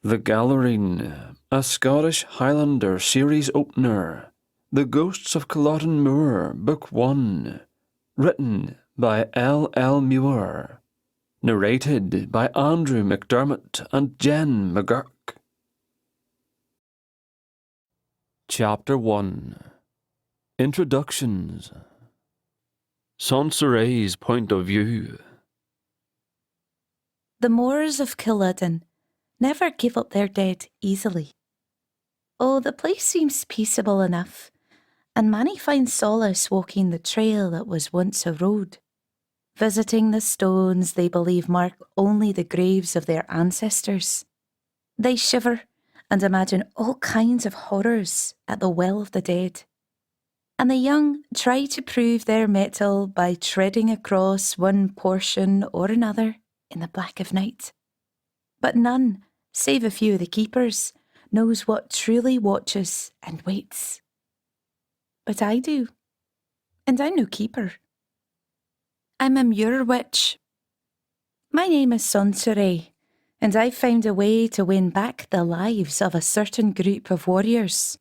The Gallerine, a Scottish Highlander series opener. The Ghosts of Culloden Moor, Book 1. Written by L. Muir. Narrated by Andrew McDermott and Jen McGurk. Chapter 1. Introductions. Soncerae's point of view. The Moors of Culloden never give up their dead easily. Oh, the place seems peaceable enough, and many find solace walking the trail that was once a road, visiting the stones they believe mark only the graves of their ancestors. They shiver and imagine all kinds of horrors at the Well of the Dead, and the young try to prove their mettle by treading across one portion or another in the black of night. But none, save a few of the keepers, knows what truly watches and waits. But I do, and I'm no keeper. I'm a Muir witch. My name is Soncerae, and I've found a way to win back the lives of a certain group of warriors.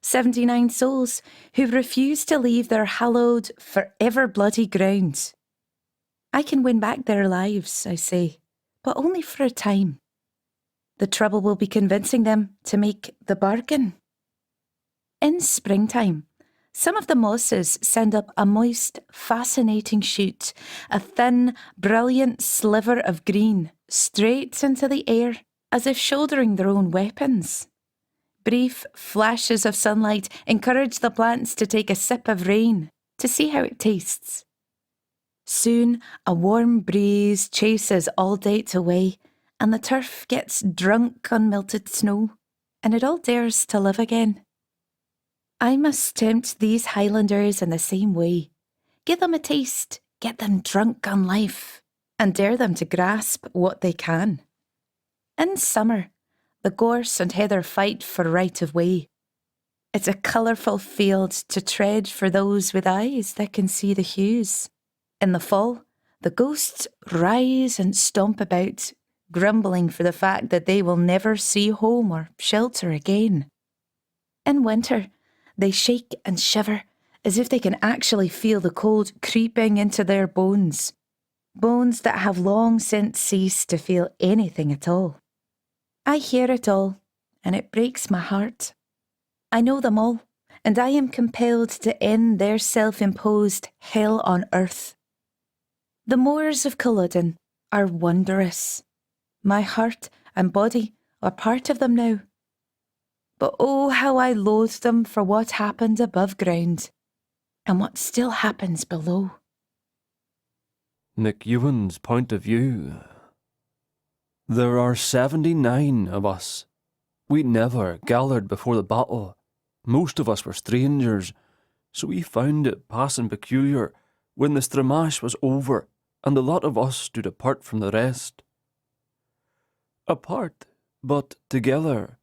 79 souls who refuse to leave their hallowed, forever bloody ground. I can win back their lives, I say, but only for a time. The trouble will be convincing them to make the bargain. In springtime, some of the mosses send up a moist, fascinating shoot, a thin, brilliant sliver of green, straight into the air, as if shouldering their own weapons. Brief flashes of sunlight encourage the plants to take a sip of rain, to see how it tastes. Soon, a warm breeze chases all doubt away, and the turf gets drunk on melted snow, and it all dares to live again. I must tempt these Highlanders in the same way. Give them a taste, get them drunk on life, and dare them to grasp what they can. In summer, the gorse and heather fight for right of way. It's a colourful field to tread for those with eyes that can see the hues. In the fall, the ghosts rise and stomp about, grumbling for the fact that they will never see home or shelter again. In winter, they shake and shiver as if they can actually feel the cold creeping into their bones that have long since ceased to feel anything at all. I hear it all, and it breaks my heart. I know them all, and I am compelled to end their self-imposed hell on earth. The Moors of Culloden are wondrous. My heart and body are part of them now. But oh, how I loathe them for what happened above ground, and what still happens below. McEwan's point of view. There are 79 of us. We never gathered before the battle. Most of us were strangers, so we found it passing peculiar when the stramash was over and the lot of us stood apart from the rest. Apart, but together.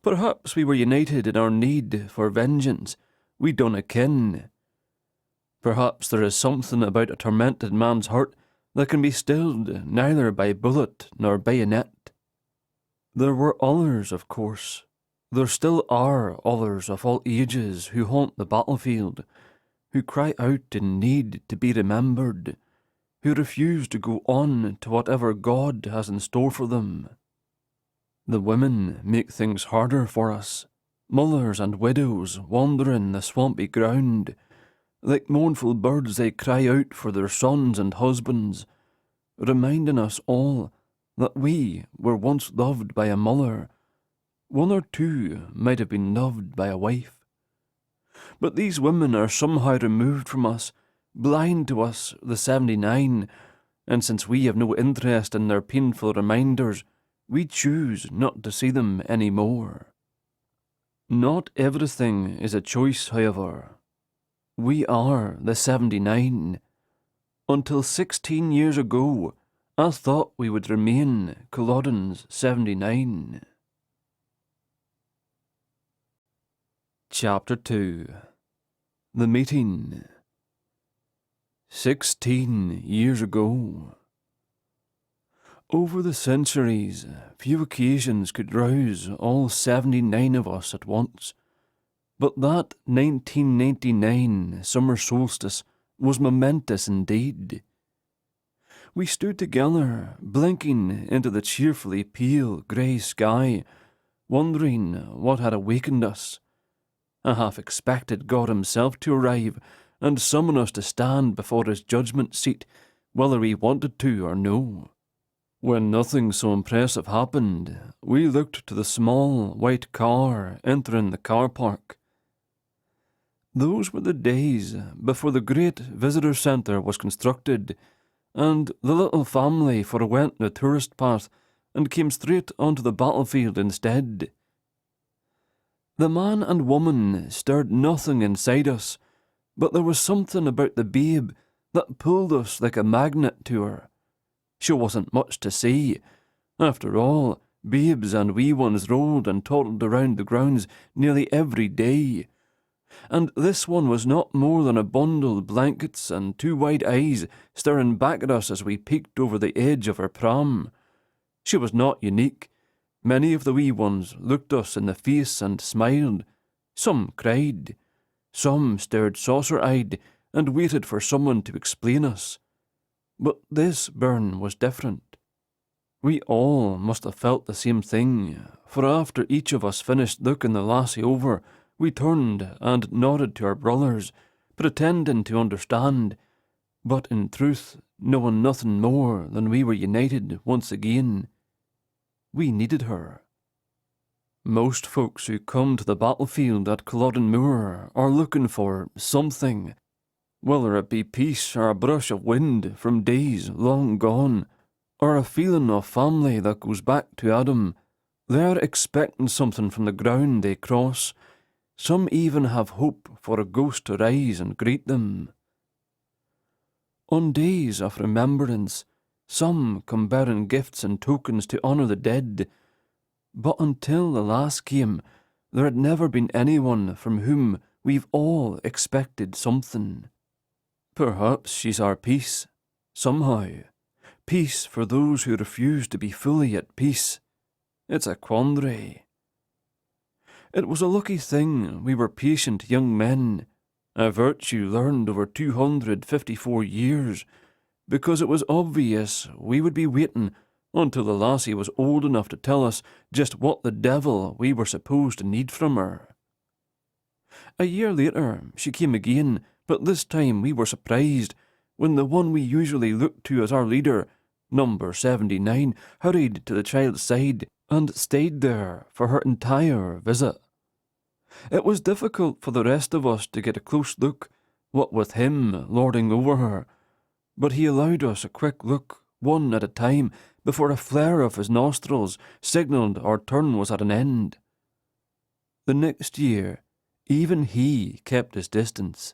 Perhaps we were united in our need for vengeance. We donna ken. Perhaps there is something about a tormented man's heart that can be stilled neither by bullet nor bayonet. There were others, of course. There still are others of all ages who haunt the battlefield, who cry out in need to be remembered, who refuse to go on to whatever God has in store for them. The women make things harder for us, mothers and widows wandering the swampy ground. Like mournful birds they cry out for their sons and husbands, reminding us all that we were once loved by a mother. One or two might have been loved by a wife. But these women are somehow removed from us, blind to us, the 79, and since we have no interest in their painful reminders, we choose not to see them any more. Not everything is a choice, however. We are the 79. Until 16 years ago, I thought we would remain Culloden's 79. Chapter 2. The Meeting. 16 years ago. Over the centuries, few occasions could rouse all 79 of us at once, but that 1999 summer solstice was momentous indeed. We stood together, blinking into the cheerfully pale grey sky, wondering what had awakened us. I half expected God himself to arrive and summon us to stand before his judgment seat, whether we wanted to or no. When nothing so impressive happened, we looked to the small white car entering the car park. Those were the days before the great visitor centre was constructed, and the little family forewent the tourist path and came straight onto the battlefield instead. The man and woman stirred nothing inside us, but there was something about the babe that pulled us like a magnet to her. She wasn't much to see. After all, babes and wee ones rolled and toddled around the grounds nearly every day. And this one was not more than a bundle of blankets and two wide eyes staring back at us as we peeked over the edge of her pram. She was not unique. Many of the wee ones looked us in the face and smiled. Some cried. Some stared saucer-eyed and waited for someone to explain us. But this burn was different. We all must have felt the same thing, for after each of us finished looking the lassie over, we turned and nodded to our brothers, pretending to understand, but in truth knowing nothing more than we were united once again. We needed her. Most folks who come to the battlefield at Culloden Moor are looking for something, whether it be peace or a brush of wind from days long gone, or a feeling of family that goes back to Adam. They're expecting something from the ground they cross. Some even have hope for a ghost to rise and greet them. On days of remembrance, some come bearing gifts and tokens to honour the dead, but until the last came, there had never been anyone from whom we've all expected something. Perhaps she's our peace, somehow. Peace for those who refuse to be fully at peace. It's a quandary. It was a lucky thing we were patient young men, a virtue learned over 254 years, because it was obvious we would be waiting until the lassie was old enough to tell us just what the devil we were supposed to need from her. A year later she came again, but this time we were surprised when the one we usually looked to as our leader, number 79, hurried to the child's side and stayed there for her entire visit. It was difficult for the rest of us to get a close look, what with him lording over her, but he allowed us a quick look, one at a time, before a flare of his nostrils signalled our turn was at an end. The next year, even he kept his distance.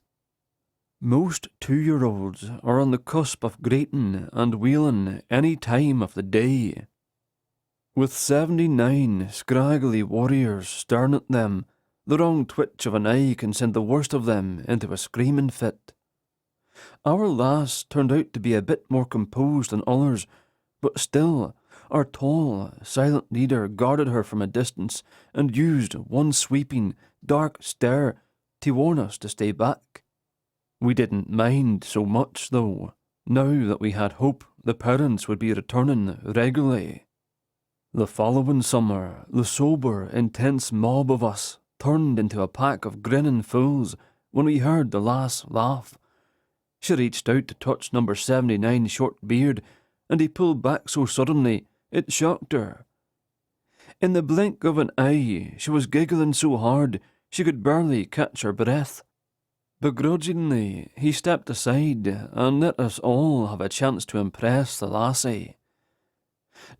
Most 2-year-olds are on the cusp of grating and wheeling any time of the day. With 79 scraggly warriors staring at them, the wrong twitch of an eye can send the worst of them into a screaming fit. Our lass turned out to be a bit more composed than others, but still, our tall, silent leader guarded her from a distance and used one sweeping, dark stare to warn us to stay back. We didn't mind so much, though, now that we had hope the parents would be returning regularly. The following summer, the sober, intense mob of us turned into a pack of grinning fools when we heard the lass laugh. She reached out to touch number 79's short beard, and he pulled back so suddenly it shocked her. In the blink of an eye, she was giggling so hard she could barely catch her breath. Begrudgingly, he stepped aside and let us all have a chance to impress the lassie.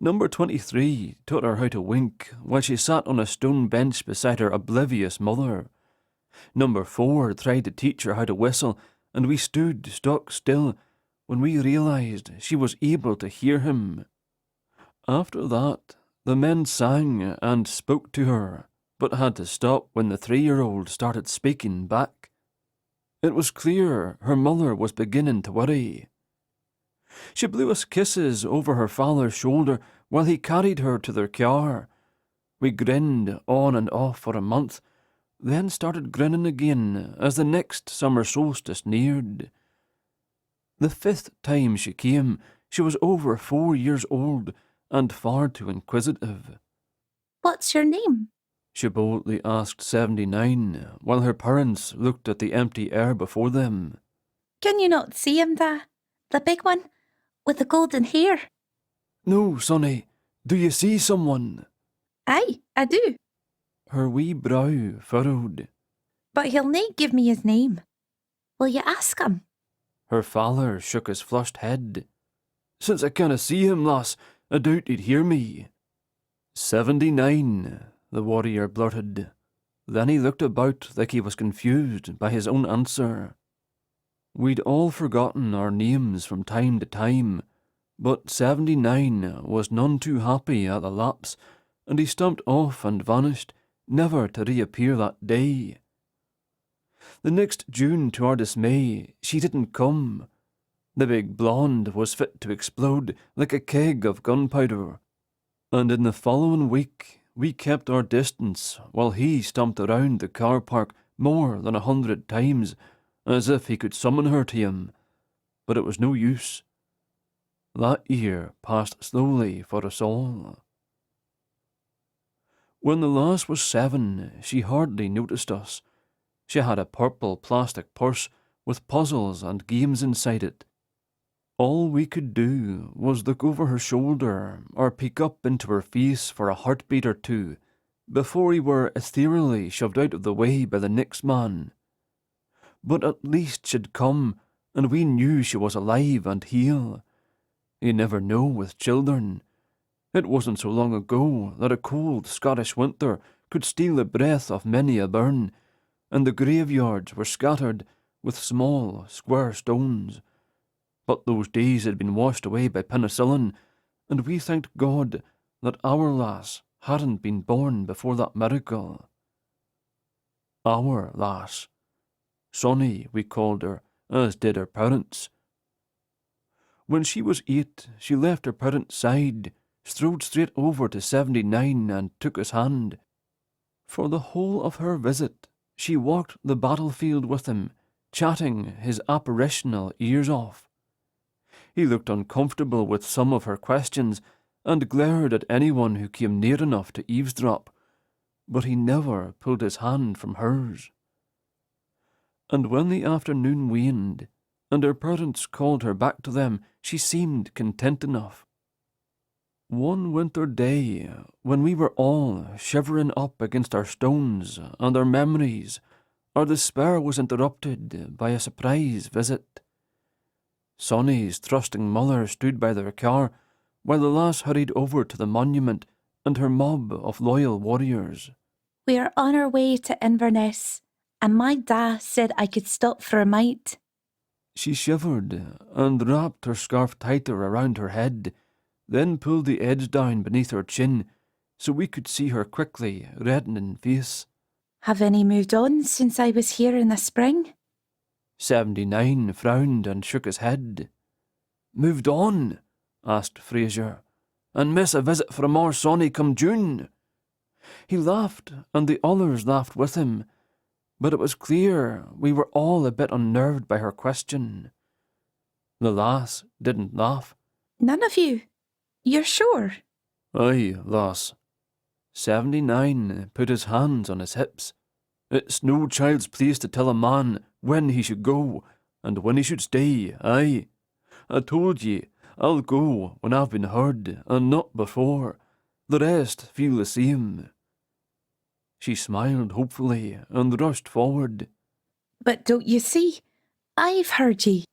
Number 23 taught her how to wink while she sat on a stone bench beside her oblivious mother. Number 4 tried to teach her how to whistle, and we stood stock still when we realised she was able to hear him. After that, the men sang and spoke to her, but had to stop when the 3-year-old started speaking back. It was clear her mother was beginning to worry. She blew us kisses over her father's shoulder while he carried her to their car. We grinned on and off for a month, then started grinning again as the next summer solstice neared. The 5th time she came, she was over 4 years old and far too inquisitive. What's your name? She boldly asked 79, while her parents looked at the empty air before them. Can you not see him, Da? The big one, with the golden hair? No, sonny, do you see someone? Aye, I do. Her wee brow furrowed. But he'll nae give me his name. Will you ask him? Her father shook his flushed head. Since I canna see him, lass, I doubt he'd hear me. 79, the warrior blurted. Then he looked about like he was confused by his own answer. We'd all forgotten our names from time to time, but 79 was none too happy at the lapse, and he stumped off and vanished, never to reappear that day. The next June, to our dismay, she didn't come. The big blonde was fit to explode like a keg of gunpowder, and in the following week we kept our distance while he stomped around the car park more than 100 times, as if he could summon her to him, but it was no use. That year passed slowly for us all. When the lass was 7, she hardly noticed us. She had a purple plastic purse with puzzles and games inside it. All we could do was look over her shoulder or peek up into her face for a heartbeat or two before we were ethereally shoved out of the way by the next man. But at least she'd come, and we knew she was alive and hale. You never know with children. It wasn't so long ago that a cold Scottish winter could steal the breath of many a burn, and the graveyards were scattered with small, square stones. But those days had been washed away by penicillin, and we thanked God that our lass hadn't been born before that miracle. Our lass. Sonny, we called her, as did her parents. When she was 8, she left her parents' side, strode straight over to 79 and took his hand. For the whole of her visit, she walked the battlefield with him, chatting his apparitional ears off. He looked uncomfortable with some of her questions and glared at anyone who came near enough to eavesdrop, but he never pulled his hand from hers. And when the afternoon waned, and her parents called her back to them, she seemed content enough. One winter day, when we were all shivering up against our stones and our memories, our despair was interrupted by a surprise visit. Sonny's thrusting mother stood by their car, while the lass hurried over to the monument and her mob of loyal warriors. We are on our way to Inverness, and my da said I could stop for a mite. She shivered and wrapped her scarf tighter around her head, then pulled the edge down beneath her chin so we could see her quickly reddening face. Have any moved on since I was here in the spring? 79 frowned and shook his head. Moved on? Asked Fraser. And miss a visit from our Sonny come June? He laughed, and the others laughed with him, but it was clear we were all a bit unnerved by her question. The lass didn't laugh. None of you? You're sure? Aye, lass. 79 put his hands on his hips. It's no child's place to tell a man when he should go and when he should stay, aye. I told ye, I'll go when I've been heard and not before. The rest feel the same. She smiled hopefully and rushed forward. But don't you see? I've heard ye.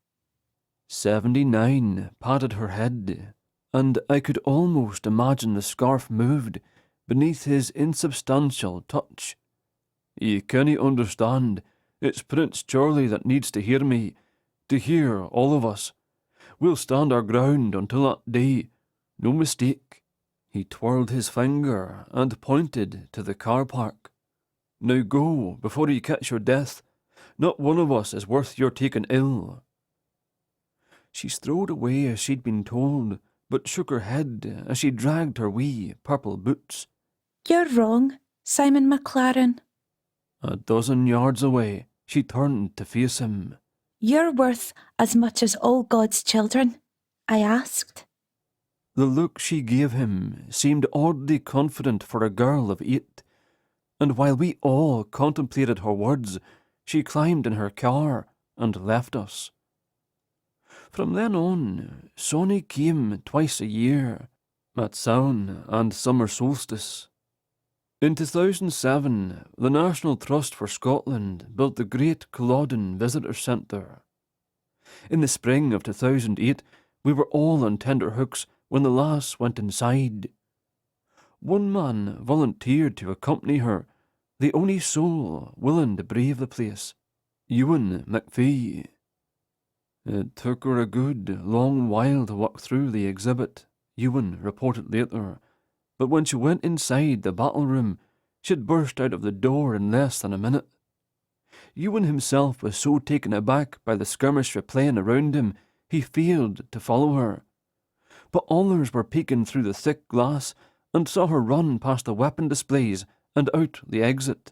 79 patted her head, and I could almost imagine the scarf moved beneath his insubstantial touch. Ye canna understand. It's Prince Charlie that needs to hear me, to hear all of us. We'll stand our ground until that day. No mistake. He twirled his finger and pointed to the car park. Now go, before you catch your death. Not one of us is worth your taking ill. She strode away as she'd been told, but shook her head as she dragged her wee purple boots. You're wrong, Simon McLaren. 12 yards away, she turned to face him. You're worth as much as all God's children, I asked. The look she gave him seemed oddly confident for a girl of 8, and while we all contemplated her words, she climbed in her car and left us. From then on, Sonny came twice a year, at Samhain and summer solstice. In 2007, the National Trust for Scotland built the great Culloden Visitor Centre. In the spring of 2008, we were all on tenterhooks when the lass went inside. One man volunteered to accompany her, the only soul willing to brave the place, Ewan McPhee. It took her a good, long while to walk through the exhibit, Ewan reported later, but when she went inside the battle room, she'd burst out of the door in less than a minute. Ewan himself was so taken aback by the skirmish replaying around him, he failed to follow her. But others were peeking through the thick glass and saw her run past the weapon displays and out the exit.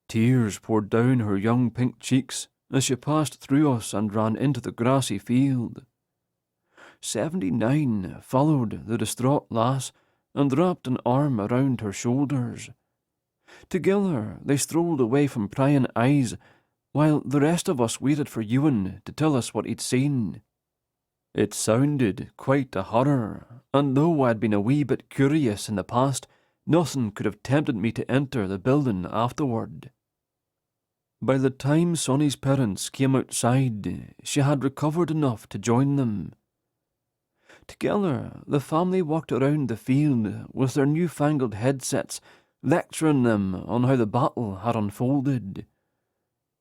Tears poured down her young pink cheeks as she passed through us and ran into the grassy field. 79 followed the distraught lass and wrapped an arm around her shoulders. Together they strolled away from prying eyes, while the rest of us waited for Ewan to tell us what he'd seen. It sounded quite a horror, and though I'd been a wee bit curious in the past, nothing could have tempted me to enter the building afterward. By the time Sonny's parents came outside, she had recovered enough to join them. Together, the family walked around the field with their newfangled headsets, lecturing them on how the battle had unfolded.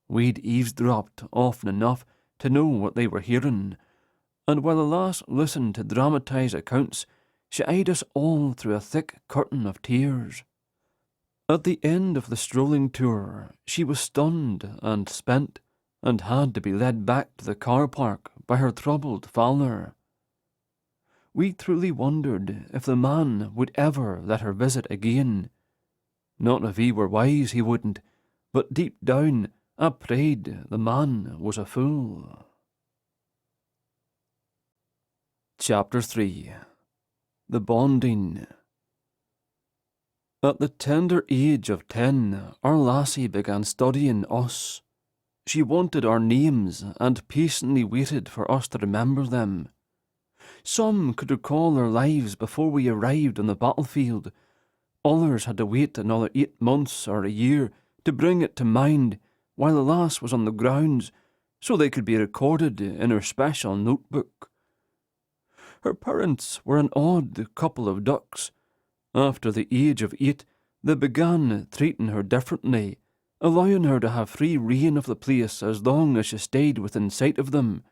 We'd eavesdropped often enough to know what they were hearing, and while the lass listened to dramatised accounts, she eyed us all through a thick curtain of tears. At the end of the strolling tour, she was stunned and spent, and had to be led back to the car park by her troubled father. We truly wondered if the man would ever let her visit again. Not if he were wise, he wouldn't, but deep down, I prayed the man was a fool. Chapter 3. The Bonding. At the tender age of 10, our lassie began studying us. She wanted our names and patiently waited for us to remember them. Some could recall their lives before we arrived on the battlefield. Others had to wait another 8 months or a year to bring it to mind while the lass was on the grounds, so they could be recorded in her special notebook. Her parents were an odd couple of ducks. After the age of 8, they began treating her differently, allowing her to have free rein of the place as long as she stayed within sight of them.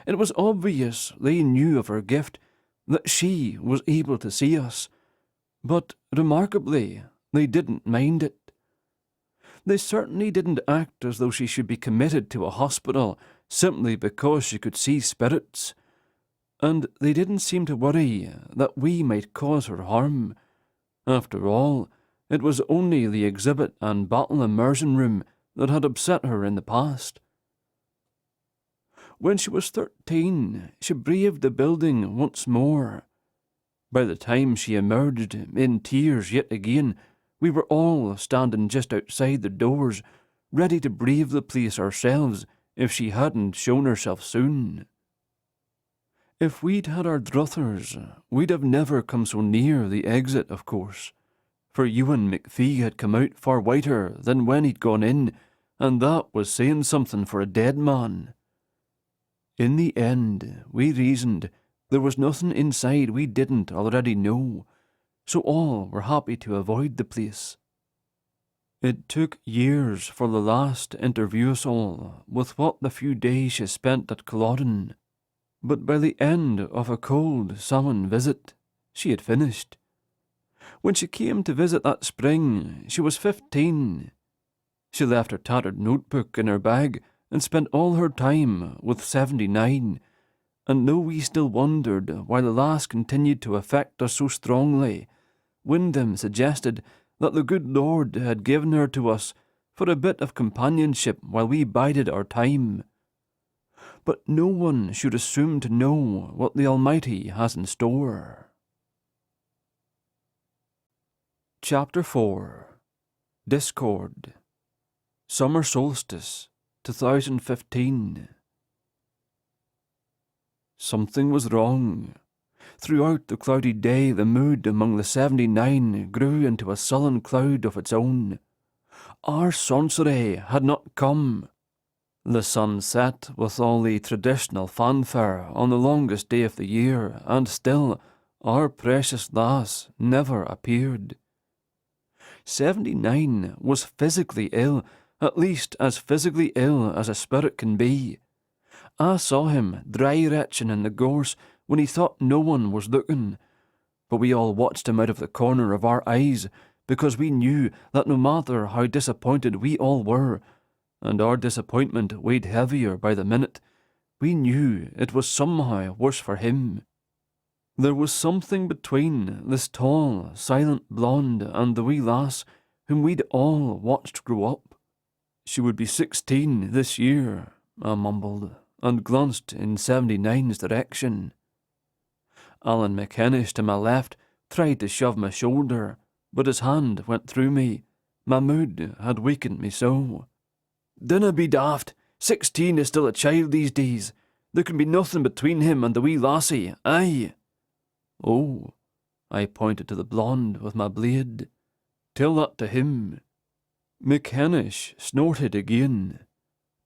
It was obvious they knew of her gift, that she was able to see us, but remarkably, they didn't mind it. They certainly didn't act as though she should be committed to a hospital simply because she could see spirits, and they didn't seem to worry that we might cause her harm. After all, it was only the exhibit and battle immersion room that had upset her in the past. When she was 13, she braved the building once more. By the time she emerged in tears yet again, we were all standing just outside the doors, ready to brave the place ourselves if she hadn't shown herself soon. If we'd had our druthers, we'd have never come so near the exit, of course, for Ewan McPhee had come out far whiter than when he'd gone in, and that was saying something for a dead man. In the end, we reasoned there was nothing inside we didn't already know, so all were happy to avoid the place. It took years for the lass to interview us all with what the few days she spent at Culloden, but by the end of a cold Samhain visit, she had finished. When she came to visit that spring, she was 15. She left her tattered notebook in her bag and spent all her time with 79, And though we still wondered why the lass continued to affect us so strongly, Wyndham suggested that the good Lord had given her to us for a bit of companionship while we bided our time. But no one should assume to know what the Almighty has in store. Chapter 4. Discord. Summer Solstice, 2015. Something was wrong. Throughout the cloudy day, the mood among the 79 grew into a sullen cloud of its own. Our Soncerae had not come. The sun set with all the traditional fanfare on the longest day of the year, and still our precious lass never appeared. 79 was physically ill, at least as physically ill as a spirit can be. I saw him dry-retching in the gorse when he thought no one was looking, but we all watched him out of the corner of our eyes because we knew that no matter how disappointed we all were, and our disappointment weighed heavier by the minute, we knew it was somehow worse for him. There was something between this tall, silent blonde and the wee lass whom we'd all watched grow up. She would be 16 this year, I mumbled, and glanced in 79's direction. Alan McInnes to my left tried to shove my shoulder, but his hand went through me. My mood had weakened me so. "Dinna be daft. 16 is still a child these days. There can be nothing between him and the wee lassie, aye." "Oh," I pointed to the blonde with my blade. "Tell that to him." McInnes snorted again.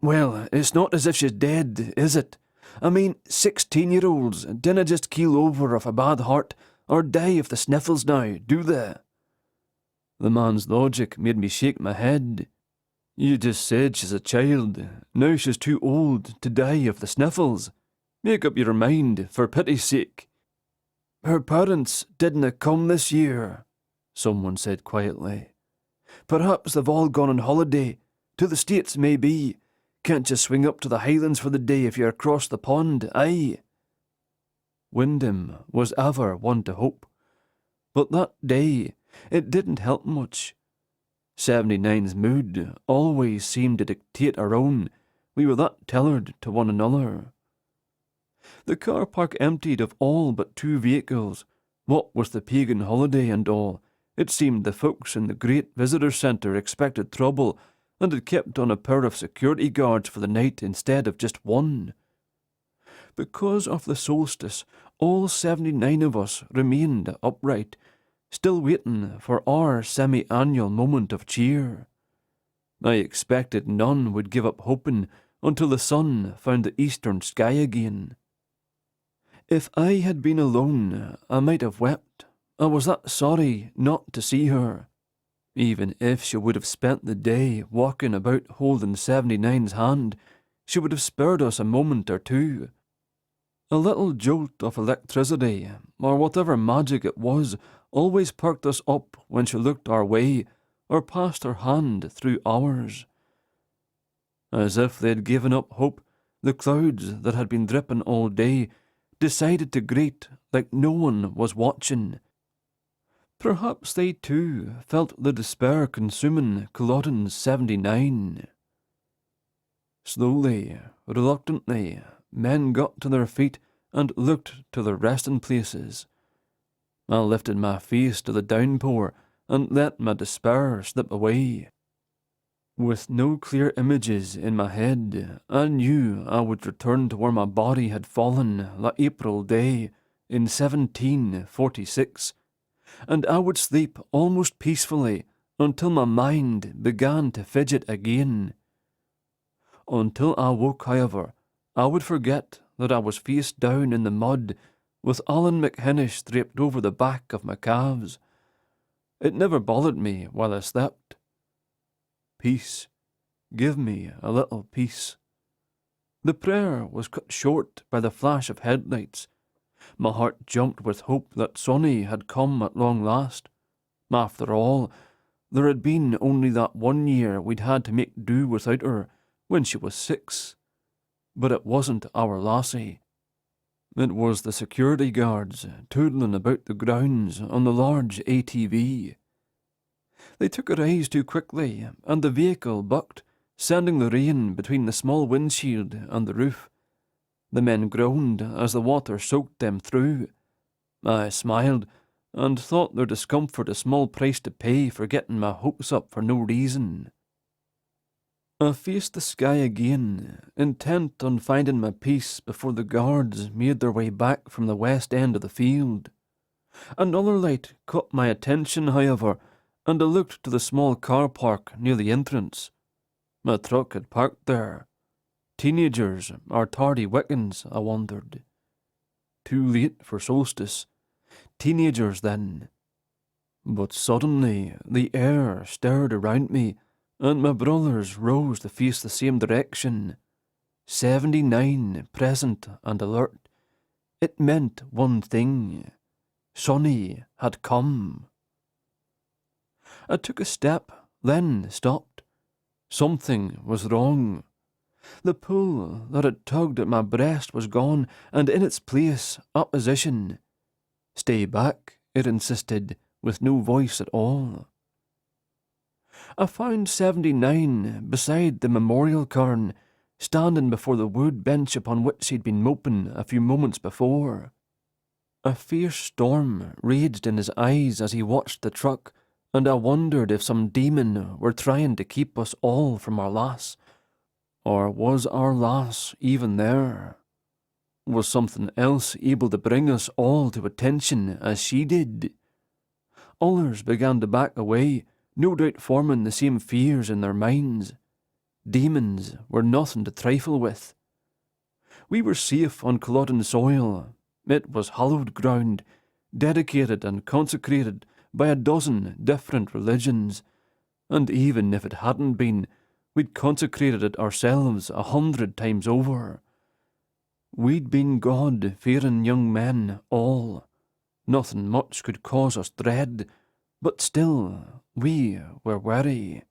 "Well, it's not as if she's dead, is it? I mean, 16-year-olds dinna just keel over of a bad heart or die of the sniffles now, do they?" The man's logic made me shake my head. "You just said she's a child. Now she's too old to die of the sniffles. Make up your mind, for pity's sake." "Her parents didna come this year," someone said quietly. "Perhaps they've all gone on holiday. To the States, maybe. Can't you swing up to the Highlands for the day if you're across the pond, aye?" Wyndham was ever one to hope. But that day, it didn't help much. 79's mood always seemed to dictate our own. We were that tethered to one another. The car park emptied of all but 2 vehicles. What with the pagan holiday and all, it seemed the folks in the great visitor centre expected trouble and had kept on a pair of security guards for the night instead of just one. Because of the solstice, all 79 of us remained upright, still waiting for our semi-annual moment of cheer. I expected none would give up hoping until the sun found the eastern sky again. If I had been alone, I might have wept. I was that sorry not to see her. Even if she would have spent the day walking about holding 79's hand, she would have spared us a moment or two. A little jolt of electricity, or whatever magic it was, always perked us up when she looked our way, or passed her hand through ours. As if they'd given up hope, the clouds that had been dripping all day decided to grate like no one was watching. Perhaps they too felt the despair consuming Culloden's 79. Slowly, reluctantly, men got to their feet and looked to their resting places. I lifted my face to the downpour and let my despair slip away. With no clear images in my head, I knew I would return to where my body had fallen that April day in 1746, and I would sleep almost peacefully until my mind began to fidget again. Until I woke, however, I would forget that I was face down in the mud with Alan McInnes draped over the back of my calves. It never bothered me while I slept. Peace. Give me a little peace. The prayer was cut short by the flash of headlights. My heart jumped with hope that Sonny had come at long last. After all, there had been only that one year we'd had to make do without her when she was 6. But it wasn't our lassie. It was the security guards tootling about the grounds on the large ATV. They took a rise too quickly, and the vehicle bucked, sending the rain between the small windshield and the roof. The men groaned as the water soaked them through. I smiled, and thought their discomfort a small price to pay for getting my hopes up for no reason. I faced the sky again, intent on finding my peace before the guards made their way back from the west end of the field. Another light caught my attention, however, and I looked to the small car park near the entrance. My truck had parked there. Teenagers or tardy Wiccans, I wondered. Too late for solstice. Teenagers, then. But suddenly the air stirred around me, and my brothers rose to face the same direction. 79, present and alert. It meant one thing. Sonny had come. I took a step, then stopped. Something was wrong. The pull that had tugged at my breast was gone, and in its place, opposition. Stay back, it insisted, with no voice at all. I found 79 beside the memorial cairn, standing before the wood bench upon which he'd been moping a few moments before. A fierce storm raged in his eyes as he watched the truck, and I wondered if some demon were trying to keep us all from our lass. Or was our lass even there? Was something else able to bring us all to attention as she did? Others began to back away, no doubt forming the same fears in their minds. Demons were nothing to trifle with. We were safe on Culloden soil. It was hallowed ground, dedicated and consecrated by a dozen different religions, and even if it hadn't been, we'd consecrated it ourselves 100 times over. We'd been God-fearing young men, all. Nothing much could cause us dread, but still we were wary.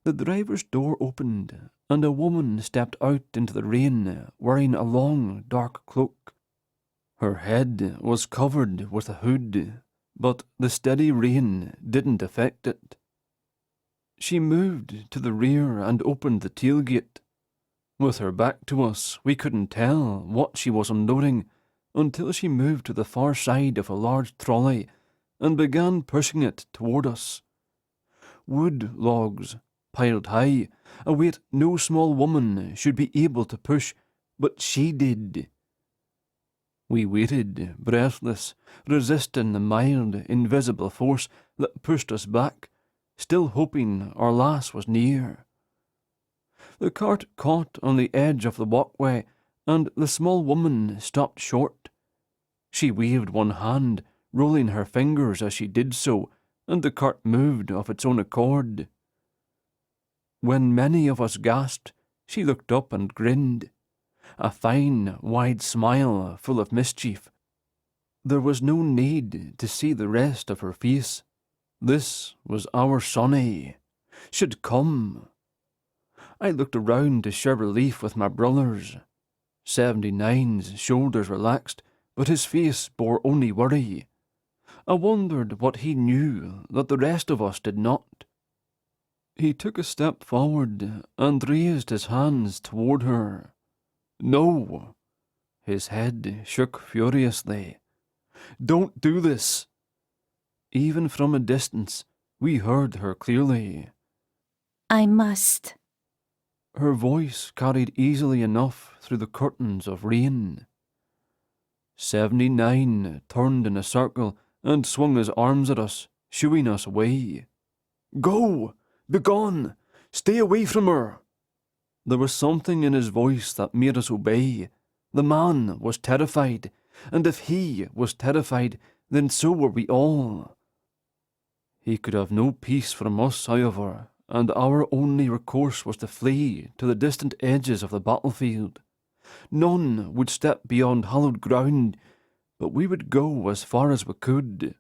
The driver's door opened, and a woman stepped out into the rain wearing a long, dark cloak. Her head was covered with a hood, but the steady rain didn't affect it. She moved to the rear and opened the tailgate. With her back to us, we couldn't tell what she was unloading until she moved to the far side of a large trolley and began pushing it toward us. Wood logs, piled high, a weight no small woman should be able to push, but she did. We waited, breathless, resisting the mild, invisible force that pushed us back, still hoping our lass was near. The cart caught on the edge of the walkway, and the small woman stopped short. She waved one hand, rolling her fingers as she did so, and the cart moved of its own accord. When many of us gasped, she looked up and grinned, a fine, wide smile full of mischief. There was no need to see the rest of her face. This was our Sonny. Should come. I looked around to share relief with my brothers. 79's shoulders relaxed, but his face bore only worry. I wondered what he knew that the rest of us did not. He took a step forward and raised his hands toward her. No! His head shook furiously. Don't do this! Even from a distance, we heard her clearly. I must. Her voice carried easily enough through the curtains of rain. 79 turned in a circle and swung his arms at us, shooing us away. Go! Begone! Stay away from her! There was something in his voice that made us obey. The man was terrified, and if he was terrified, then so were we all. He could have no peace from us, however, and our only recourse was to flee to the distant edges of the battlefield. None would step beyond hallowed ground, but we would go as far as we could.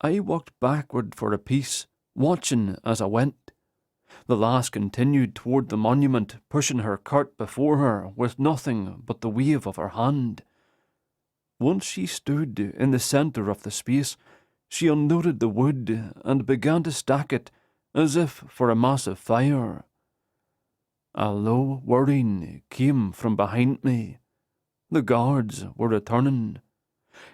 I walked backward for a piece, watching as I went. The lass continued toward the monument, pushing her cart before her with nothing but the wave of her hand. Once she stood in the centre of the space, she unloaded the wood and began to stack it as if for a massive fire. A low whirring came from behind me. The guards were returning.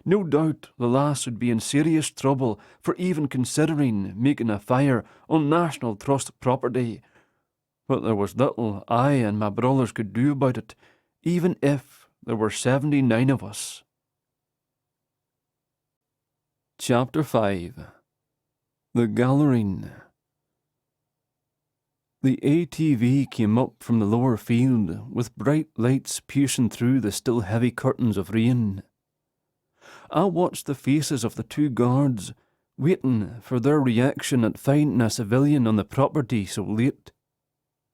No doubt the lass would be in serious trouble for even considering making a fire on National Trust property, but there was little I and my brothers could do about it, even if there were 79 of us. Chapter 5. The Gallery. The ATV came up from the lower field, with bright lights piercing through the still heavy curtains of rain. I watched the faces of the two guards, waiting for their reaction at finding a civilian on the property so late.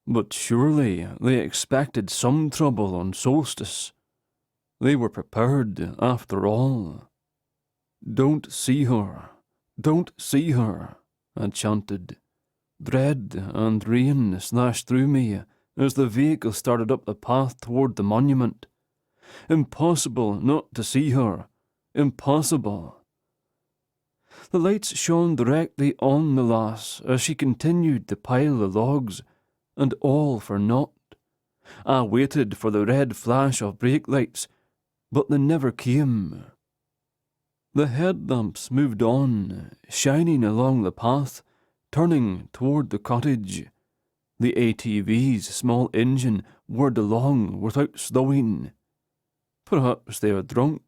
But surely they expected some trouble on solstice. They were prepared, after all. "Don't see her, don't see her," I chanted. Dread and rain slashed through me as the vehicle started up the path toward the monument. Impossible not to see her. Impossible. The lights shone directly on the lass as she continued to pile the logs, and all for naught. I waited for the red flash of brake lights, but they never came. The headlamps moved on, shining along the path, turning toward the cottage. The ATV's small engine whirred along without slowing. Perhaps they were drunk,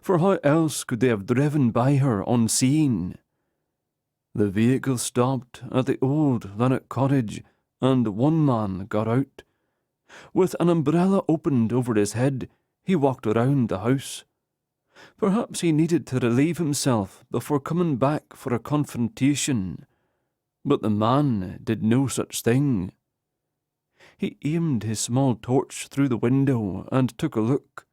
for how else could they have driven by her unseen? The vehicle stopped at the old Lanark cottage, and one man got out. With an umbrella opened over his head, he walked around the house. Perhaps he needed to relieve himself before coming back for a confrontation, but the man did no such thing. He aimed his small torch through the window and took a look.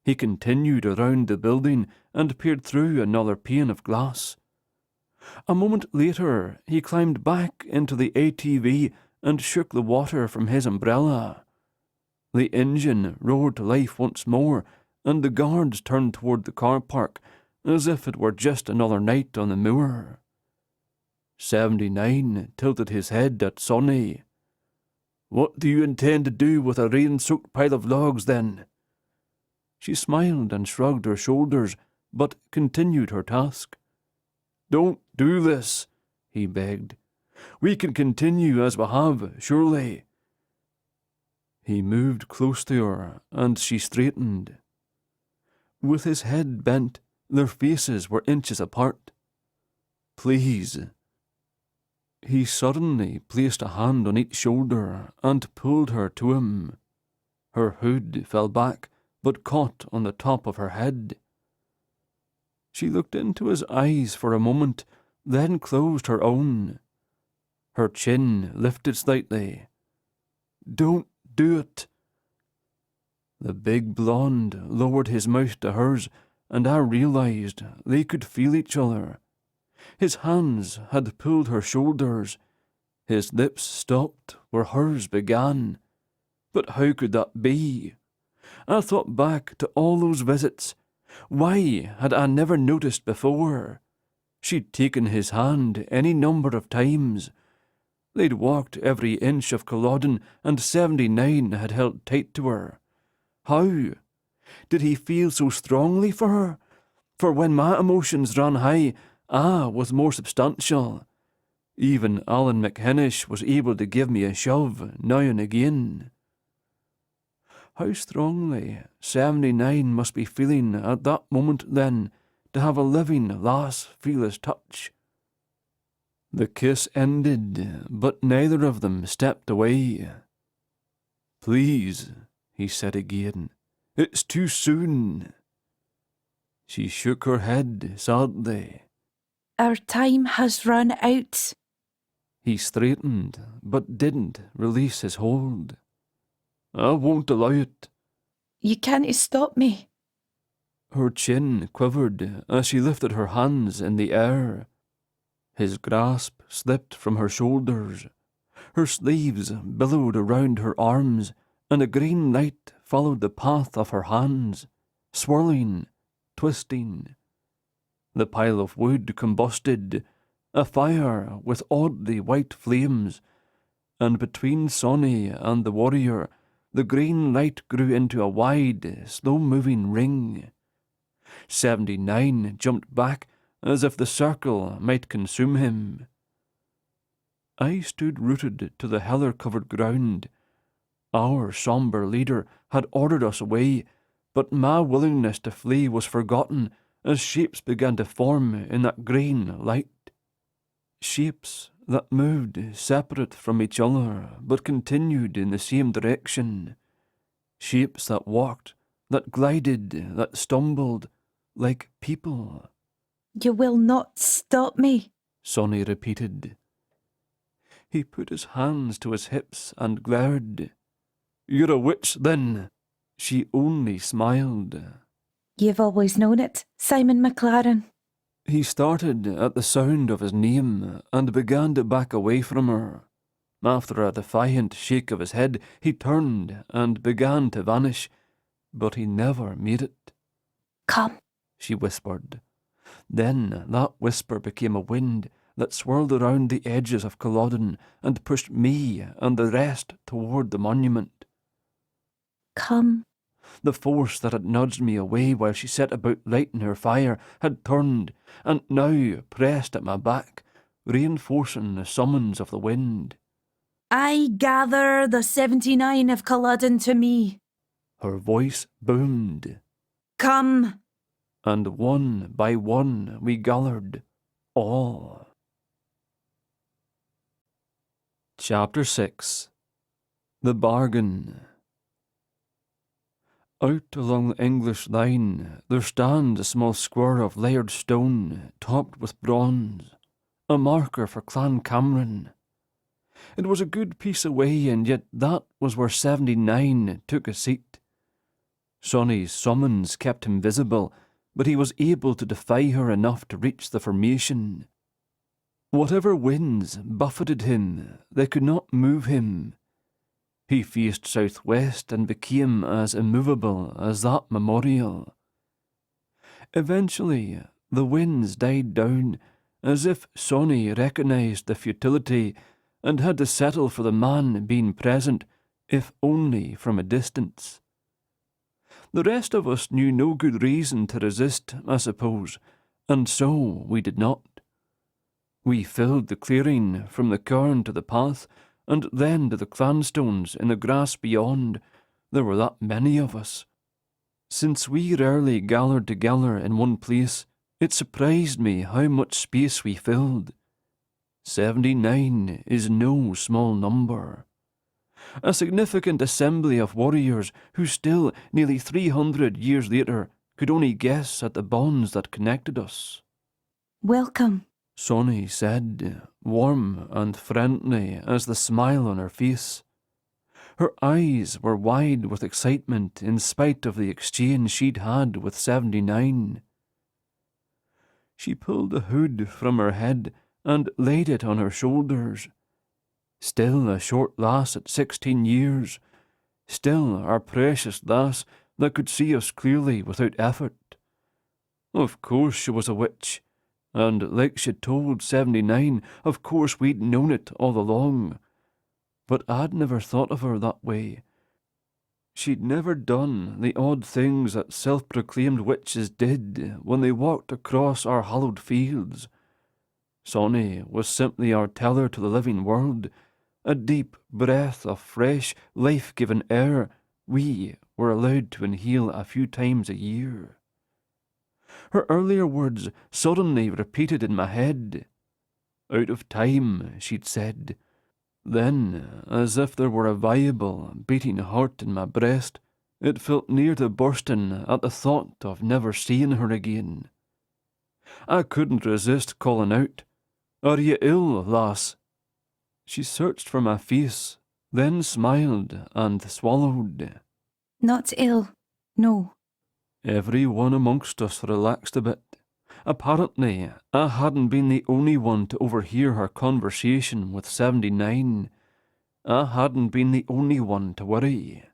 He continued around the building and peered through another pane of glass. A moment later, he climbed back into the ATV and shook the water from his umbrella. The engine roared to life once more, and the guards turned toward the car park as if it were just another night on the moor. 79 tilted his head at Sonny. "What do you intend to do with a rain-soaked pile of logs, then?" She smiled and shrugged her shoulders, but continued her task. "Don't do this," he begged. "We can continue as we have, surely." He moved close to her, and she straightened. With his head bent, their faces were inches apart. "Please." He suddenly placed a hand on each shoulder and pulled her to him. Her hood fell back, but caught on the top of her head. She looked into his eyes for a moment, then closed her own. Her chin lifted slightly. "Don't do it." The big blonde lowered his mouth to hers, and I realized they could feel each other. His hands had pulled her shoulders. His lips stopped where hers began. But how could that be? I thought back to all those visits. Why had I never noticed before? She'd taken his hand any number of times. They'd walked every inch of Culloden, and 79 had held tight to her. How? Did he feel so strongly for her? For when my emotions ran high, I was more substantial. Even Alan McHennish was able to give me a shove now and again. How strongly 79 must be feeling at that moment, then, to have a living lass feel his touch. The kiss ended, but neither of them stepped away. "Please," he said again, "it's too soon." She shook her head sadly. "Our time has run out." He straightened, but didn't release his hold. "I won't allow it." "You can't stop me." Her chin quivered as she lifted her hands in the air. His grasp slipped from her shoulders. Her sleeves billowed around her arms, and a green light followed the path of her hands, swirling, twisting. The pile of wood combusted, a fire with oddly white flames, and between Soncerae and the warrior, the green light grew into a wide, slow-moving ring. 79 jumped back as if the circle might consume him. I stood rooted to the heather-covered ground. Our sombre leader had ordered us away, but my willingness to flee was forgotten as shapes began to form in that green light. Shapes that moved separate from each other but continued in the same direction. Shapes that walked, that glided, that stumbled, like people. You will not stop me, Soncerae repeated. He put his hands to his hips and glared. You're a witch, then. She only smiled. You've always known it, Simon McLaren. He started at the sound of his name and began to back away from her. After a defiant shake of his head, he turned and began to vanish, but he never made it. Come, she whispered. Then that whisper became a wind that swirled around the edges of Culloden and pushed me and the rest toward the monument. Come. The force that had nudged me away while she set about lighting her fire had turned and now pressed at my back, reinforcing the summons of the wind. I gather the 79 of Culloden to me. Her voice boomed. Come. And one by one we gathered, all. Chapter 6. The Bargain. Out along the English line there stands a small square of layered stone topped with bronze, a marker for Clan Cameron. It was a good piece away, and yet that was where 79 took a seat. Sonny's summons kept him visible, but he was able to defy her enough to reach the formation. Whatever winds buffeted him, they could not move him. He faced southwest and became as immovable as that memorial. Eventually, the winds died down, as if Soncerae recognized the futility and had to settle for the man being present, if only from a distance. The rest of us knew no good reason to resist, I suppose, and so we did not. We filled the clearing from the cairn to the path, and then to the clanstones in the grass beyond. There were that many of us. Since we rarely gathered together in one place, it surprised me how much space we filled. 79 is no small number. A significant assembly of warriors who still, nearly 300 years later, could only guess at the bonds that connected us. Welcome, Soncerae said, warm and friendly as the smile on her face. Her eyes were wide with excitement in spite of the exchange she'd had with 79. She pulled the hood from her head and laid it on her shoulders. Still a short lass at 16 years. Still our precious lass that could see us clearly without effort. Of course she was a witch. And like she'd told 79, of course we'd known it all along. But I'd never thought of her that way. She'd never done the odd things that self-proclaimed witches did when they walked across our hallowed fields. Soncerae was simply our tether to the living world, a deep breath of fresh, life-giving air we were allowed to inhale a few times a year. Her earlier words suddenly repeated in my head. Out of time, she'd said. Then, as if there were a viable, beating heart in my breast, it felt near to bursting at the thought of never seeing her again. I couldn't resist calling out, Are you ill, lass? She searched for my face, then smiled and swallowed. Not ill, no. Every one amongst us relaxed a bit. Apparently, I hadn't been the only one to overhear her conversation with 79. I hadn't been the only one to worry.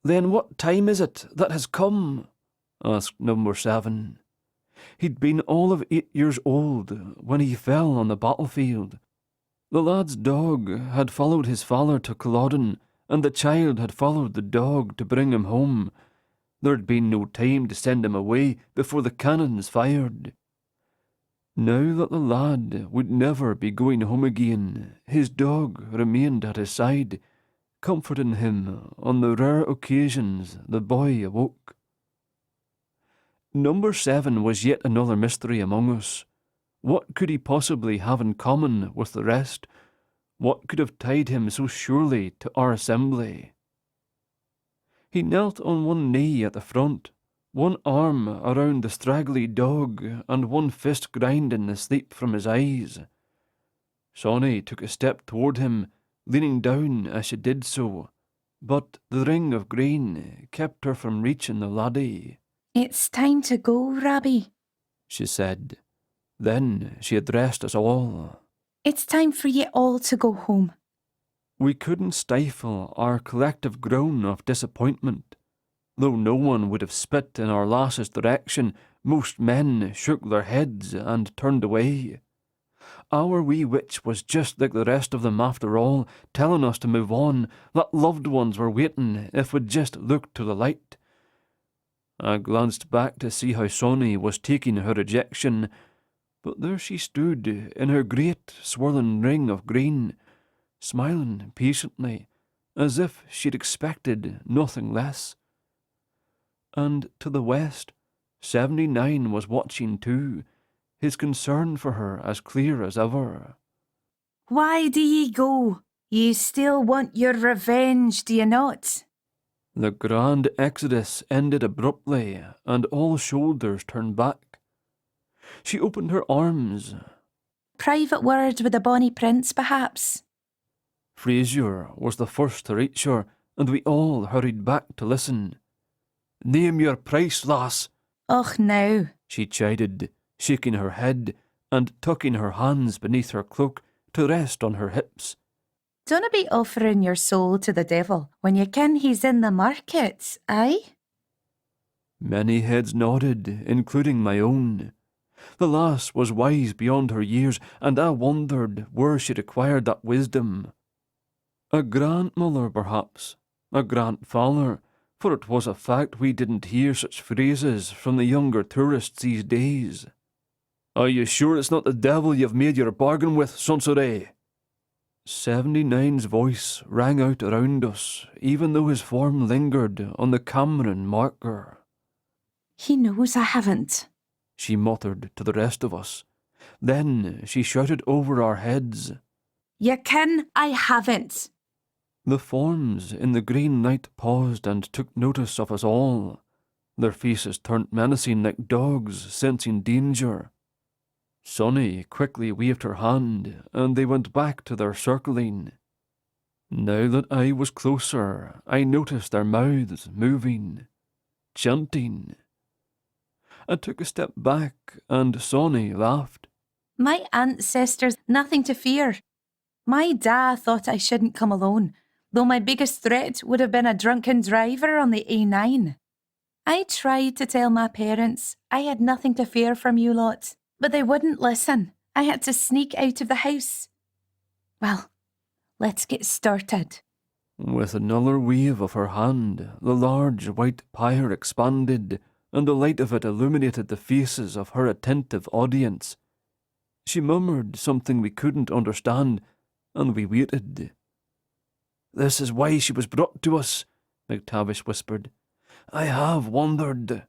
"Then what time is it that has come?" asked number 7. He'd been all of 8 years old when he fell on the battlefield. The lad's dog had followed his father to Culloden, and the child had followed the dog to bring him home. There'd been no time to send him away before the cannons fired. Now that the lad would never be going home again, his dog remained at his side, comforting him on the rare occasions the boy awoke. Number 7 was yet another mystery among us. What could he possibly have in common with the rest? What could have tied him so surely to our assembly? He knelt on one knee at the front, one arm around the straggly dog, and one fist grinding the sleep from his eyes. Soncerae took a step toward him, leaning down as she did so, but the ring of grain kept her from reaching the laddie. "It's time to go, Rabbi," she said. Then she addressed us all. "It's time for ye all to go home." We couldn't stifle our collective groan of disappointment. Though no one would have spit in our lass's direction, most men shook their heads and turned away. Our wee witch was just like the rest of them after all, telling us to move on, that loved ones were waiting if we'd just look to the light. I glanced back to see how Soncerae was taking her rejection, but there she stood in her great swirling ring of green, smiling patiently, as if she'd expected nothing less. And to the west, 79 was watching too, his concern for her as clear as ever. "Why do ye go? Ye still want your revenge, do ye not?" The grand exodus ended abruptly, and all shoulders turned back. She opened her arms. "Private word with the bonny prince, perhaps?" Fraser was the first to reach her, and we all hurried back to listen. "Name your price, lass," "Och, now." she chided, shaking her head and tucking her hands beneath her cloak to rest on her hips. "Dinna be offering your soul to the devil when ye ken he's in the market, aye?" Many heads nodded, including my own. The lass was wise beyond her years, and I wondered where she'd acquired that wisdom. A grandmother, perhaps, a grandfather, for it was a fact we didn't hear such phrases from the younger tourists these days. "Are you sure it's not the devil you've made your bargain with, Soncerae?" 79's voice rang out around us, even though his form lingered on the Cameron marker. "He knows I haven't," she muttered to the rest of us. Then she shouted over our heads, "Ye ken I haven't." The forms in the green light paused and took notice of us all. Their faces turned menacing like dogs sensing danger. Soncerae quickly waved her hand, and they went back to their circling. Now that I was closer, I noticed their mouths moving, chanting. I took a step back, and Soncerae laughed. "My ancestors, nothing to fear. My da thought I shouldn't come alone, though my biggest threat would have been a drunken driver on the A9. I tried to tell my parents I had nothing to fear from you lot, but they wouldn't listen. I had to sneak out of the house. Well, let's get started." With another wave of her hand, the large white pyre expanded, and the light of it illuminated the faces of her attentive audience. She murmured something we couldn't understand, and we waited. "This is why she was brought to us," McTavish whispered. "I have wondered."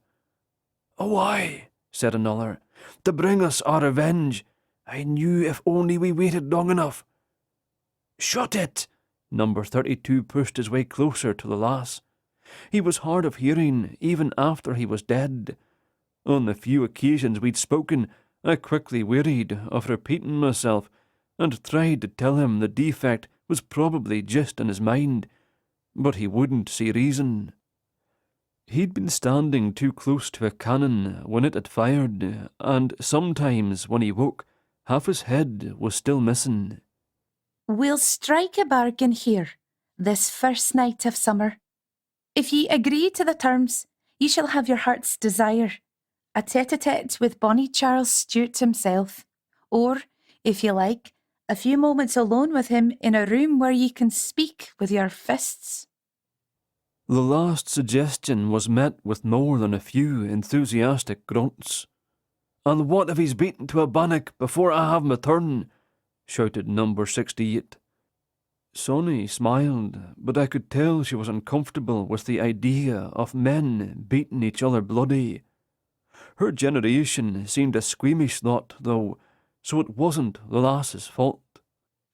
"Oh, aye," said another, "to bring us our revenge. I knew if only we waited long enough." "Shut it!" Number 32 pushed his way closer to the lass. He was hard of hearing, even after he was dead. On the few occasions we'd spoken, I quickly wearied of repeating myself, and tried to tell him the defect was probably just in his mind, but he wouldn't see reason. He'd been standing too close to a cannon when it had fired, and sometimes when he woke, half his head was still missing. We'll strike a bargain here, this first night of summer. If ye agree to the terms, ye shall have your heart's desire, a tete-a-tete with bonny Charles Stuart himself, or, if you like, a few moments alone with him in a room where ye can speak with your fists. The last suggestion was met with more than a few enthusiastic grunts. "And what if he's beaten to a bannock before I have my turn?" shouted number 68. Sonny smiled, but I could tell she was uncomfortable with the idea of men beating each other bloody. Her generation seemed a squeamish lot, though, so it wasn't the lass's fault.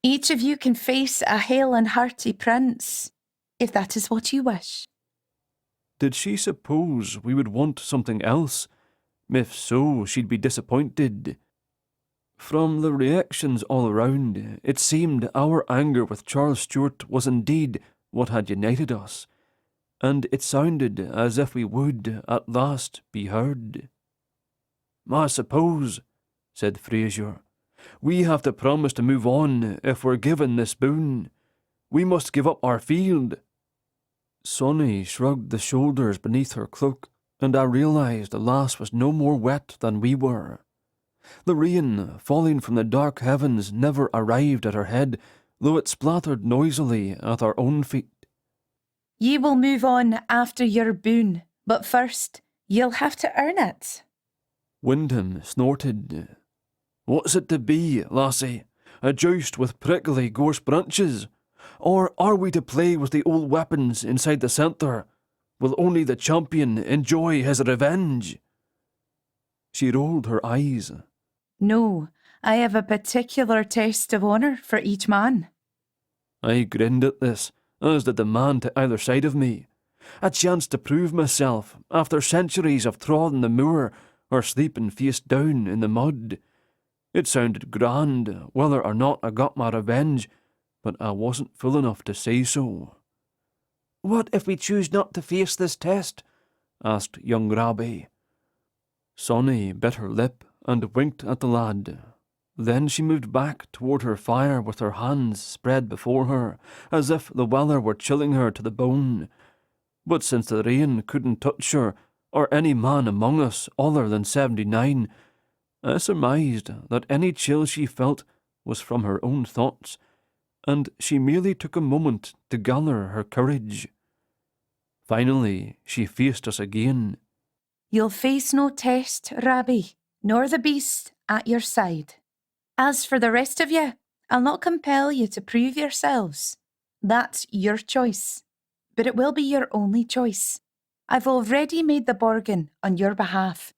Each of you can face a hale and hearty prince, if that is what you wish. Did she suppose we would want something else? If so, she'd be disappointed. From the reactions all around, it seemed our anger with Charles Stuart was indeed what had united us, and it sounded as if we would at last be heard. "I suppose," said Fraser, "we have to promise to move on if we're given this boon. We must give up our field." Sonny shrugged the shoulders beneath her cloak, and I realised the lass was no more wet than we were. The rain, falling from the dark heavens, never arrived at her head, though it splattered noisily at our own feet. Ye will move on after your boon, but first, you'll have to earn it. Wyndham snorted. "What's it to be, lassie? A joust with prickly gorse branches? Or are we to play with the old weapons inside the centre? Will only the champion enjoy his revenge?" She rolled her eyes. No, I have a particular test of honour for each man. I grinned at this, as did the man to either side of me. A chance to prove myself after centuries of trodden the moor or sleeping face down in the mud. It sounded grand, whether or not I got my revenge, but I wasn't fool enough to say so. "What if we choose not to face this test?" asked young Rabbie. Sonny bit her lip and winked at the lad. Then she moved back toward her fire with her hands spread before her, as if the weather were chilling her to the bone. But since the rain couldn't touch her, or any man among us other than 79, I surmised that any chill she felt was from her own thoughts, and she merely took a moment to gather her courage. Finally, she faced us again. You'll face no test, Rabbie, nor the beast at your side. As for the rest of you, I'll not compel you to prove yourselves. That's your choice, but it will be your only choice. I've already made the bargain on your behalf.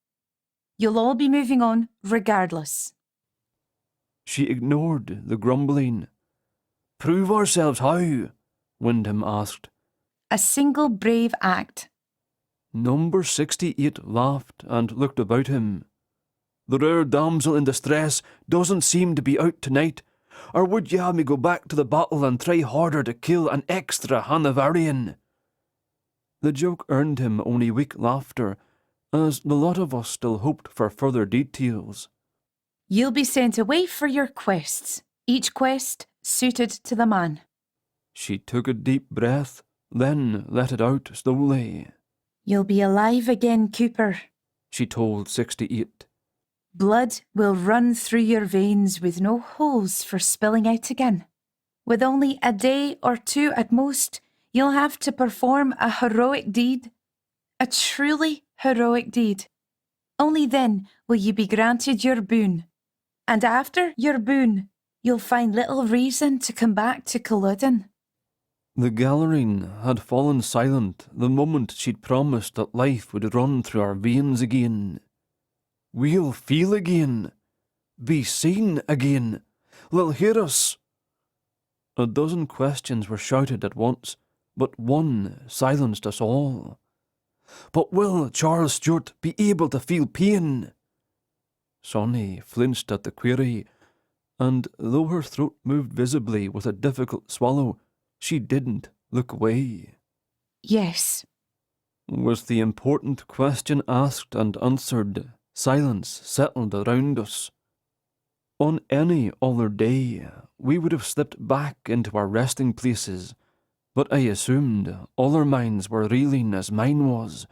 You'll all be moving on regardless. She ignored the grumbling. "Prove ourselves how?" Wyndham asked. A single brave act. Number 68 laughed and looked about him. "The rare damsel in distress doesn't seem to be out tonight, or would you have me go back to the battle and try harder to kill an extra Hanoverian?" The joke earned him only weak laughter, as the lot of us still hoped for further details. You'll be sent away for your quests, each quest suited to the man. She took a deep breath, then let it out slowly. You'll be alive again, Cooper, she told 68. Blood will run through your veins with no holes for spilling out again. With only a day or two at most, you'll have to perform a heroic deed. A truly heroic deed. Only then will you be granted your boon. And after your boon, you'll find little reason to come back to Culloden. The Gallerine had fallen silent the moment she'd promised that life would run through our veins again. We'll feel again. Be seen again. They'll hear us. A dozen questions were shouted at once, but one silenced us all. "But will Charles Stuart be able to feel pain?" Sonny flinched at the query, and though her throat moved visibly with a difficult swallow, she didn't look away. Yes. Was the important question asked and answered, silence settled around us. On any other day, we would have slipped back into our resting places, but I assumed all our minds were reeling as mine was,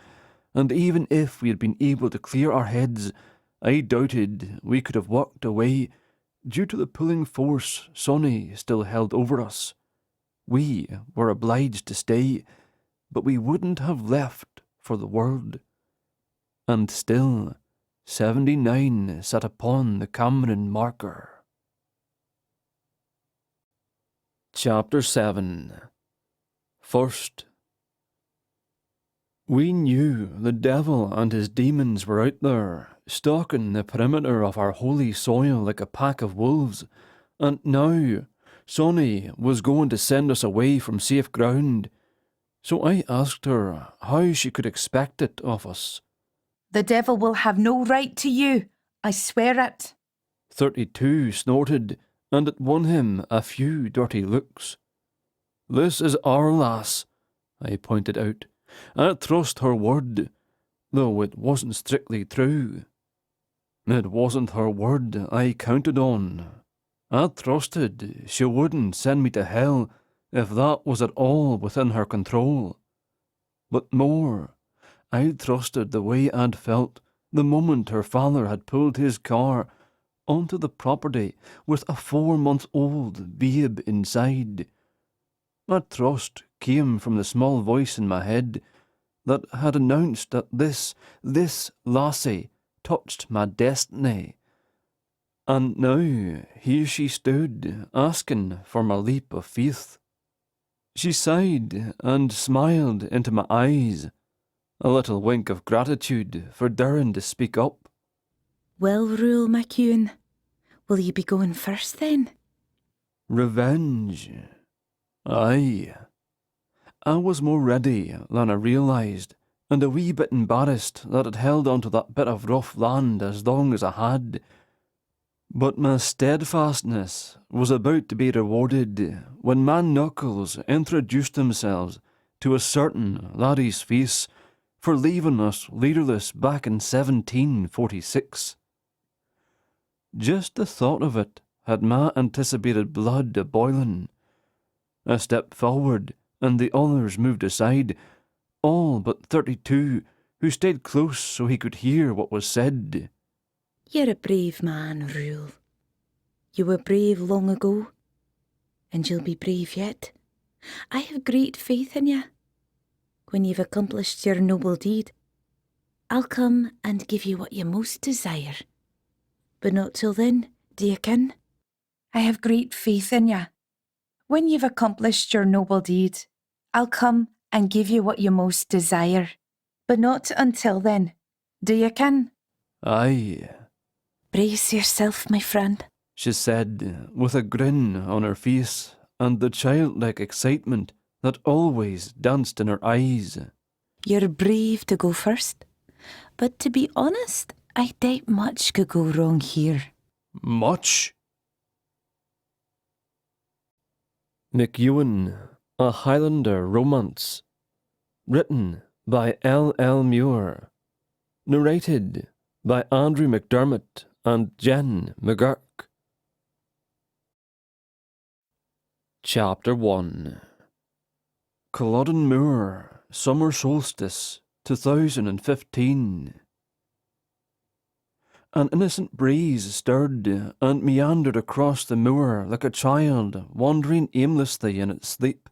and even if we had been able to clear our heads, I doubted we could have walked away due to the pulling force Sonny still held over us. We were obliged to stay, but we wouldn't have left for the world. And still, 79 sat upon the Cameron marker. Chapter 7. First. We knew the devil and his demons were out there, stalking the perimeter of our holy soil like a pack of wolves, and now Sonny was going to send us away from safe ground. So I asked her how she could expect it of us. The devil will have no right to you, I swear it. 32 snorted, and it won him a few dirty looks. This is our lass, I pointed out. I trust her word, though it wasn't strictly true. It wasn't her word I counted on. I trusted she wouldn't send me to hell if that was at all within her control. But more, I trusted the way I'd felt the moment her father had pulled his car onto the property with a 4-month-old babe inside. My trust came from the small voice in my head that had announced that this lassie touched my destiny. And now here she stood, asking for my leap of faith. She sighed and smiled into my eyes, a little wink of gratitude for daring to speak up. Well, Rule McEwan, will you be going first then? Revenge. Aye. I was more ready than I realised, and a wee bit embarrassed that I'd held on to that bit of rough land as long as I had. But my steadfastness was about to be rewarded when man Knuckles introduced themselves to a certain laddie's face for leaving us leaderless back in 1746. Just the thought of it had my anticipated blood a-boiling. I stepped forward, and the others moved aside, all but 32, who stayed close so he could hear what was said. You're a brave man, Rule. You were brave long ago, and you'll be brave yet. I have great faith in you. When you've accomplished your noble deed, I'll come and give you what you most desire. But not till then, do you ken? I have great faith in you. When you've accomplished your noble deed, I'll come and give you what you most desire. But not until then, do you ken? Aye, Brace yourself, my friend, she said, with a grin on her face and the childlike excitement that always danced in her eyes. You're brave to go first, but to be honest, I doubt much could go wrong here. Much? McEwan, a Highlander romance. Written by L. Muir. Narrated by Andrew McDermott and Jen McGurk. Chapter 1. Culloden Moor, Summer Solstice, 2015. An innocent breeze stirred and meandered across the moor like a child wandering aimlessly in its sleep.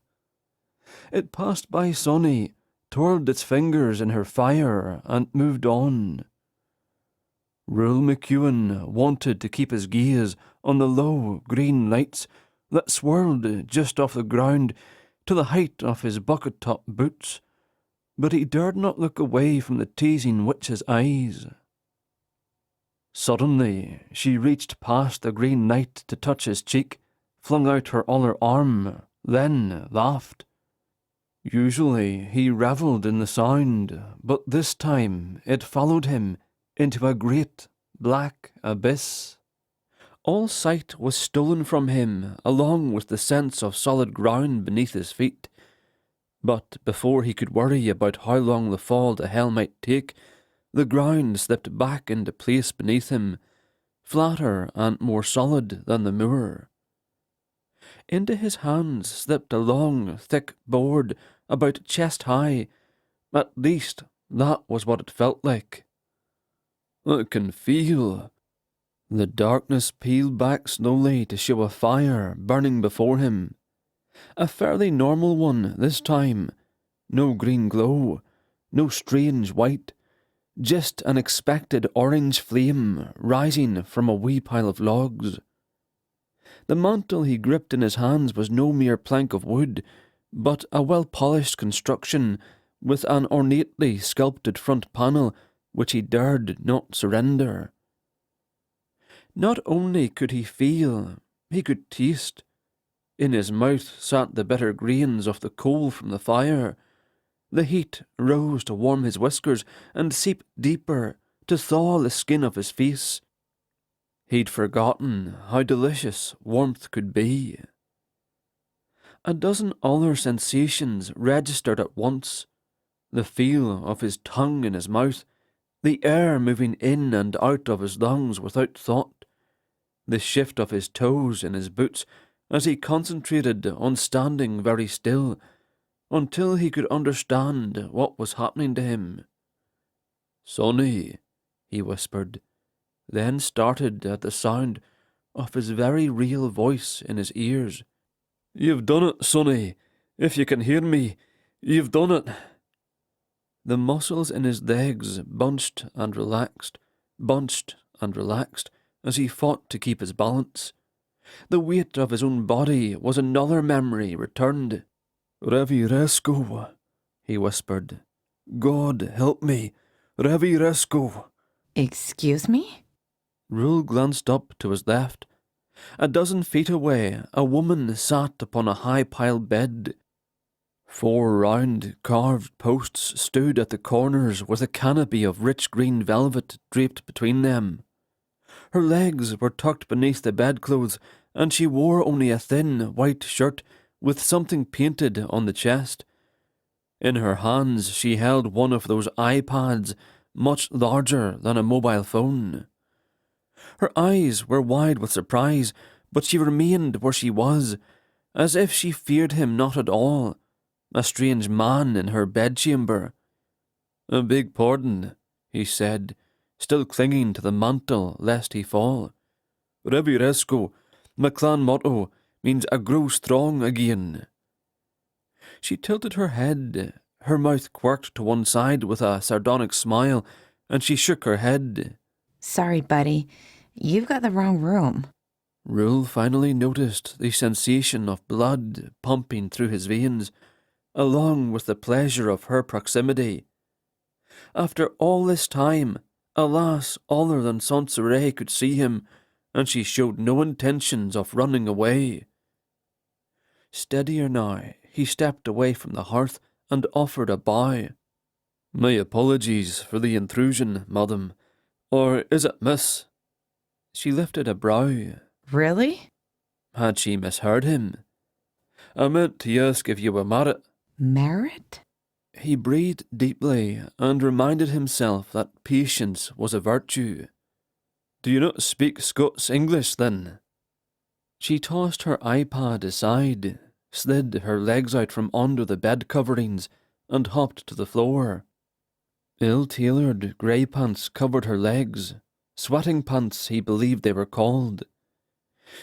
It passed by Sonny, twirled its fingers in her fire, and moved on. Rule McEwan wanted to keep his gaze on the low green lights that swirled just off the ground to the height of his bucket-top boots, but he dared not look away from the teasing witch's eyes. Suddenly, she reached past the green knight to touch his cheek, flung out her other arm, then laughed. Usually he revelled in the sound, but this time it followed him into a great black abyss. All sight was stolen from him, along with the sense of solid ground beneath his feet. But before he could worry about how long the fall to hell might take, the ground slipped back into place beneath him, flatter and more solid than the Muir. Into his hands slipped a long, thick board about chest-high. At least, that was what it felt like. I can feel. The darkness peeled back slowly to show a fire burning before him. A fairly normal one this time. No green glow, no strange white, just an expected orange flame rising from a wee pile of logs. The mantle he gripped in his hands was no mere plank of wood, but a well-polished construction with an ornately sculpted front panel which he dared not surrender. Not only could he feel, he could taste. In his mouth sat the bitter grains of the coal from the fire. The heat rose to warm his whiskers and seep deeper to thaw the skin of his face. He'd forgotten how delicious warmth could be. A dozen other sensations registered at once. The feel of his tongue in his mouth, the air moving in and out of his lungs without thought, the shift of his toes in his boots as he concentrated on standing very still, until he could understand what was happening to him. "Sonny," he whispered, then started at the sound of his very real voice in his ears. "You've done it, Sonny. If you can hear me, you've done it." The muscles in his legs bunched and relaxed, as he fought to keep his balance. The weight of his own body was another memory returned. "Revi Resco," he whispered. "God help me, Revi Resco." Excuse me? Rule glanced up to his left. A dozen feet away, a woman sat upon a high-piled bed. 4 round, carved posts stood at the corners with a canopy of rich green velvet draped between them. Her legs were tucked beneath the bedclothes, and she wore only a thin, white shirt with something painted on the chest. In her hands she held one of those iPads, much larger than a mobile phone. Her eyes were wide with surprise, but she remained where she was, as if she feared him not at all, a strange man in her bedchamber. "A big pardon," he said, still clinging to the mantle lest he fall. "Revi Resco, my clan motto, means a grow strong again." She tilted her head, her mouth quirked to one side with a sardonic smile, and she shook her head. Sorry, buddy. You've got the wrong room. Rule finally noticed the sensation of blood pumping through his veins, along with the pleasure of her proximity. After all this time, a lass other than Soncerae could see him, and she showed no intentions of running away. Steadier now, he stepped away from the hearth and offered a bow. "My apologies for the intrusion, madam. Or is it miss?" She lifted a brow. Really? Had she misheard him? "I meant to ask if you were married." Merit? He breathed deeply and reminded himself that patience was a virtue. "Do you not speak Scots English, then?" She tossed her iPad aside, slid her legs out from under the bed coverings, and hopped to the floor. Ill-tailored grey pants covered her legs, sweating pants he believed they were called.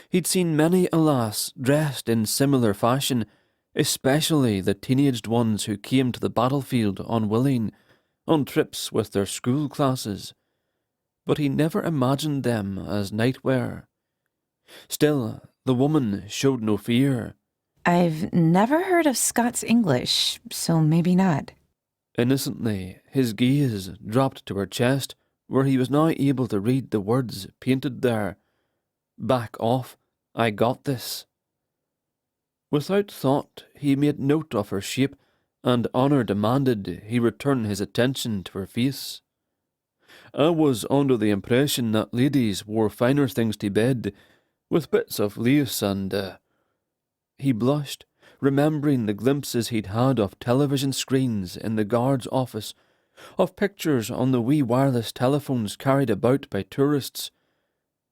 He'd seen many a lass dressed in similar fashion, especially the teenaged ones who came to the battlefield unwilling, on trips with their school classes, but he never imagined them as nightwear. Still, the woman showed no fear. I've never heard of Scots English, so maybe not. Innocently, his gaze dropped to her chest, where he was now able to read the words painted there. "Back off, I got this." Without thought, he made note of her shape, and honour demanded he return his attention to her face. "I was under the impression that ladies wore finer things to bed, with bits of lace and, He blushed, remembering the glimpses he'd had of television screens in the guard's office, of pictures on the wee wireless telephones carried about by tourists.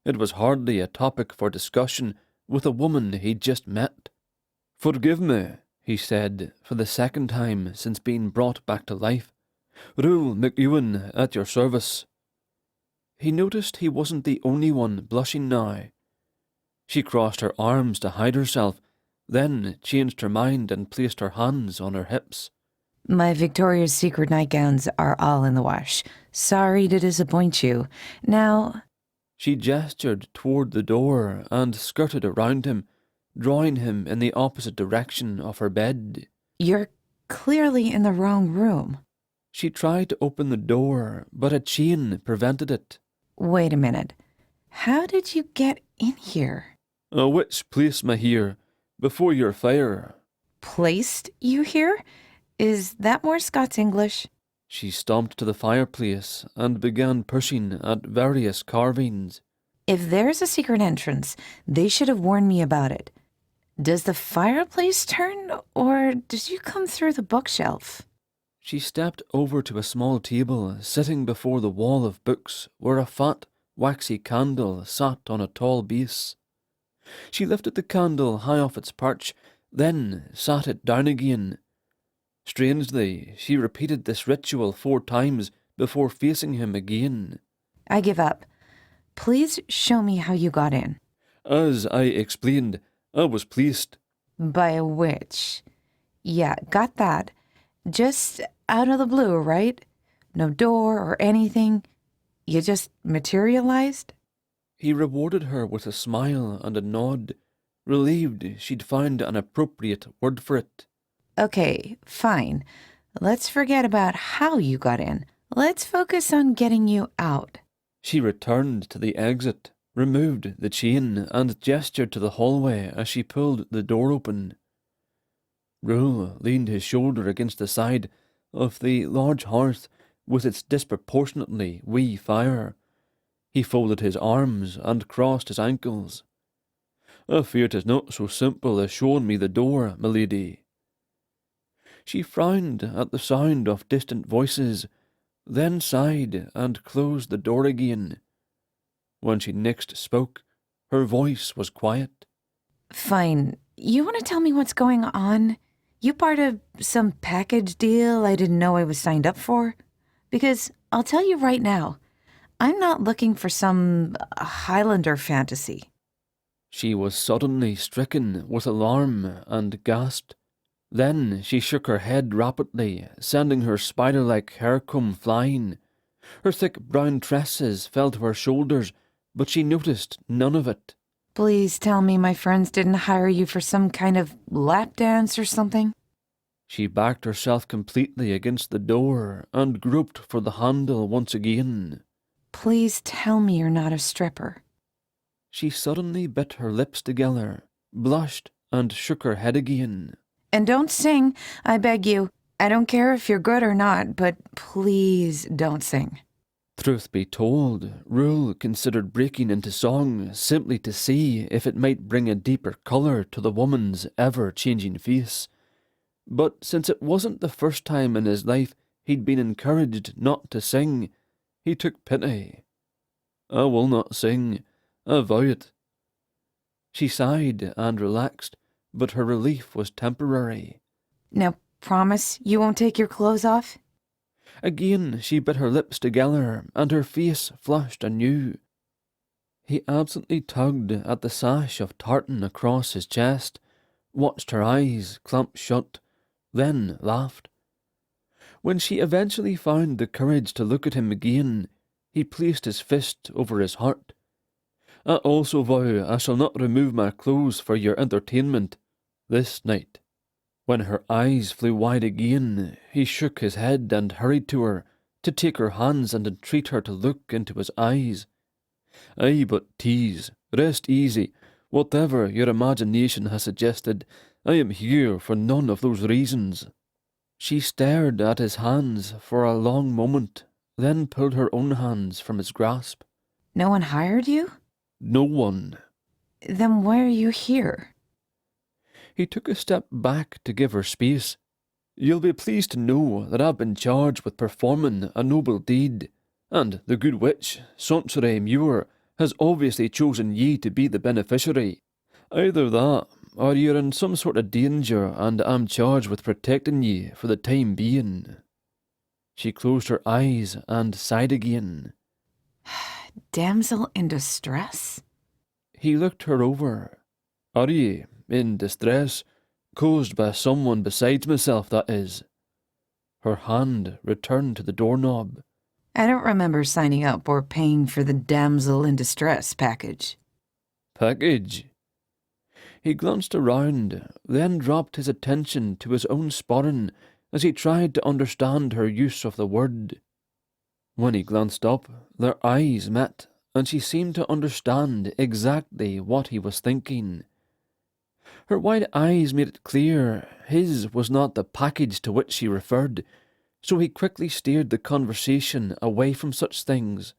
It was hardly a topic for discussion with a woman he'd just met. "Forgive me," he said, for the second time since being brought back to life. "Rule McEwan at your service." He noticed he wasn't the only one blushing now. She crossed her arms to hide herself, then changed her mind and placed her hands on her hips. My Victoria's Secret nightgowns are all in the wash. Sorry to disappoint you. Now... She gestured toward the door and skirted around him, drawing him in the opposite direction of her bed. You're clearly in the wrong room. She tried to open the door, but a chain prevented it. Wait a minute. How did you get in here? "A witch placed me here, before your fire." Placed you here? Is that more Scots English? She stomped to the fireplace and began pushing at various carvings. If there's a secret entrance, they should have warned me about it. Does the fireplace turn, or did you come through the bookshelf? She stepped over to a small table sitting before the wall of books where a fat, waxy candle sat on a tall base. She lifted the candle high off its perch, then sat it down again. Strangely, she repeated this ritual 4 times before facing him again. I give up. Please show me how you got in. As I explained, I was placed. By a witch. Yeah, got that. Just out of the blue, right? No door or anything. You just materialized? He rewarded her with a smile and a nod, relieved she'd found an appropriate word for it. Okay, fine. Let's forget about how you got in. Let's focus on getting you out. She returned to the exit, removed the chain, and gestured to the hallway as she pulled the door open. Rule leaned his shoulder against the side of the large hearth with its disproportionately wee fire. He folded his arms and crossed his ankles. "I fear 'tis not so simple as showing me the door, milady." She frowned at the sound of distant voices, then sighed and closed the door again. When she next spoke, her voice was quiet. Fine. You want to tell me what's going on? You part of some package deal I didn't know I was signed up for? Because I'll tell you right now, I'm not looking for some Highlander fantasy. She was suddenly stricken with alarm and gasped. Then she shook her head rapidly, sending her spider-like hair comb flying. Her thick brown tresses fell to her shoulders, but she noticed none of it. Please tell me my friends didn't hire you for some kind of lap dance or something? She backed herself completely against the door and groped for the handle once again. Please tell me you're not a stripper. She suddenly bit her lips together, blushed, and shook her head again. And don't sing, I beg you. I don't care if you're good or not, but please don't sing. Truth be told, Rule considered breaking into song simply to see if it might bring a deeper colour to the woman's ever-changing face. But since it wasn't the first time in his life he'd been encouraged not to sing, he took pity. "I will not sing, I vow it." She sighed and relaxed, but her relief was temporary. Now, promise you won't take your clothes off? Again she bit her lips together, and her face flushed anew. He absently tugged at the sash of tartan across his chest, watched her eyes clamp shut, then laughed. When she eventually found the courage to look at him again, he placed his fist over his heart. "I also vow I shall not remove my clothes for your entertainment this night." When her eyes flew wide again, he shook his head and hurried to her, to take her hands and entreat her to look into his eyes. "Aye, but tease, rest easy. Whatever your imagination has suggested, I am here for none of those reasons." She stared at his hands for a long moment, then pulled her own hands from his grasp. No one hired you? "No one." Then why are you here? He took a step back to give her space. "You'll be pleased to know that I've been charged with performing a noble deed, and the good witch, Soncerae Muir, has obviously chosen ye to be the beneficiary. Either that, or you're in some sort of danger and I'm charged with protecting ye for the time being. She closed her eyes and sighed again. Damsel in distress? He looked her over. Are ye in distress? Caused by someone besides myself, that is. Her hand returned to the doorknob. I don't remember signing up or paying for the damsel in distress package. Package? He glanced around, then dropped his attention to his own sporran as he tried to understand her use of the word. When he glanced up, their eyes met, and she seemed to understand exactly what he was thinking. Her wide eyes made it clear his was not the package to which she referred, so he quickly steered the conversation away from such things.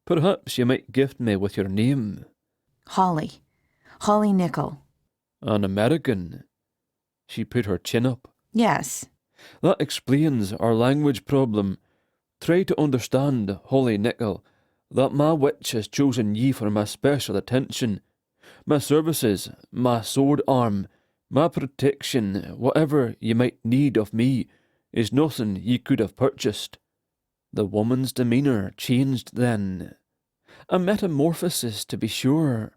Perhaps you might gift me with your name. Holly. Holly Nickel. An American. She put her chin up. Yes. That explains our language problem. Try to understand, Holly Nickel, that my witch has chosen ye for my special attention. My services, my sword arm, my protection, whatever ye might need of me, is nothing ye could have purchased. The woman's demeanour changed then. A metamorphosis, to be sure.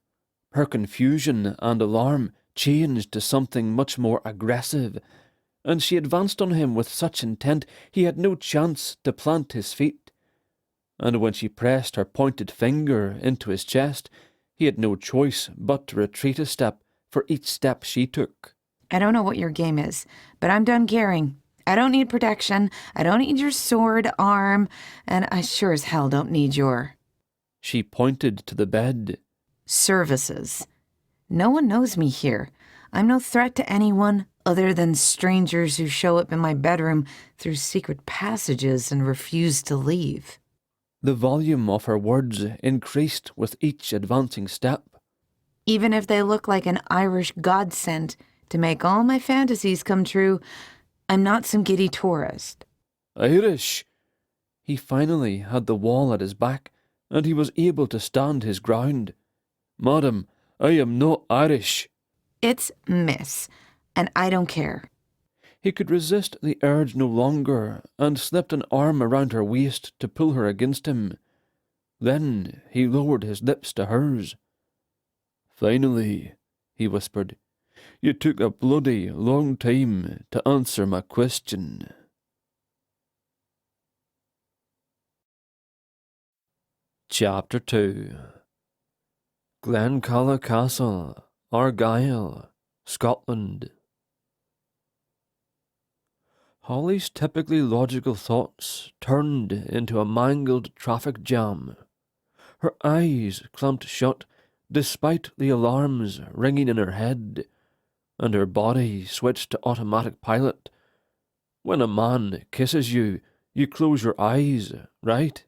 Her confusion and alarm changed to something much more aggressive, and she advanced on him with such intent he had no chance to plant his feet. And when she pressed her pointed finger into his chest, he had no choice but to retreat a step for each step she took. I don't know what your game is, but I'm done caring. I don't need protection, I don't need your sword, arm, and I sure as hell don't need your... She pointed to the bed. Services. No one knows me here. I'm no threat to anyone other than strangers who show up in my bedroom through secret passages and refuse to leave. The volume of her words increased with each advancing step. Even if they look like an Irish godsend to make all my fantasies come true, I'm not some giddy tourist. Irish! He finally had the wall at his back, and he was able to stand his ground. Madam, I am not Irish. It's Miss, and I don't care. He could resist the urge no longer, and slipped an arm around her waist to pull her against him. Then he lowered his lips to hers. Finally, he whispered, you took a bloody long time to answer my question. Chapter 2. Glencalla Castle, Argyll, Scotland. Holly's typically logical thoughts turned into a mangled traffic jam. Her eyes clamped shut despite the alarms ringing in her head, and her body switched to automatic pilot. When a man kisses you, you close your eyes, right?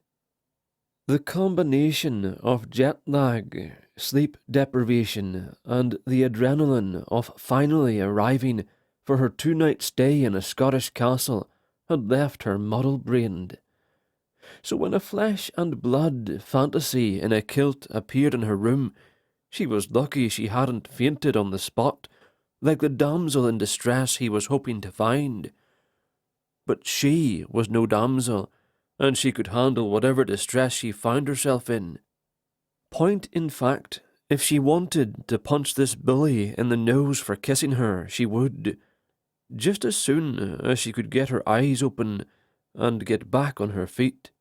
The combination of jet lag, sleep deprivation, and the adrenaline of finally arriving for her 2-night stay in a Scottish castle had left her muddle-brained. So when a flesh and blood fantasy in a kilt appeared in her room, she was lucky she hadn't fainted on the spot, like the damsel in distress he was hoping to find. But she was no damsel, and she could handle whatever distress she found herself in. Point in fact, if she wanted to punch this bully in the nose for kissing her, she would, just as soon as she could get her eyes open and get back on her feet.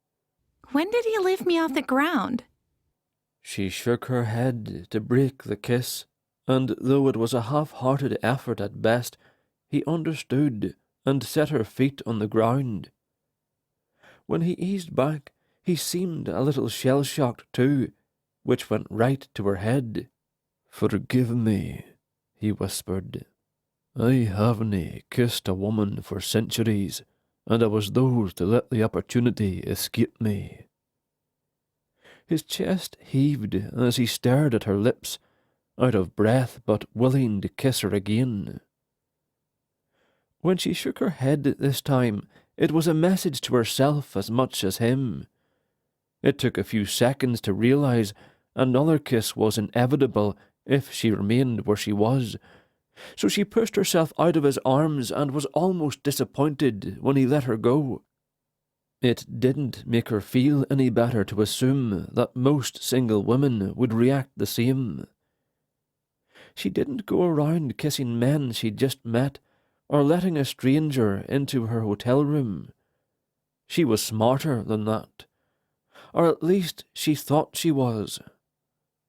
When did he lift me off the ground? She shook her head to break the kiss, and though it was a half-hearted effort at best, he understood and set her feet on the ground. When he eased back, he seemed a little shell-shocked too, which went right to her head. "Forgive me," he whispered. "I haven't kissed a woman for centuries, and I was loath to let the opportunity escape me." His chest heaved as he stared at her lips, out of breath but willing to kiss her again. When she shook her head this time, it was a message to herself as much as him. It took a few seconds to realize Another kiss was inevitable if she remained where she was, so she pushed herself out of his arms and was almost disappointed when he let her go. It didn't make her feel any better to assume that most single women would react the same. She didn't go around kissing men she'd just met or letting a stranger into her hotel room. She was smarter than that, or at least she thought she was.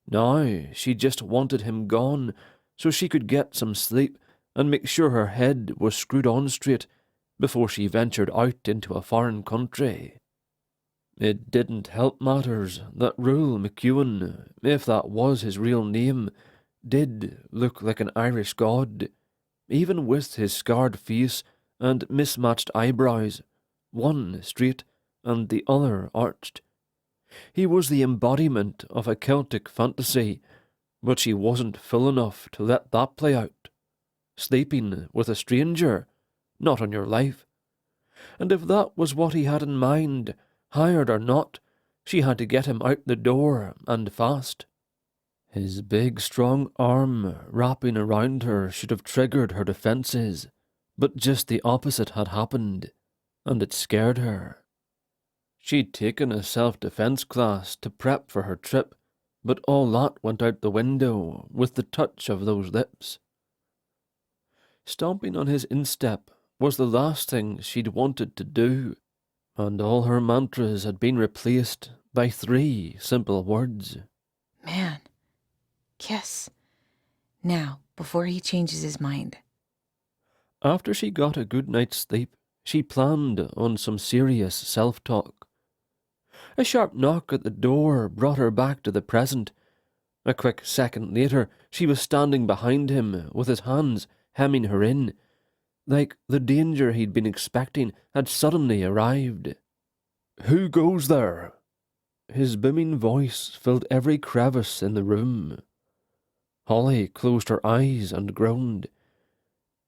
Now she just wanted him gone so she could get some sleep and make sure her head was screwed on straight before she ventured out into a foreign country. It didn't help matters that Rule McEwan, if that was his real name, did look like an Irish god, even with his scarred face and mismatched eyebrows, one straight and the other arched. He was the embodiment of a Celtic fantasy, but she wasn't fool enough to let that play out. Sleeping with a stranger, not on your life. And if that was what he had in mind, hired or not, she had to get him out the door, and fast. His big, strong arm wrapping around her should have triggered her defences, but just the opposite had happened, and it scared her. She'd taken a self-defence class to prep for her trip, but all that went out the window with the touch of those lips. Stomping on his instep was the last thing she'd wanted to do, and all her mantras had been replaced by 3 simple words. Man, kiss. Now, before he changes his mind. After she got a good night's sleep, she planned on some serious self-talk. A sharp knock at the door brought her back to the present. A quick second later, she was standing behind him with his hands hemming her in, like the danger he'd been expecting had suddenly arrived. "Who goes there?" His booming voice filled every crevice in the room. Holly closed her eyes and groaned.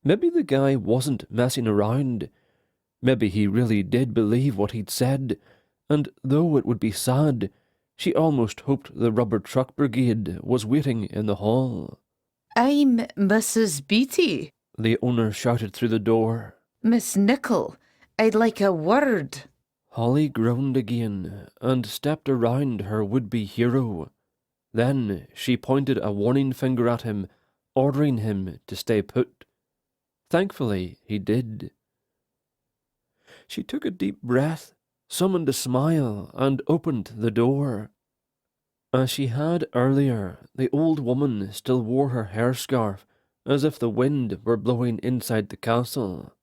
Maybe the guy wasn't messing around. Maybe he really did believe what he'd said, and though it would be sad, she almost hoped the rubber truck brigade was waiting in the hall. I'm Mrs. Beatty. The owner shouted through the door. Miss Nicol, I'd like a word. Holly groaned again and stepped around her would-be hero. Then she pointed a warning finger at him, ordering him to stay put. Thankfully, he did. She took a deep breath, summoned a smile, and opened the door. As she had earlier, the old woman still wore her hairscarf, as if the wind were blowing inside the castle.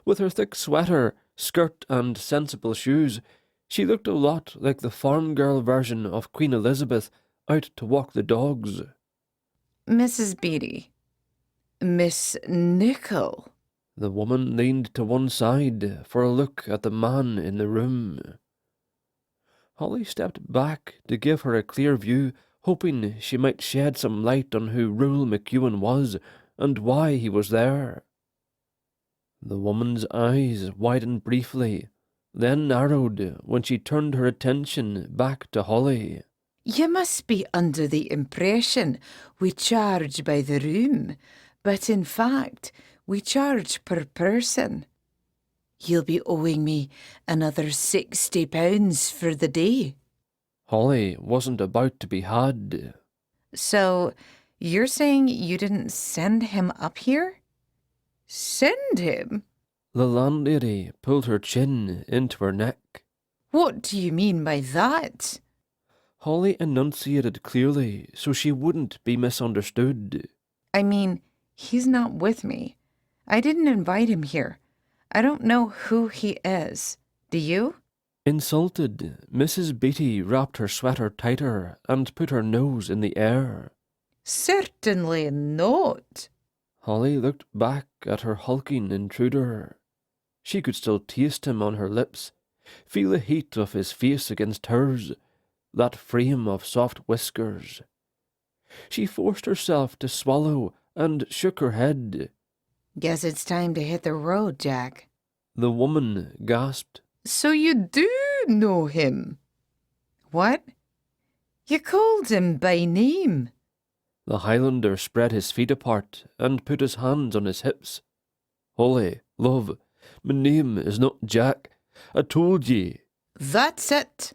With her thick sweater, skirt, and sensible shoes, she looked a lot like the farm girl version of Queen Elizabeth out to walk the dogs. Mrs. Beatty. Miss Nicol. The woman leaned to one side for a look at the man in the room. Holly stepped back to give her a clear view, hoping she might shed some light on who Rule McEwan was and why he was there. The woman's eyes widened briefly, then narrowed when she turned her attention back to Holly. You must be under the impression we charge by the room, but in fact, we charge per person. You'll be owing me another £60 for the day. Holly wasn't about to be had. So, you're saying you didn't send him up here? Send him? The landlady pulled her chin into her neck. What do you mean by that? Holly enunciated clearly so she wouldn't be misunderstood. I mean, he's not with me. I didn't invite him here. I don't know who he is. Do you? Insulted, Mrs. Beatty wrapped her sweater tighter and put her nose in the air. Certainly not. Holly looked back at her hulking intruder. She could still taste him on her lips, feel the heat of his face against hers, that frame of soft whiskers. She forced herself to swallow and shook her head. Guess it's time to hit the road, Jack. The woman gasped. So you do know him? What? You called him by name. The Highlander spread his feet apart and put his hands on his hips. Holly, love, my name is not Jack. I told ye. That's it.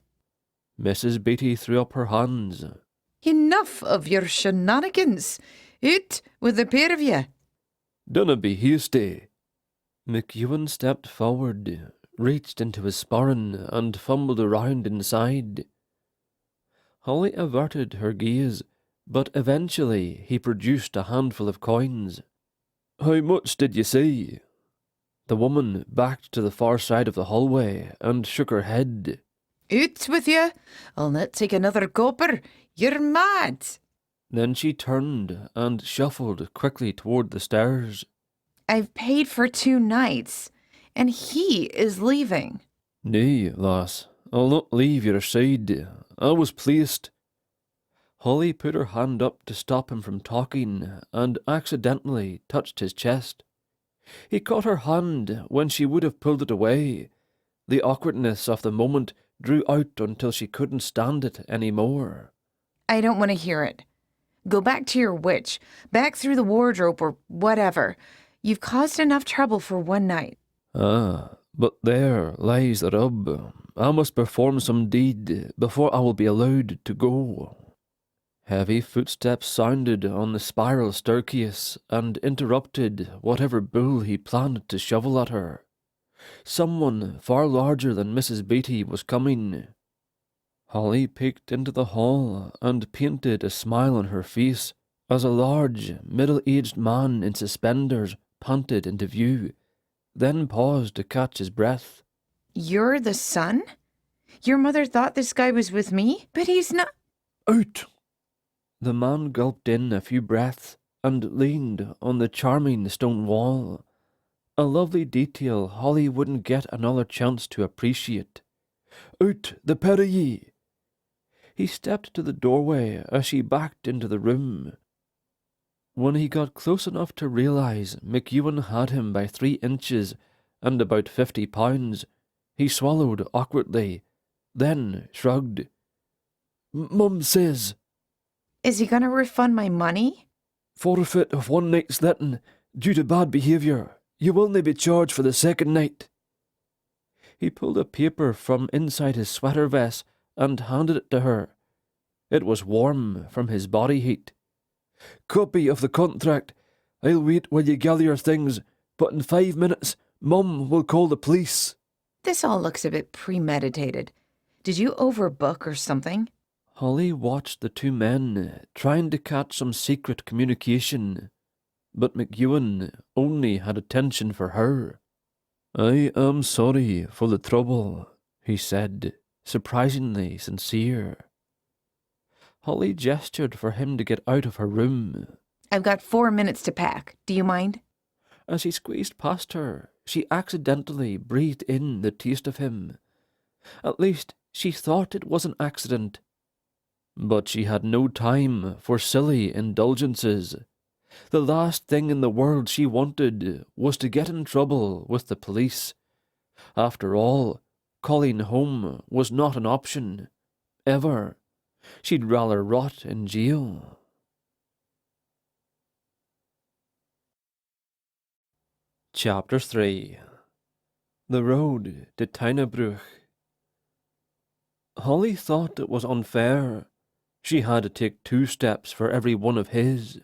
Mrs. Beatty threw up her hands. Enough of your shenanigans. Out with the pair of you. Dinna be hasty. McEwan stepped forward, reached into his sporran and fumbled around inside. Holly averted her gaze, but eventually he produced a handful of coins. How much did you say? The woman backed to the far side of the hallway and shook her head. Out with you. I'll not take another copper. You're mad. Then she turned and shuffled quickly toward the stairs. I've paid for 2 nights, and he is leaving. Nay, lass, I'll not leave your side. I was pleased. Holly put her hand up to stop him from talking and accidentally touched his chest. He caught her hand when she would have pulled it away. The awkwardness of the moment drew out until she couldn't stand it any more. I don't want to hear it. Go back to your witch, back through the wardrobe or whatever. You've caused enough trouble for 1 night. Ah, but there lies the rub. I must perform some deed before I will be allowed to go. Heavy footsteps sounded on the spiral staircase and interrupted whatever bull he planned to shovel at her. Someone far larger than Mrs. Beatty was coming. Holly peeked into the hall and painted a smile on her face as a large, middle-aged man in suspenders panted into view, then paused to catch his breath. You're the son? Your mother thought this guy was with me, but he's not. Out! The man gulped in a few breaths and leaned on the charming stone wall, a lovely detail Holly wouldn't get another chance to appreciate. Out, the pair of ye! He stepped to the doorway as she backed into the room. When he got close enough to realise McEwan had him by 3 inches and about 50 pounds, he swallowed awkwardly, then shrugged. Mum says... Is he going to refund my money? Forfeit of 1 night's letting due to bad behaviour. You will not be charged for the 2nd night. He pulled a paper from inside his sweater vest and handed it to her. It was warm from his body heat. Copy of the contract. I'll wait while you gather your things, but in 5 minutes, Mum will call the police. This all looks a bit premeditated. Did you overbook or something? Holly watched the 2 men trying to catch some secret communication, but McEwan only had attention for her. I am sorry for the trouble, he said, surprisingly sincere. Holly gestured for him to get out of her room. I've got 4 minutes to pack. Do you mind? As he squeezed past her, she accidentally breathed in the taste of him. At least, she thought it was an accident. But she had no time for silly indulgences. The last thing in the world she wanted was to get in trouble with the police. After all, calling home was not an option. Ever. She'd rather rot in jail. Chapter 3. The Road to Tynebruch. Holly thought it was unfair. She had to take 2 steps for every one of his.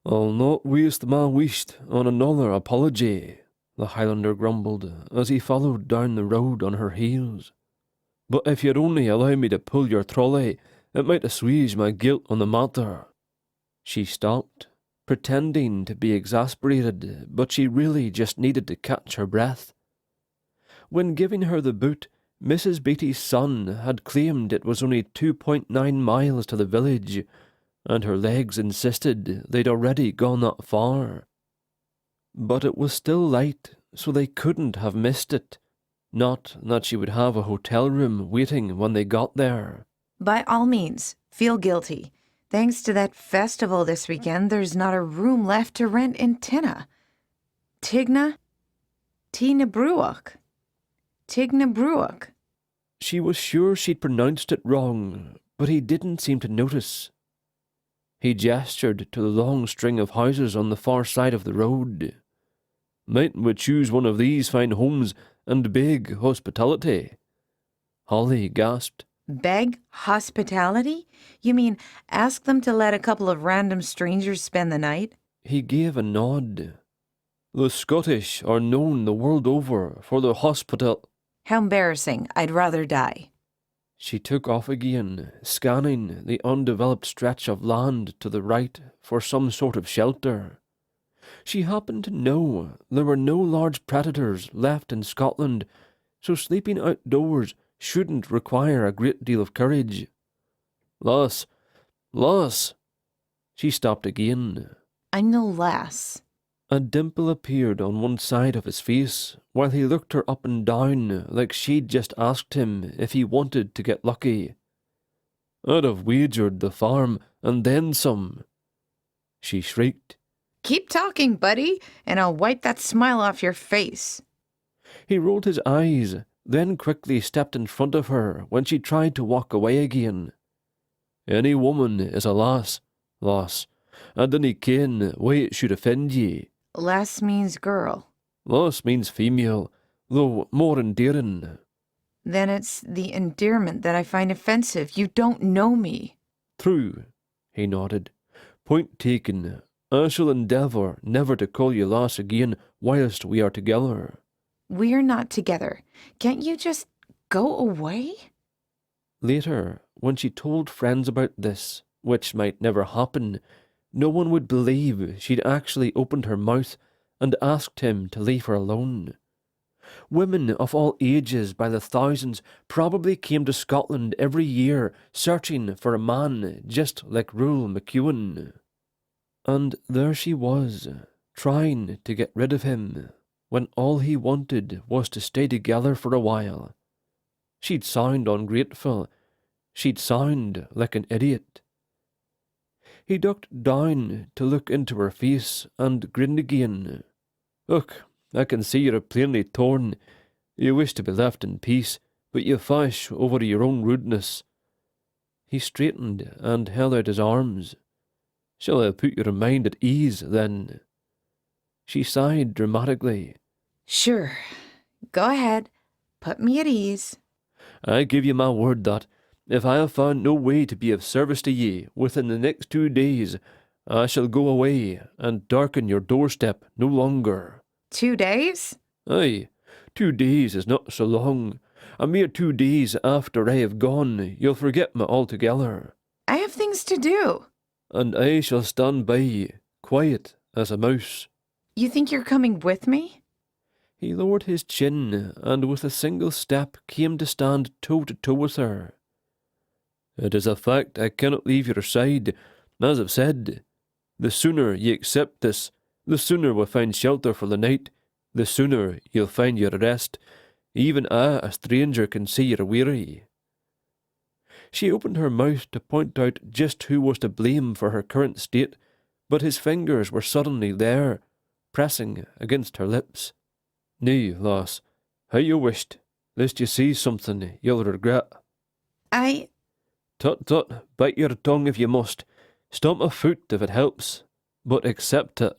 I'll not waste my wish on another apology, the Highlander grumbled as he followed down the road on her heels. But if you'd only allow me to pull your trolley, it might assuage my guilt on the matter. She stopped, pretending to be exasperated, but she really just needed to catch her breath. When giving her the boot, Mrs. Beatty's son had claimed it was only 2.9 miles to the village, and her legs insisted they'd already gone that far. But it was still light, so they couldn't have missed it. Not that she would have a hotel room waiting when they got there. By all means, feel guilty. Thanks to that festival this weekend, there's not a room left to rent in Tina. Tigna Bruach. She was sure she'd pronounced it wrong, but he didn't seem to notice. He gestured to the long string of houses on the far side of the road. "Mightn't we choose one of these fine homes and beg hospitality?" Holly gasped. Beg hospitality? You mean ask them to let a couple of random strangers spend the night? He gave a nod. "The Scottish are known the world over for their hospital—" How embarrassing. I'd rather die. She took off again, scanning the undeveloped stretch of land to the right for some sort of shelter. She happened to know there were no large predators left in Scotland, so sleeping outdoors shouldn't require a great deal of courage. Lass! She stopped again. I'm no lass. A dimple appeared on one side of his face, while he looked her up and down like she'd just asked him if he wanted to get lucky. "I'd have wagered the farm and then some," she shrieked. Keep talking, buddy, and I'll wipe that smile off your face. He rolled his eyes, then quickly stepped in front of her when she tried to walk away again. "Any woman is a lass, I dinna ken why it should offend ye." Lass means girl. "Lass means female, though more endearing." Then it's the endearment that I find offensive. You don't know me. "True," he nodded. "Point taken. I shall endeavour never to call you lass again whilst we are together." We're not together. Can't you just go away? Later, when she told friends about this, which might never happen, no one would believe she'd actually opened her mouth and asked him to leave her alone. Women of all ages by the thousands probably came to Scotland every year searching for a man just like Rule McEwan. And there she was, trying to get rid of him, when all he wanted was to stay together for a while. She'd sound ungrateful. She'd sound like an idiot. He ducked down to look into her face and grinned again. "Look, I can see you're plainly torn. You wish to be left in peace, but you fash over your own rudeness." He straightened and held out his arms. "Shall I put your mind at ease, then?" She sighed dramatically. Sure. Go ahead. Put me at ease. "I give you my word that, if I have found no way to be of service to ye within the next 2 days, I shall go away and darken your doorstep no longer." 2 days? "Aye, 2 days is not so long. A mere 2 days after I have gone, you'll forget me altogether. I have things to do. And I shall stand by ye, quiet as a mouse." You think you're coming with me? He lowered his chin and with a single step came to stand toe to toe with her. "It is a fact I cannot leave your side, as I've said. The sooner ye accept this, the sooner we'll find shelter for the night, the sooner you'll find your rest. Even I, a stranger, can see you're weary." She opened her mouth to point out just who was to blame for her current state, but his fingers were suddenly there, pressing against her lips. "Nay, lass, how you wished, lest you see something you'll regret." "Tut, tut, bite your tongue if you must. Stomp a foot if it helps, but accept it."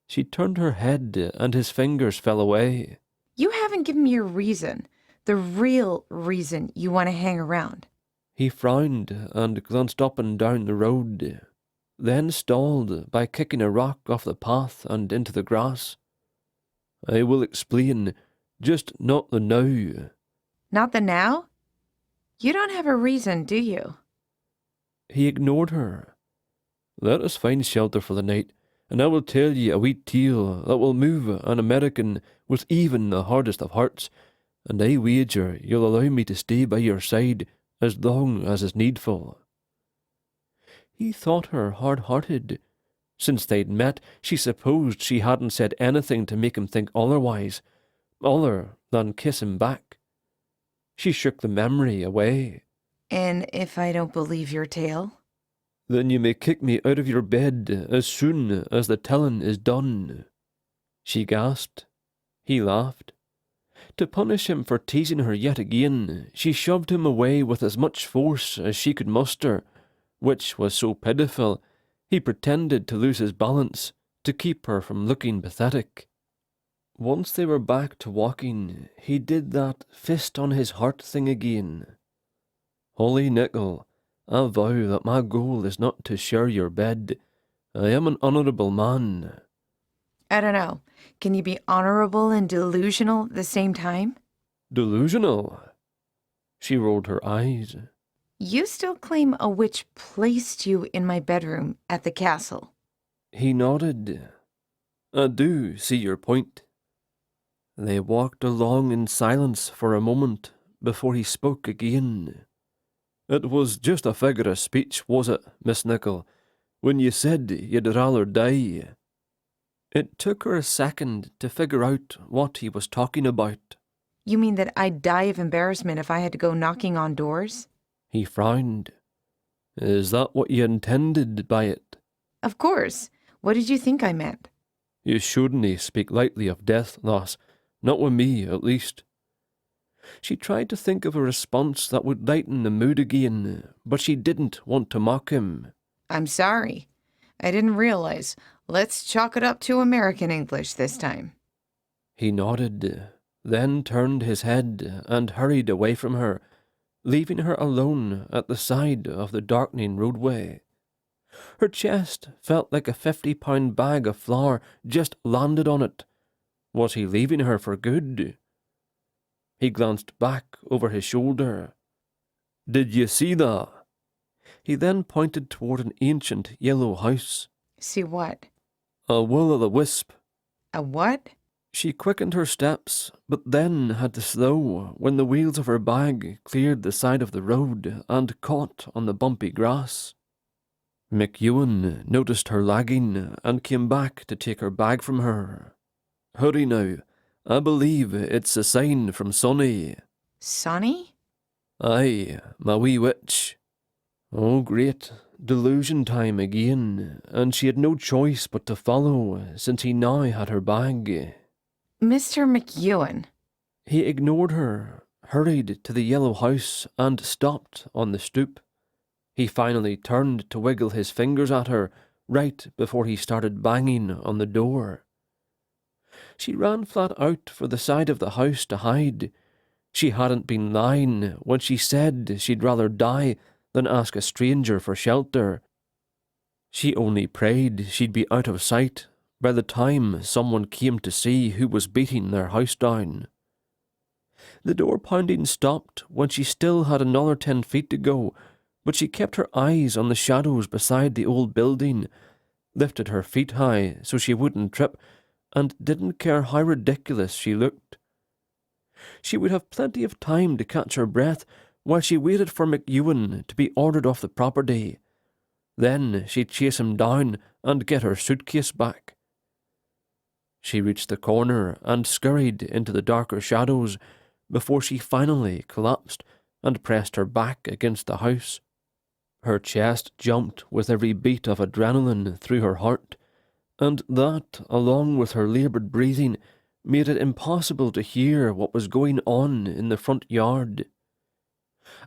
She turned her head and his fingers fell away. You haven't given me a reason. The real reason you want to hang around. He frowned and glanced up and down the road, then stalled by kicking a rock off the path and into the grass. "I will explain, just not the now." Not the now? You don't have a reason, do you? He ignored her. "Let us find shelter for the night, and I will tell ye a wee tale that will move an American with even the hardest of hearts, and I wager you'll allow me to stay by your side as long as is needful." He thought her hard-hearted. Since they'd met, she supposed she hadn't said anything to make him think otherwise, other than kiss him back. She shook the memory away. And if I don't believe your tale? "Then you may kick me out of your bed as soon as the telling is done." She gasped. He laughed. To punish him for teasing her yet again, she shoved him away with as much force as she could muster, which was so pitiful he pretended to lose his balance to keep her from looking pathetic. Once they were back to walking, he did that fist on his heart thing again. Holy Nickel, I vow that my goal is not to share your bed. I am an honourable man. I don't know. Can you be honorable and delusional at the same time? Delusional? She rolled her eyes. You still claim a witch placed you in my bedroom at the castle. He nodded. I do see your point. They walked along in silence for a moment before he spoke again. It was just a figure of speech, was it, Miss Nickel, when you said you'd rather die? It took her a second to figure out what he was talking about. You mean that I'd die of embarrassment if I had to go knocking on doors? He frowned. Is that what you intended by it? Of course. What did you think I meant? You shouldn't speak lightly of death, lass. Not with me, at least. She tried to think of a response that would lighten the mood again, but she didn't want to mock him. I'm sorry. I didn't realize. Let's chalk it up to American English this time. He nodded, then turned his head and hurried away from her, leaving her alone at the side of the darkening roadway. Her chest felt like a 50-pound bag of flour just landed on it. Was he leaving her for good? He glanced back over his shoulder. Did you see that? He then pointed toward an ancient yellow house. See what? A will-o'-the-wisp. A what? She quickened her steps, but then had to slow when the wheels of her bag cleared the side of the road and caught on the bumpy grass. McEwan noticed her lagging and came back to take her bag from her. Hurry now. I believe it's a sign from Sonny. Sonny? Aye, my wee witch. Oh, great. Delusion time again, and she had no choice but to follow, since he now had her bag. Mr. McEwan. He ignored her, hurried to the yellow house, and stopped on the stoop. He finally turned to wiggle his fingers at her, right before he started banging on the door. She ran flat out for the side of the house to hide. She hadn't been lying when she said she'd rather die than ask a stranger for shelter. She only prayed she'd be out of sight by the time someone came to see who was beating their house down. The door pounding stopped when she still had another 10 feet to go, but she kept her eyes on the shadows beside the old building, lifted her feet high so she wouldn't trip, and didn't care how ridiculous she looked. She would have plenty of time to catch her breath while she waited for McEwan to be ordered off the property. Then she'd chase him down and get her suitcase back. She reached the corner and scurried into the darker shadows before she finally collapsed and pressed her back against the house. Her chest jumped with every beat of adrenaline through her heart, and that, along with her laboured breathing, made it impossible to hear what was going on in the front yard.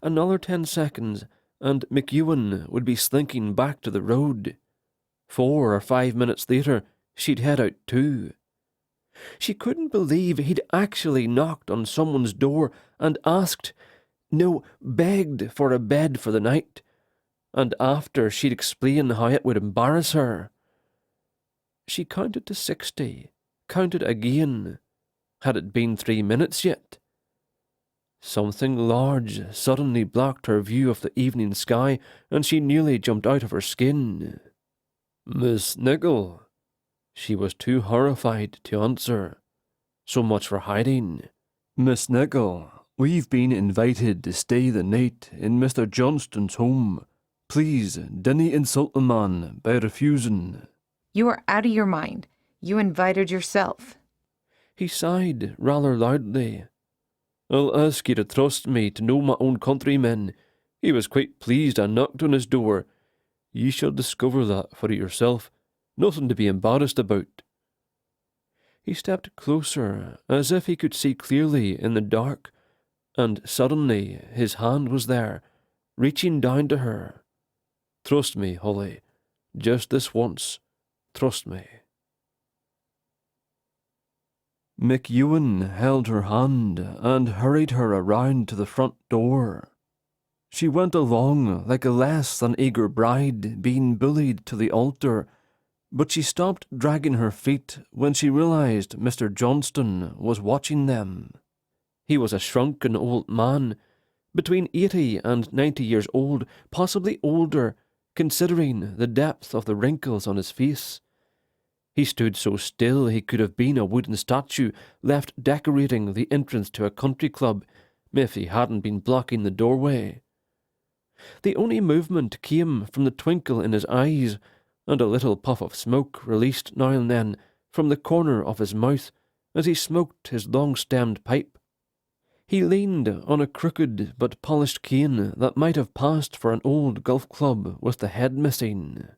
Another 10 seconds, and McEwan would be slinking back to the road. 4 or 5 minutes later, she'd head out too. She couldn't believe he'd actually knocked on someone's door and asked, no, begged for a bed for the night, and after she'd explain how it would embarrass her. She counted to 60, counted again. Had it been 3 minutes yet? Something large suddenly blocked her view of the evening sky, and she nearly jumped out of her skin. Miss Nickel. She was too horrified to answer. So much for hiding. Miss Nickel, we've been invited to stay the night in Mr. Johnston's home. Please, dinna insult the man by refusing. You are out of your mind. You invited yourself. He sighed rather loudly. I'll ask you to trust me to know my own countrymen. He was quite pleased I knocked on his door. Ye shall discover that for yourself. Nothing to be embarrassed about. He stepped closer, as if he could see clearly in the dark, and suddenly his hand was there, reaching down to her. "Trust me, Holly. Just this once. Trust me." McEwan held her hand and hurried her around to the front door. She went along like a less than eager bride being bullied to the altar, but she stopped dragging her feet when she realized Mr. Johnston was watching them. He was a shrunken old man, between 80 and 90 years old, possibly older, considering the depth of the wrinkles on his face. He stood so still he could have been a wooden statue left decorating the entrance to a country club if he hadn't been blocking the doorway. The only movement came from the twinkle in his eyes and a little puff of smoke released now and then from the corner of his mouth as he smoked his long-stemmed pipe. He leaned on a crooked but polished cane that might have passed for an old golf club with the head missing.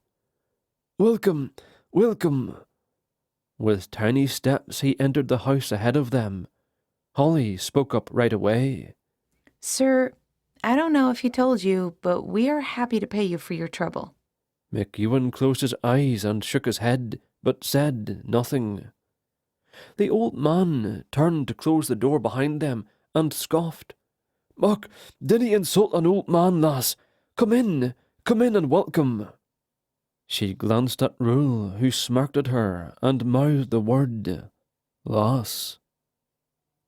"Welcome, welcome." With tiny steps he entered the house ahead of them. Holly spoke up right away. Sir, I don't know if he told you, but we are happy to pay you for your trouble. McEwan closed his eyes and shook his head, but said nothing. The old man turned to close the door behind them and scoffed. "Mark, dinna insult an old man, lass. Come in and welcome." She glanced at Rule, who smirked at her and mouthed the word, "Lass."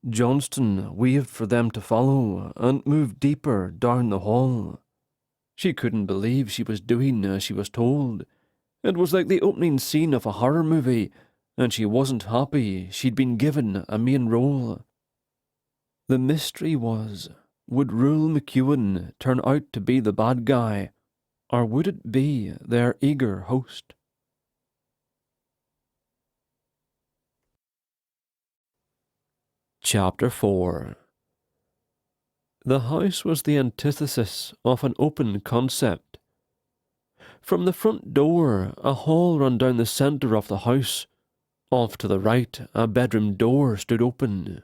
Johnston waved for them to follow and moved deeper down the hall. She couldn't believe she was doing as she was told. It was like the opening scene of a horror movie, and she wasn't happy she'd been given a main role. The mystery was, would Rule McEwan turn out to be the bad guy, or would it be their eager host? Chapter 4. The house was the antithesis of an open concept. From the front door, a hall ran down the centre of the house. Off to the right, a bedroom door stood open.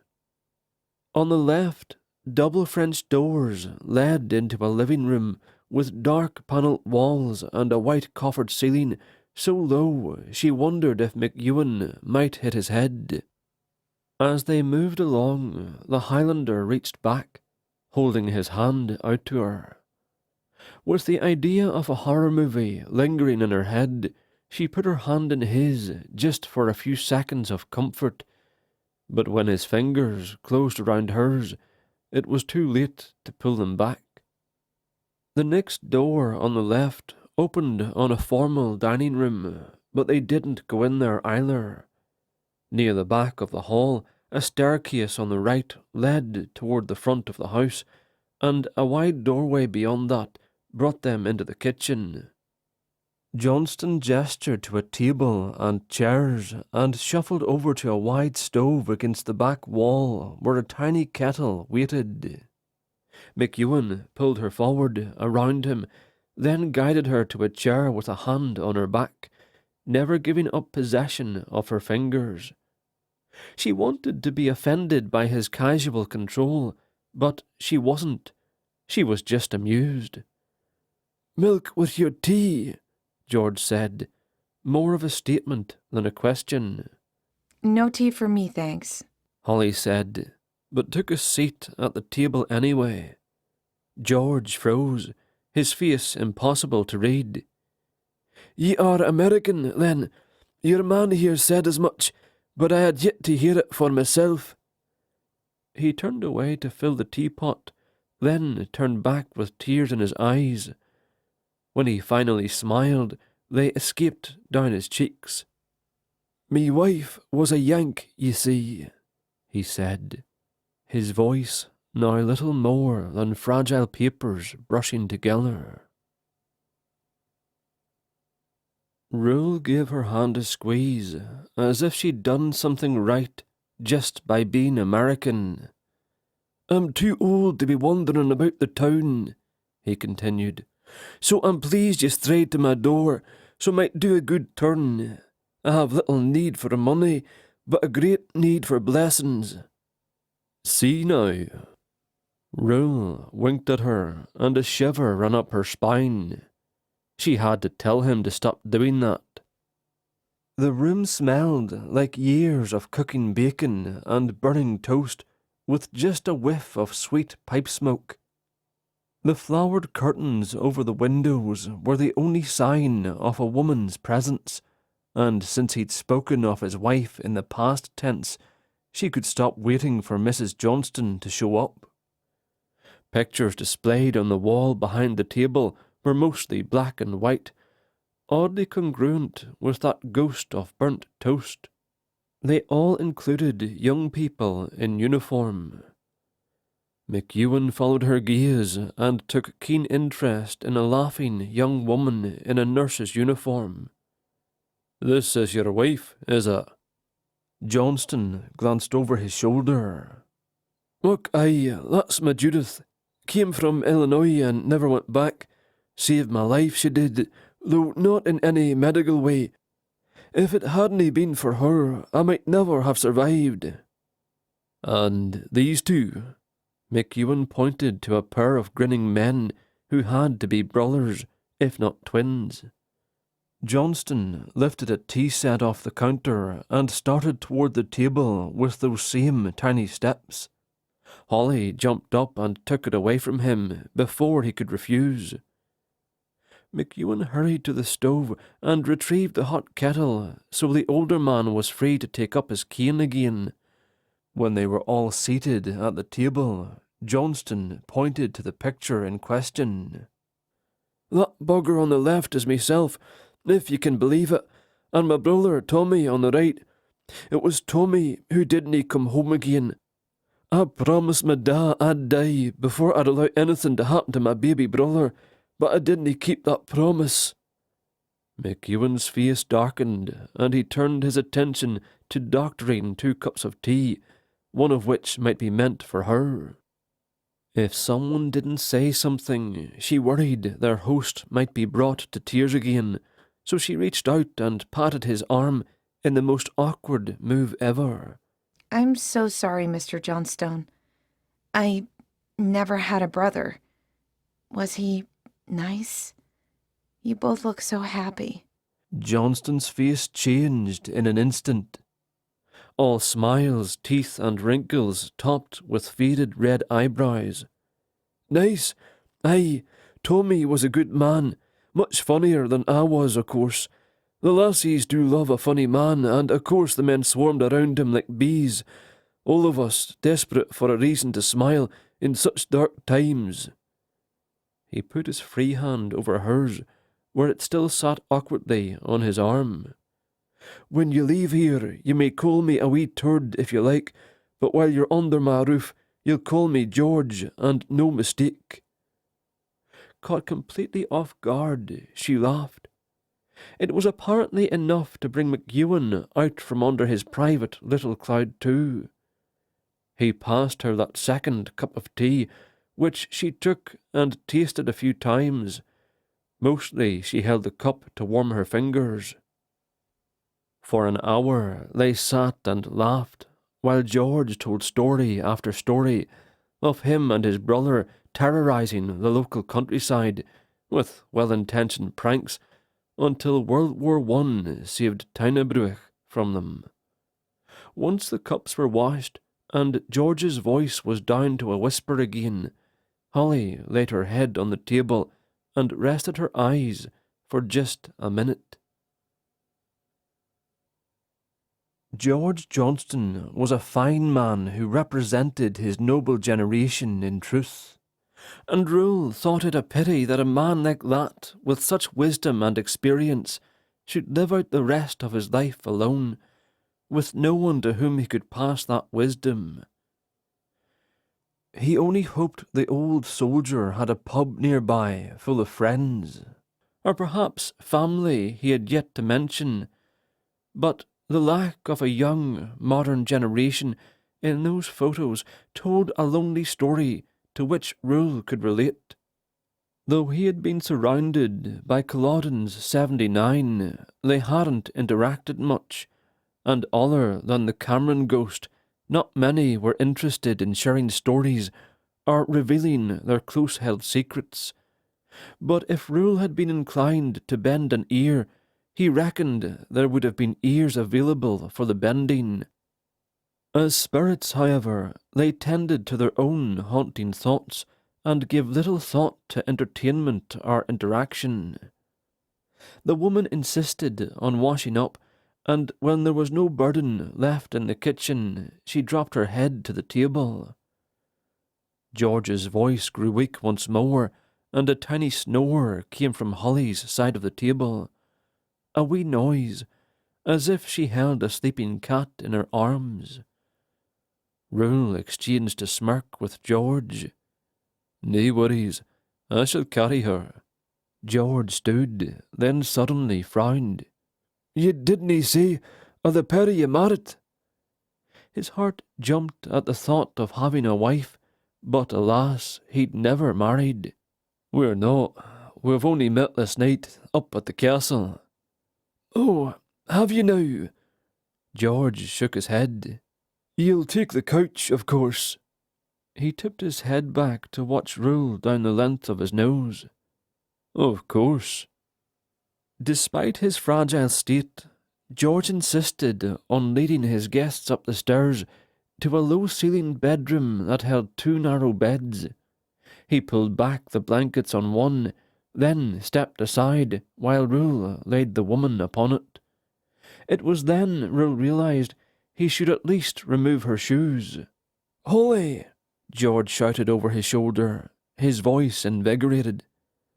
On the left, double French doors led into a living room with dark panelled walls and a white coffered ceiling so low she wondered if McEwan might hit his head. As they moved along, the Highlander reached back, holding his hand out to her. With the idea of a horror movie lingering in her head, she put her hand in his just for a few seconds of comfort, but when his fingers closed around hers, it was too late to pull them back. The next door on the left opened on a formal dining room, but they didn't go in there either. Near the back of the hall, a staircase on the right led toward the front of the house, and a wide doorway beyond that brought them into the kitchen. Johnston gestured to a table and chairs and shuffled over to a wide stove against the back wall where a tiny kettle waited. McEwan pulled her forward, around him, then guided her to a chair with a hand on her back, never giving up possession of her fingers. She wanted to be offended by his casual control, but she wasn't. She was just amused. "Milk with your tea," George said, more of a statement than a question. No tea for me, thanks. Holly said, but took a seat at the table anyway. George froze, his face impossible to read. "Ye are American, then. Your man here said as much, but I had yet to hear it for myself." He turned away to fill the teapot, then turned back with tears in his eyes. When he finally smiled, they escaped down his cheeks. "Me wife was a Yank, ye see," he said, his voice now little more than fragile papers brushing together. Rule gave her hand a squeeze, as if she'd done something right just by being American. "I'm too old to be wandering about the town," he continued, "so I'm pleased you strayed to my door, so might do a good turn. I have little need for money, but a great need for blessings. See now. Rule winked at her, and a shiver ran up her spine. She had to tell him to stop doing that. The room smelled like years of cooking bacon and burning toast, with just a whiff of sweet pipe smoke. The flowered curtains over the windows were the only sign of a woman's presence, and since he'd spoken of his wife in the past tense, she could stop waiting for Mrs. Johnston to show up. Pictures displayed on the wall behind the table were mostly black and white, oddly congruent with that ghost of burnt toast. They all included young people in uniform. McEwan followed her gaze and took keen interest in a laughing young woman in a nurse's uniform. "This is your wife, is it?" Johnston glanced over his shoulder. "Look, aye, that's my Judith. Came from Illinois and never went back. Saved my life, she did, though not in any medical way. If it hadn't been for her, I might never have survived." "And these two?" McEwan pointed to a pair of grinning men who had to be brothers, if not twins. Johnston lifted a tea set off the counter and started toward the table with those same tiny steps. Holly jumped up and took it away from him before he could refuse. McEwan hurried to the stove and retrieved the hot kettle so the older man was free to take up his cane again. When they were all seated at the table, Johnston pointed to the picture in question. "That bugger on the left is myself, if you can believe it, and my brother Tommy on the right. It was Tommy who didn't come home again. I promised my da I'd die before I'd allow anything to happen to my baby brother, but I didn't keep that promise." McEwan's face darkened, and he turned his attention to doctoring 2 cups of tea, one of which might be meant for her. If someone didn't say something, she worried their host might be brought to tears again, so she reached out and patted his arm in the most awkward move ever. I'm so sorry, Mr. Johnstone. I never had a brother. Was he nice? You both look so happy. Johnston's face changed in an instant. All smiles, teeth, and wrinkles, topped with faded red eyebrows. "Nice? Aye, Tommy was a good man. Much funnier than I was, of course. The lassies do love a funny man, and of course the men swarmed around him like bees. All of us desperate for a reason to smile in such dark times." He put his free hand over hers, where it still sat awkwardly on his arm. "When you leave here, you may call me a wee turd if you like, but while you're under my roof, you'll call me George, and no mistake." Caught completely off guard, she laughed. It was apparently enough to bring McEwan out from under his private little cloud too. He passed her that second cup of tea, which she took and tasted a few times. Mostly she held the cup to warm her fingers. For an hour they sat and laughed, while George told story after story of him and his brother terrorizing the local countryside with well-intentioned pranks until World War I saved Tynebruch from them. Once the cups were washed and George's voice was down to a whisper again, Holly laid her head on the table and rested her eyes for just a minute. George Johnston was a fine man who represented his noble generation in truth, and Rule thought it a pity that a man like that, with such wisdom and experience, should live out the rest of his life alone, with no one to whom he could pass that wisdom. He only hoped the old soldier had a pub nearby full of friends, or perhaps family he had yet to mention, but the lack of a young, modern generation in those photos told a lonely story to which Rule could relate. Though he had been surrounded by Culloden's 79, they hadn't interacted much, and other than the Cameron ghost, not many were interested in sharing stories or revealing their close-held secrets. But if Rule had been inclined to bend an ear, he reckoned there would have been ears available for the bending. As spirits, however, they tended to their own haunting thoughts and gave little thought to entertainment or interaction. The woman insisted on washing up, and when there was no burden left in the kitchen, she dropped her head to the table. George's voice grew weak once more, and a tiny snore came from Holly's side of the table. A wee noise, as if she held a sleeping cat in her arms. Rule exchanged a smirk with George. "Nae worries, I shall carry her." George stood, then suddenly frowned. "You didn't say of the pair you married?" His heart jumped at the thought of having a wife, but alas, he'd never married. "We're not. We've only met this night up at the castle." "Oh, have you now?" George shook his head. "You'll take the couch, of course." He tipped his head back to watch Rule down the length of his nose. "Of course." Despite his fragile state, George insisted on leading his guests up the stairs to a low-ceilinged bedroom that held 2 narrow beds. He pulled back the blankets on one, then stepped aside while Rule laid the woman upon it. It was then Rule realised he should at least remove her shoes. "Holly!" George shouted over his shoulder, his voice invigorated.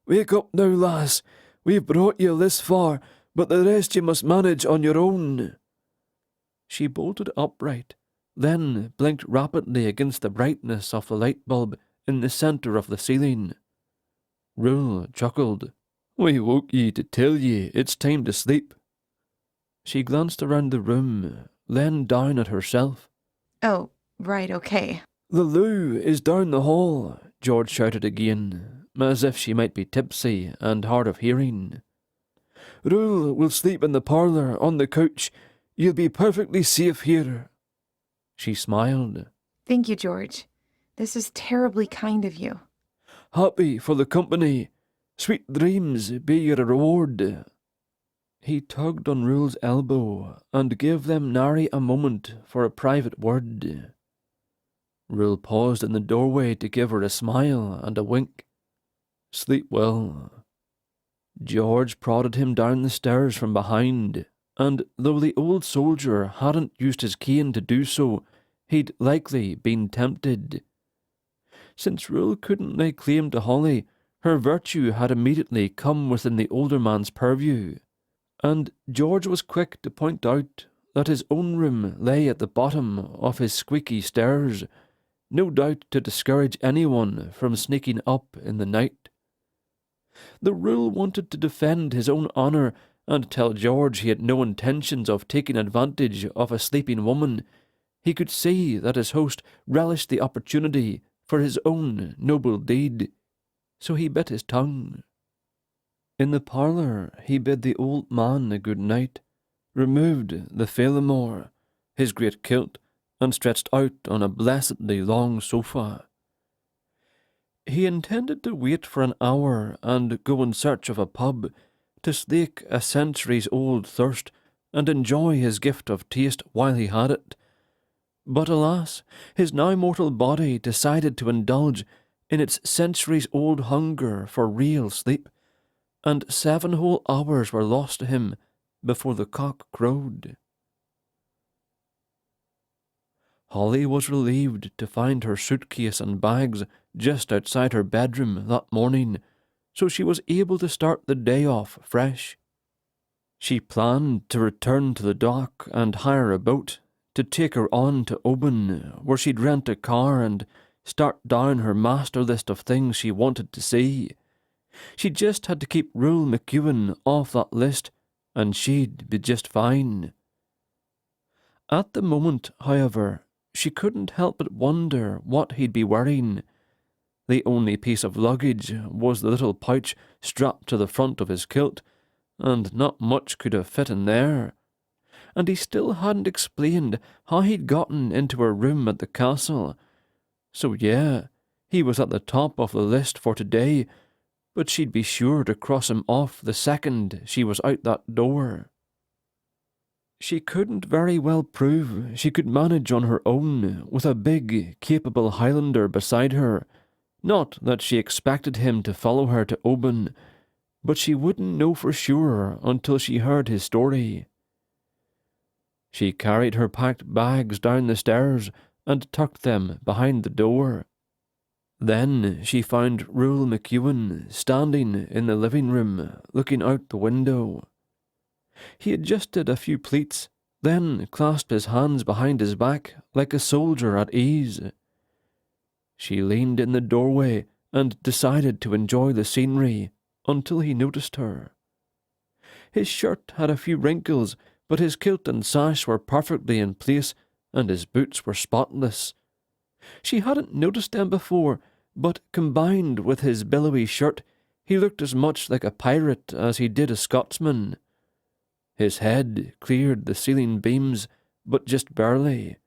"Wake up now, lass. We've brought you this far, but the rest you must manage on your own." She bolted upright, then blinked rapidly against the brightness of the light bulb in the centre of the ceiling. Rule chuckled. "We woke ye to tell ye it's time to sleep." She glanced around the room, then down at herself. Oh, right, okay. "The loo is down the hall," George shouted again, as if she might be tipsy and hard of hearing. "Rule will sleep in the parlour on the couch. You'll be perfectly safe here." She smiled. Thank you, George. This is terribly kind of you. "Happy for the company. Sweet dreams be your reward." He tugged on Rule's elbow and gave them nary a moment for a private word. Rule paused in the doorway to give her a smile and a wink. "Sleep well." George prodded him down the stairs from behind, and though the old soldier hadn't used his cane to do so, he'd likely been tempted. Since Rule couldn't lay claim to Holly, her virtue had immediately come within the older man's purview, and George was quick to point out that his own room lay at the bottom of his squeaky stairs, no doubt to discourage anyone from sneaking up in the night. The Rule wanted to defend his own honour and tell George he had no intentions of taking advantage of a sleeping woman. He could see that his host relished the opportunity for his own noble deed, so he bit his tongue. In the parlour he bid the old man a good night, removed the Culloden, his great kilt, and stretched out on a blessedly long sofa. He intended to wait for an hour and go in search of a pub, to slake a centuries-old thirst and enjoy his gift of taste while he had it. But alas, his now mortal body decided to indulge in its centuries-old hunger for real sleep, and 7 whole hours were lost to him before the cock crowed. Holly was relieved to find her suitcase and bags just outside her bedroom that morning, so she was able to start the day off fresh. She planned to return to the dock and hire a boat to take her on to Oban, where she'd rent a car and start down her master list of things she wanted to see. She just had to keep Rule McEwan off that list, and she'd be just fine. At the moment, however, she couldn't help but wonder what he'd be wearing. The only piece of luggage was the little pouch strapped to the front of his kilt, and not much could have fit in there. and he still hadn't explained how he'd gotten into her room at the castle. So yeah, he was at the top of the list for today, but she'd be sure to cross him off the second she was out that door. She couldn't very well prove she could manage on her own with a big, capable Highlander beside her. Not that she expected him to follow her to Oban, but she wouldn't know for sure until she heard his story. She carried her packed bags down the stairs and tucked them behind the door. Then she found Rule McEwan standing in the living room, looking out the window. He adjusted a few pleats, then clasped his hands behind his back like a soldier at ease. She leaned in the doorway and decided to enjoy the scenery until he noticed her. His shirt had a few wrinkles, but his kilt and sash were perfectly in place, and his boots were spotless. She hadn't noticed them before, but combined with his billowy shirt, he looked as much like a pirate as he did a Scotsman. His head cleared the ceiling beams, but just barely.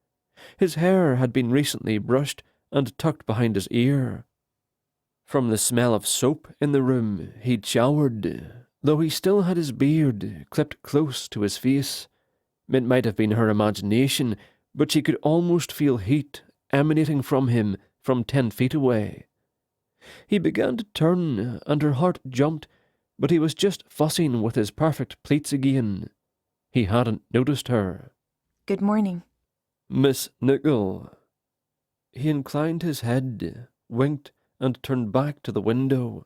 His hair had been recently brushed and tucked behind his ear. From the smell of soap in the room, he'd showered, though he still had his beard clipped close to his face. It might have been her imagination, but she could almost feel heat emanating from him from 10 feet away. He began to turn, and her heart jumped, but he was just fussing with his perfect pleats again. He hadn't noticed her. Good morning. Miss Nicol. He inclined his head, winked, and turned back to the window.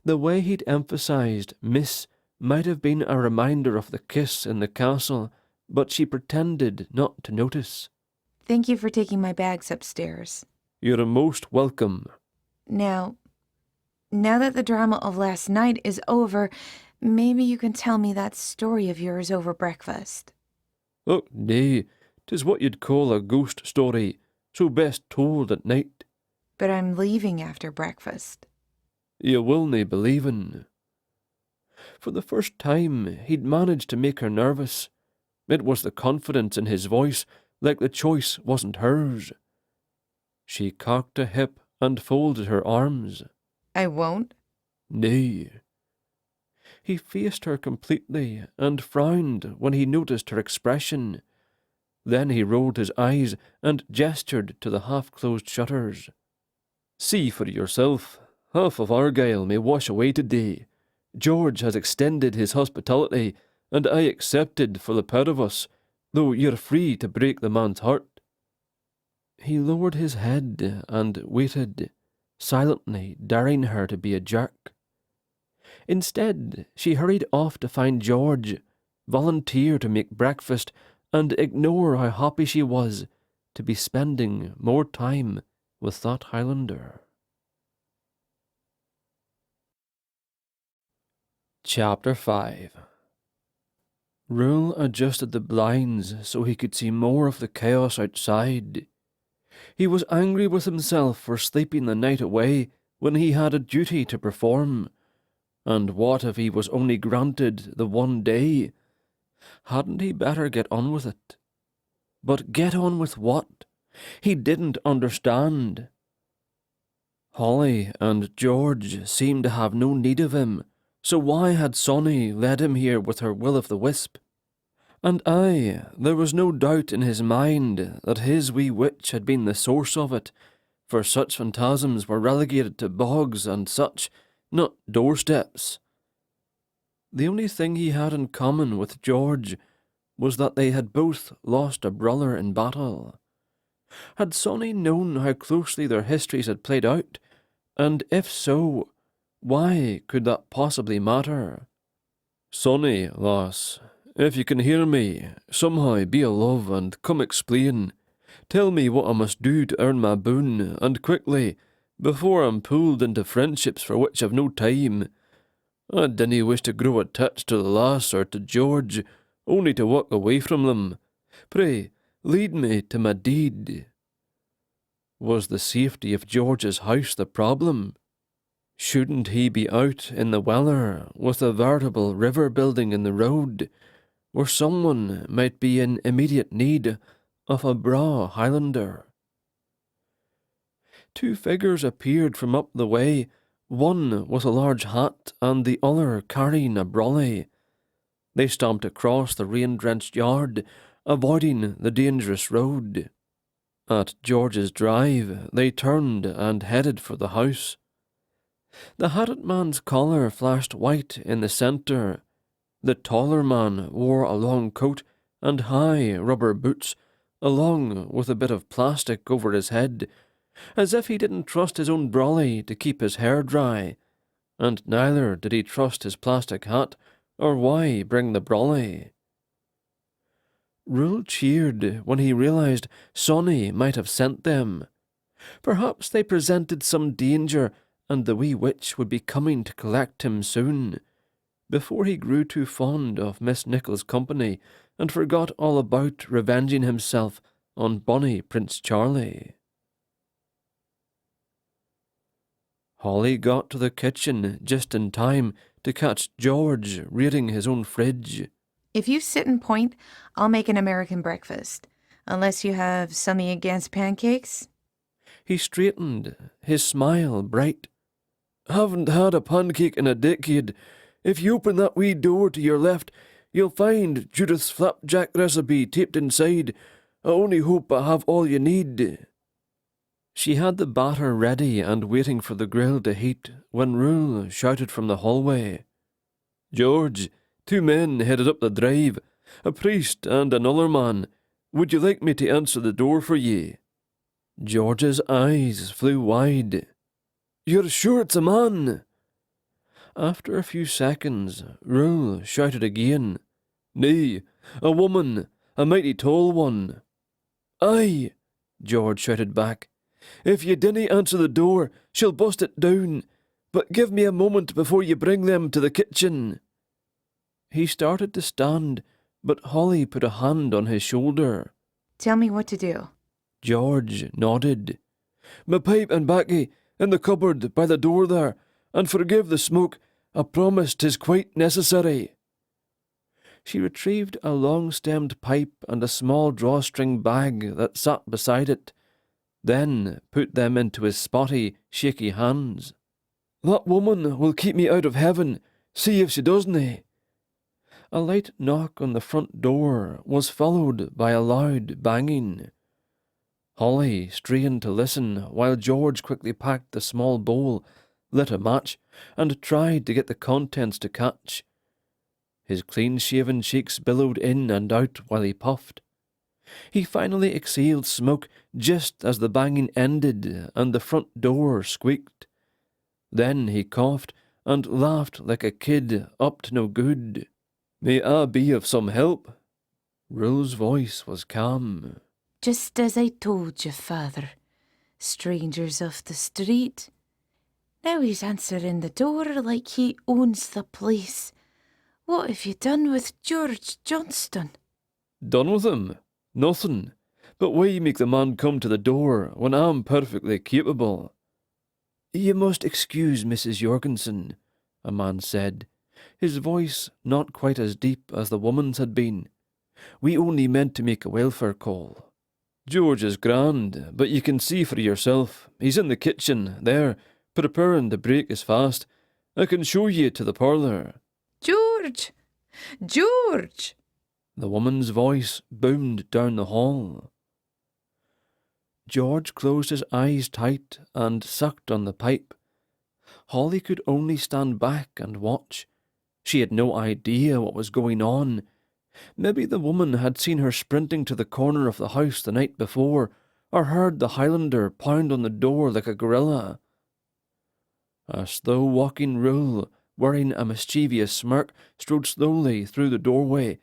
The way he'd emphasized Miss might have been a reminder of the kiss in the castle, but she pretended not to notice. Thank you for taking my bags upstairs. You're most welcome. Now that the drama of last night is over, maybe you can tell me that story of yours over breakfast. Oh, nay, 'tis what you'd call a ghost story, so best told at night. But I'm leaving after breakfast. You will nae believin'. For the first time, he'd managed to make her nervous. It was the confidence in his voice, like the choice wasn't hers. She cocked a hip and folded her arms. I won't? Nay. He faced her completely and frowned when he noticed her expression. Then he rolled his eyes and gestured to the half-closed shutters. See for yourself. Half of Argyle may wash away today. George has extended his hospitality, and I accepted for the pair of us, though you're free to break the man's heart. He lowered his head and waited, silently daring her to be a jerk. Instead, she hurried off to find George, volunteer to make breakfast, and ignore how happy she was to be spending more time with that Highlander. Chapter 5. Rule adjusted the blinds so he could see more of the chaos outside. He was angry with himself for sleeping the night away when he had a duty to perform. And what if he was only granted the one day? Hadn't he better get on with it? But get on with what? He didn't understand. Holly and George seemed to have no need of him, so why had Sonny led him here with her will-o'-the-wisp? And there was no doubt in his mind that his wee witch had been the source of it, for such phantasms were relegated to bogs and such, not doorsteps. The only thing he had in common with George was that they had both lost a brother in battle. Had Sonny known how closely their histories had played out? And if so, why could that possibly matter? Sonny, lass, if you can hear me, somehow be a love and come explain. Tell me what I must do to earn my boon, and quickly, before I'm pulled into friendships for which I've no time. I dinna wish to grow attached to the lass or to George, only to walk away from them. Pray, lead me to my deed. Was the safety of George's house the problem? Shouldn't he be out in the weather with a veritable river building in the road? where someone might be in immediate need of a braw Highlander. Two figures appeared from up the way, one with a large hat and the other carrying a brolly. They stomped across the rain-drenched yard, avoiding the dangerous road. At George's drive, they turned and headed for the house. The hatted man's collar flashed white in the centre. The taller man wore a long coat and high rubber boots, along with a bit of plastic over his head, as if he didn't trust his own brolly to keep his hair dry, and neither did he trust his plastic hat, or why bring the brolly. Rule cheered when he realised Sonny might have sent them. Perhaps they presented some danger, and the wee witch would be coming to collect him soon, before he grew too fond of Miss Nicholl's company and forgot all about revenging himself on bonny Prince Charlie. Holly got to the kitchen just in time to catch George raiding his own fridge. If you sit and point, I'll make an American breakfast. Unless you have something against pancakes. He straightened, his smile bright. Haven't had a pancake in a decade. If you open that wee door to your left, you'll find Judith's flapjack recipe taped inside. I only hope I have all you need. She had the batter ready and waiting for the grill to heat when Rule shouted from the hallway. George, two men headed up the drive, a priest and another man. Would you like me to answer the door for ye? George's eyes flew wide. You're sure it's a man? After a few seconds, Rule shouted again. Nay, a woman, a mighty tall one. Aye, George shouted back. If you dinna answer the door, she'll bust it down. But give me a moment before you bring them to the kitchen. He started to stand, but Holly put a hand on his shoulder. Tell me what to do. George nodded. My pipe and baccy in the cupboard by the door there, and forgive the smoke. I promise 'tis quite necessary. She retrieved a long-stemmed pipe and a small drawstring bag that sat beside it, then put them into his spotty, shaky hands. That woman will keep me out of heaven. See if she doesn't. A light knock on the front door was followed by a loud banging. Holly strained to listen while George quickly packed the small bowl, lit a match, and tried to get the contents to catch. His clean-shaven cheeks billowed in and out while he puffed. He finally exhaled smoke just as the banging ended and the front door squeaked. Then he coughed and laughed like a kid up to no good. May I be of some help? Rule's voice was calm. Just as I told you, Father. Strangers off the street. Now he's answering the door like he owns the place. What have you done with George Johnston? Done with him? Nothing. But why make the man come to the door when I'm perfectly capable? You must excuse Mrs. Jorgensen, a man said, his voice not quite as deep as the woman's had been. We only meant to make a welfare call. George is grand, but you can see for yourself. He's in the kitchen, there, preparing to break his fast. I can show you to the parlour. George! George! The woman's voice boomed down the hall. George closed his eyes tight and sucked on the pipe. Holly could only stand back and watch. She had no idea what was going on. Maybe the woman had seen her sprinting to the corner of the house the night before, or heard the Highlander pound on the door like a gorilla. A slow-walking Rule, wearing a mischievous smirk, strode slowly through the doorway,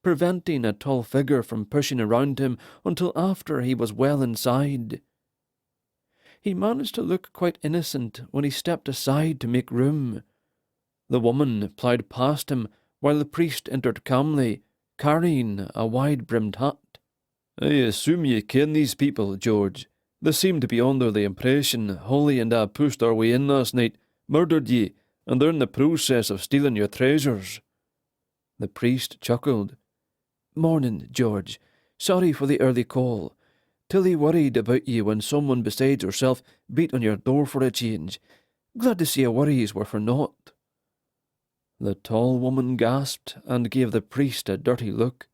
preventing a tall figure from pushing around him until after he was well inside. He managed to look quite innocent when he stepped aside to make room. The woman ploughed past him while the priest entered calmly, carrying a wide-brimmed hat. I assume you ken these people, George. They seem to be under the impression Holly and I pushed our way in last night, murdered ye, and they're in the process of stealing your treasures. The priest chuckled. Morning, George. Sorry for the early call. Tilly worried about you when someone besides herself beat on your door for a change. Glad to see your worries were for naught." The tall woman gasped and gave the priest a dirty look.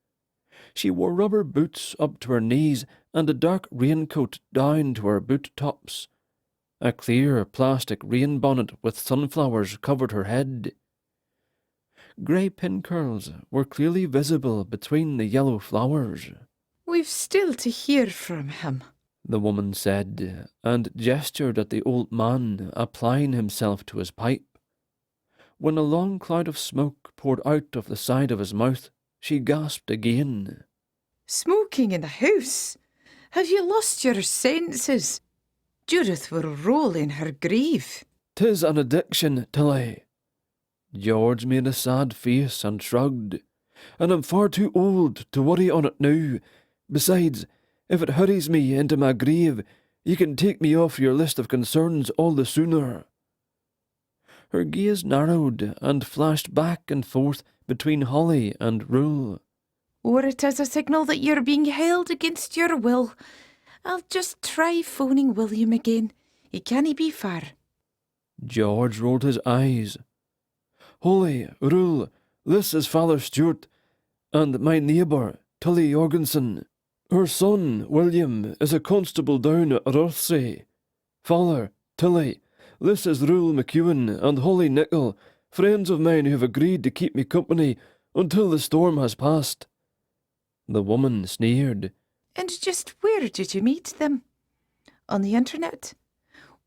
She wore rubber boots up to her knees and a dark raincoat down to her boot tops. A clear plastic rain bonnet with sunflowers covered her head. Grey pin curls were clearly visible between the yellow flowers. "We've still to hear from him," the woman said, and gestured at the old man applying himself to his pipe. When a long cloud of smoke poured out of the side of his mouth, she gasped again. "Smoking in the house? Have you lost your senses? Judith will roll in her grave." "'Tis an addiction, Tilly." George made a sad face and shrugged. "And I'm far too old to worry on it now. Besides, if it hurries me into my grave, you can take me off your list of concerns all the sooner." Her gaze narrowed and flashed back and forth between Holly and Rule. "Or it is a signal that you're being held against your will. I'll just try phoning William again. He can't be far." George rolled his eyes. "Holly, Rule, this is Father Stewart, and my neighbour, Tilly Jorgensen. Her son, William, is a constable down at Rothsay. Father, Tilly, this is Rule McEwan and Holly Nichol, friends of mine who have agreed to keep me company until the storm has passed." The woman sneered. "And just where did you meet them? On the internet?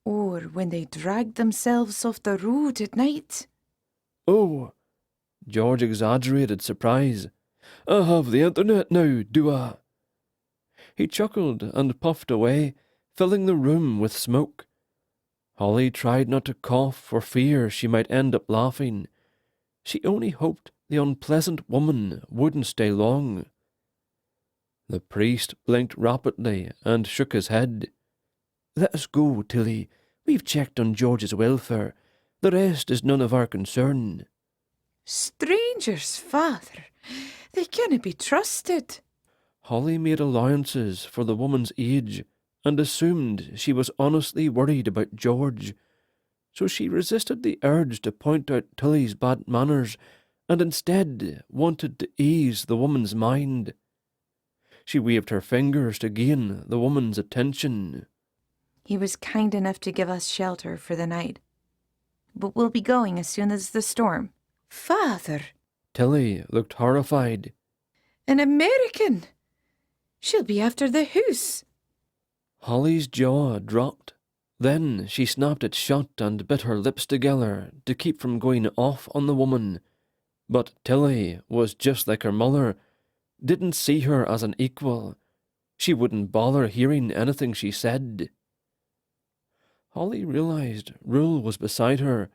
Or when they dragged themselves off the road at night?" "Oh," George exaggerated surprise. "I have the internet now, do I?" He chuckled and puffed away, filling the room with smoke. Holly tried not to cough for fear she might end up laughing. She only hoped the unpleasant woman wouldn't stay long. The priest blinked rapidly and shook his head. "Let us go, Tilly. We've checked on George's welfare. The rest is none of our concern." "Strangers, father. They can't be trusted." Holly made allowances for the woman's age and assumed she was honestly worried about George, so she resisted the urge to point out Tilly's bad manners and instead wanted to ease the woman's mind. She waved her fingers to gain the woman's attention. "He was kind enough to give us shelter for the night. But we'll be going as soon as the storm." "Father!" Tilly looked horrified. "An American! She'll be after the house." Holly's jaw dropped. Then she snapped it shut and bit her lips together to keep from going off on the woman. But Tilly was just like her mother, didn't see her as an equal. She wouldn't bother hearing anything she said. Holly realized Rule was beside her,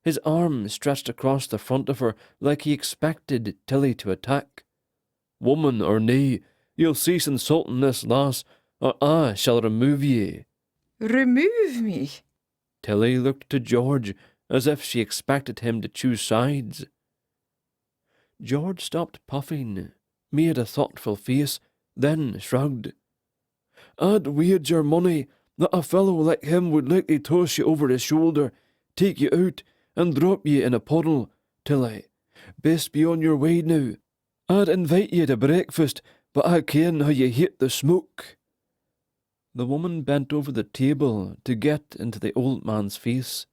his arm stretched across the front of her like he expected Tilly to attack. "Woman or nae, you'll cease insulting this lass, or I shall remove ye." "Remove me?" Tilly looked to George as if she expected him to choose sides. George stopped puffing, made a thoughtful face, then shrugged. "I'd wager money that a fellow like him would likely toss you over his shoulder, take you out, and drop you in a puddle, Tilly. Best be on your way now. I'd invite you to breakfast, but I ken how you hate the smoke." The woman bent over the table to get into the old man's face.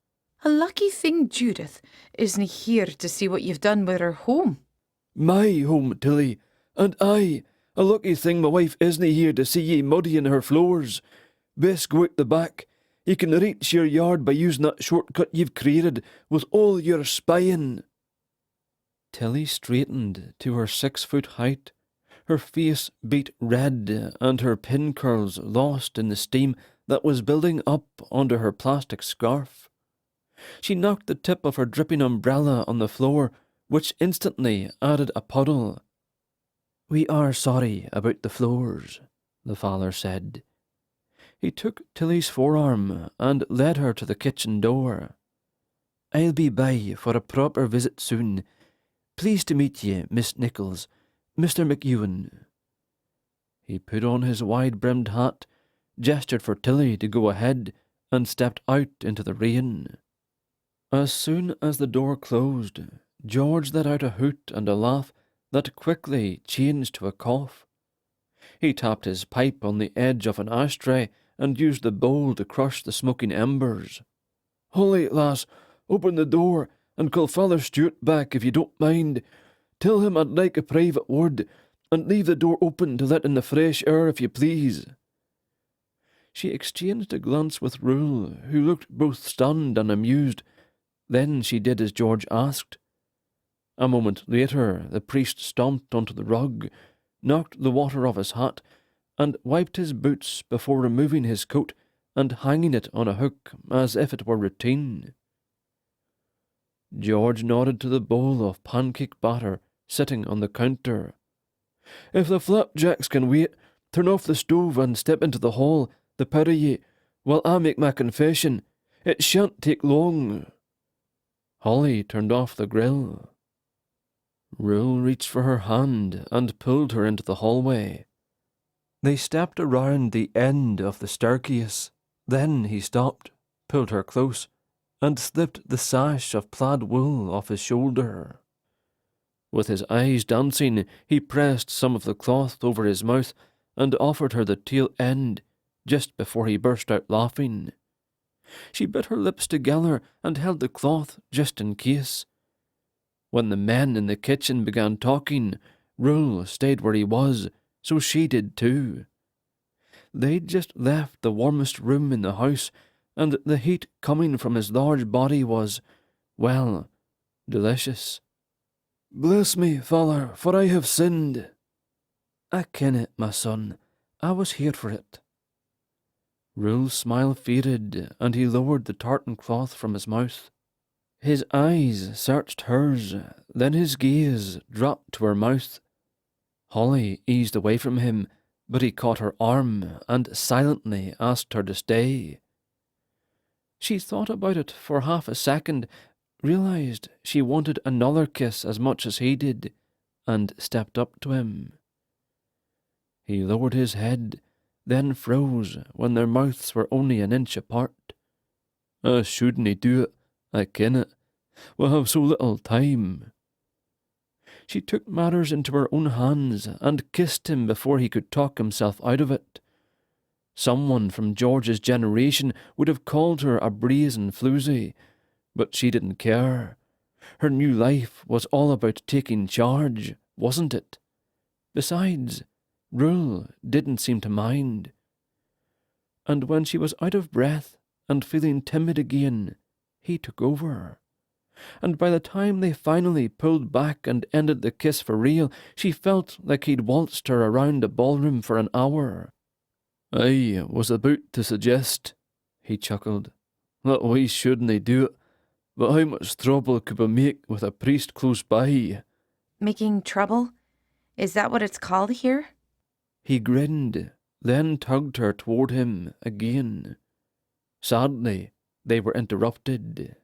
"A lucky thing Judith isn't here to see what you've done with her home." "My home, Tilly, and a lucky thing my wife isna here to see ye muddying her floors. Best go out the back. You can reach your yard by using that shortcut you've created with all your spying." Tilly straightened to her 6-foot height. Her face beat red and her pin curls lost in the steam that was building up under her plastic scarf. She knocked the tip of her dripping umbrella on the floor, which instantly added a puddle. "We are sorry about the floors," the father said. He took Tilly's forearm and led her to the kitchen door. "I'll be by for a proper visit soon. Pleased to meet ye, Miss Nichols. Mr. McEwan." He put on his wide-brimmed hat, gestured for Tilly to go ahead, and stepped out into the rain. As soon as the door closed, George let out a hoot and a laugh that quickly changed to a cough. He tapped his pipe on the edge of an ashtray and used the bowl to crush the smoking embers. "Holly, lass, open the door and call Father Stewart back if you don't mind. Tell him I'd like a private word, and leave the door open to let in the fresh air if you please." She exchanged a glance with Rule, who looked both stunned and amused. Then she did as George asked. A moment later, the priest stomped onto the rug, knocked the water off his hat, and wiped his boots before removing his coat and hanging it on a hook as if it were routine. George nodded to the bowl of pancake batter sitting on the counter. "If the flapjacks can wait, turn off the stove and step into the hall, the pair of ye, while I make my confession. It shan't take long." Holly turned off the grill. Rule reached for her hand and pulled her into the hallway. They stepped around the end of the staircase. Then he stopped, pulled her close, and slipped the sash of plaid wool off his shoulder. With his eyes dancing, he pressed some of the cloth over his mouth and offered her the tail end just before he burst out laughing. She bit her lips together and held the cloth just in case. When the men in the kitchen began talking, Rule stayed where he was, so she did too. They'd just left the warmest room in the house, and the heat coming from his large body was, well, delicious. "Bless me, Father, for I have sinned." "I ken it, my son. I was here for it." Rule's smile faded, and he lowered the tartan cloth from his mouth. His eyes searched hers, then his gaze dropped to her mouth. Holly eased away from him, but he caught her arm and silently asked her to stay. She thought about it for half a second, realized she wanted another kiss as much as he did, and stepped up to him. He lowered his head, then froze when their mouths were only an inch apart. "I shouldn't do it, I ken it. We have so little time." She took matters into her own hands and kissed him before he could talk himself out of it. Someone from George's generation would have called her a brazen floozy, but she didn't care. Her new life was all about taking charge, wasn't it? Besides, Rule didn't seem to mind. And when she was out of breath and feeling timid again, he took over. And by the time they finally pulled back and ended the kiss for real, she felt like he'd waltzed her around a ballroom for an hour. "I was about to suggest," he chuckled, "that we shouldn't do it, but how much trouble could we make with a priest close by?" Making trouble? Is that what it's called here? He grinned, then tugged her toward him again. Sadly, they were interrupted.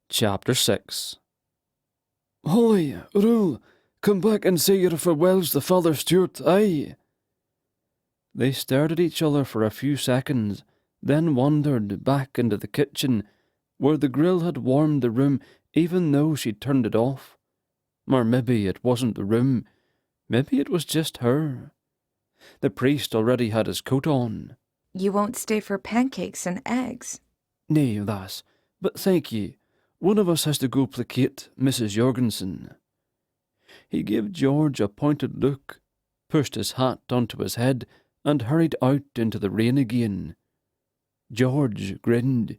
Chapter 6. "Holly, Rule, come back and say your farewells to Father Stewart, aye." They stared at each other for a few seconds, then wandered back into the kitchen, where the grill had warmed the room even though she'd turned it off. Or maybe it wasn't the room, maybe it was just her. The priest already had his coat on. You won't stay for pancakes and eggs? "Nay, lass, but thank ye. One of us has to go placate Mrs. Jorgensen." He gave George a pointed look, pushed his hat onto his head, and hurried out into the rain again. George grinned.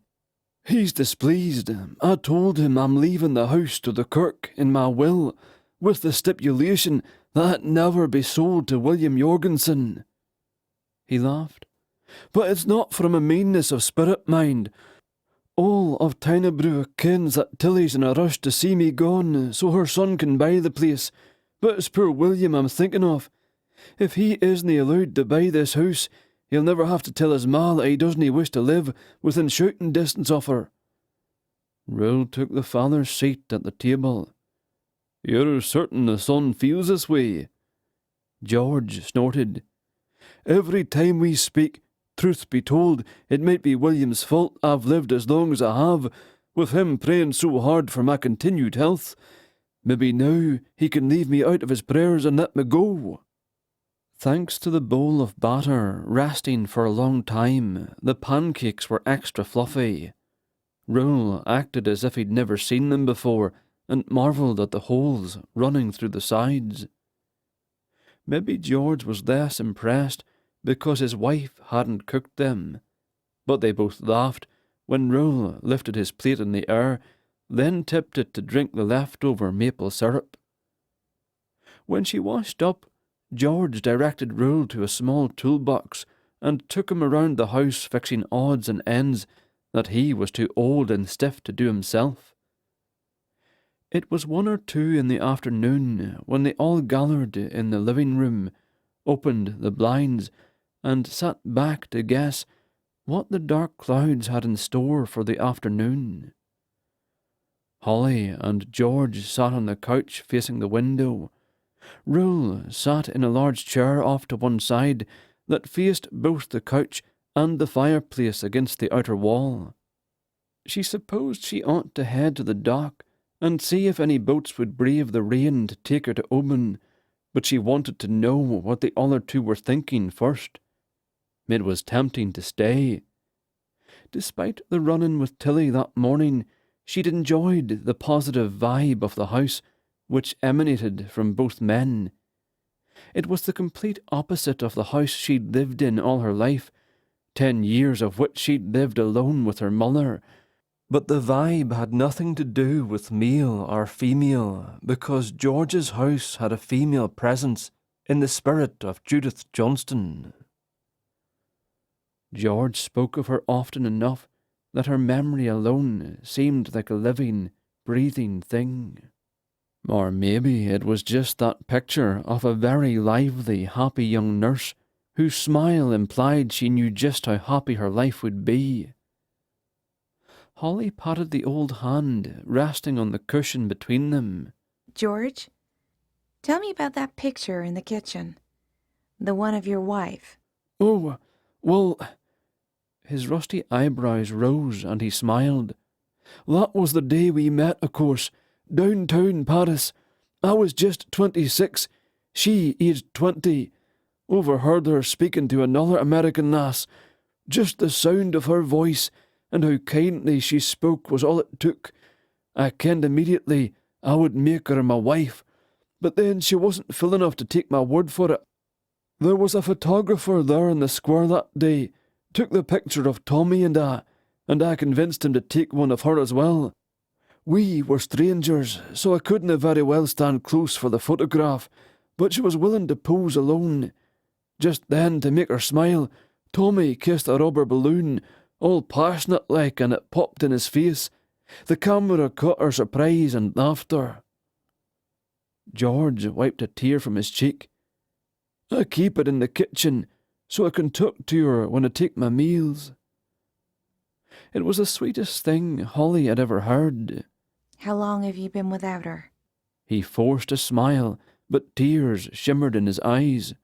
"He's displeased. I told him I'm leaving the house to the kirk in my will, with the stipulation that it never be sold to William Jorgensen." He laughed. "But it's not from a meanness of spirit, mind. All of Tynebrew kens that Tilly's in a rush to see me gone, so her son can buy the place, but it's poor William I'm thinking of. If he isn't allowed to buy this house, he'll never have to tell his ma that he doesn't wish to live within shouting distance of her." Rule took the father's seat at the table. "You're certain the son feels this way?" George snorted. "Every time we speak, truth be told, it might be William's fault I've lived as long as I have, with him praying so hard for my continued health. Maybe now he can leave me out of his prayers and let me go." Thanks to the bowl of batter resting for a long time, the pancakes were extra fluffy. Rule acted as if he'd never seen them before and marvelled at the holes running through the sides. Maybe George was less impressed because his wife hadn't cooked them, but they both laughed when Rule lifted his plate in the air, then tipped it to drink the leftover maple syrup. When she washed up, George directed Rule to a small toolbox and took him around the house fixing odds and ends that he was too old and stiff to do himself. It was 1 or 2 in the afternoon when they all gathered in the living room, opened the blinds, and sat back to guess what the dark clouds had in store for the afternoon. Holly and George sat on the couch facing the window. Rule sat in a large chair off to one side that faced both the couch and the fireplace against the outer wall. She supposed she ought to head to the dock and see if any boats would brave the rain to take her to Oban, but she wanted to know what the other 2 were thinking first. It was tempting to stay. Despite the run-in with Tilly that morning, she'd enjoyed the positive vibe of the house, which emanated from both men. It was the complete opposite of the house she'd lived in all her life, 10 years of which she'd lived alone with her mother. But the vibe had nothing to do with male or female, because George's house had a female presence in the spirit of Judith Johnston. George spoke of her often enough that her memory alone seemed like a living, breathing thing. Or maybe it was just that picture of a very lively, happy young nurse whose smile implied she knew just how happy her life would be. Holly patted the old hand resting on the cushion between them. George, tell me about that picture in the kitchen. The one of your wife. "Oh, well..." His rusty eyebrows rose and he smiled. "That was the day we met, of course. Downtown Paris. I was just 26, she aged 20. Overheard her speaking to another American lass. Just the sound of her voice and how kindly she spoke was all it took. I kenned immediately I would make her my wife, but then she wasn't full enough to take my word for it. There was a photographer there in the square that day, took the picture of Tommy and I convinced him to take one of her as well. We were strangers, so I couldn't very well stand close for the photograph, but she was willing to pose alone. Just then, to make her smile, Tommy kissed a rubber balloon, all passionate-like, and it popped in his face. The camera caught her surprise and laughter." George wiped a tear from his cheek. "I keep it in the kitchen, so I can talk to her when I take my meals." It was the sweetest thing Holly had ever heard. How long have you been without her? He forced a smile, but tears shimmered in his eyes.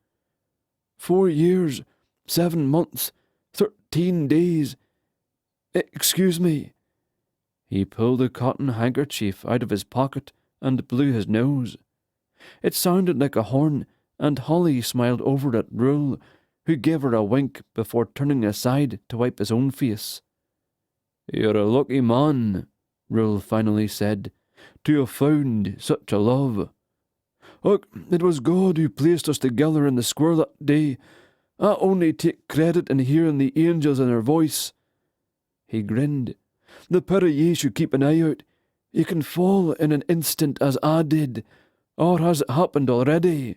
4 years, 7 months, 13 days. Excuse me." He pulled a cotton handkerchief out of his pocket and blew his nose. It sounded like a horn, and Holly smiled over at Rule, who gave her a wink before turning aside to wipe his own face. "You're a lucky man," Rule finally said, "to have found such a love. Look, it was God who placed us together in the square that day. I only take credit in hearing the angels in her voice." He grinned. "The pair of ye should keep an eye out. You can fall in an instant as I did, or has it happened already?"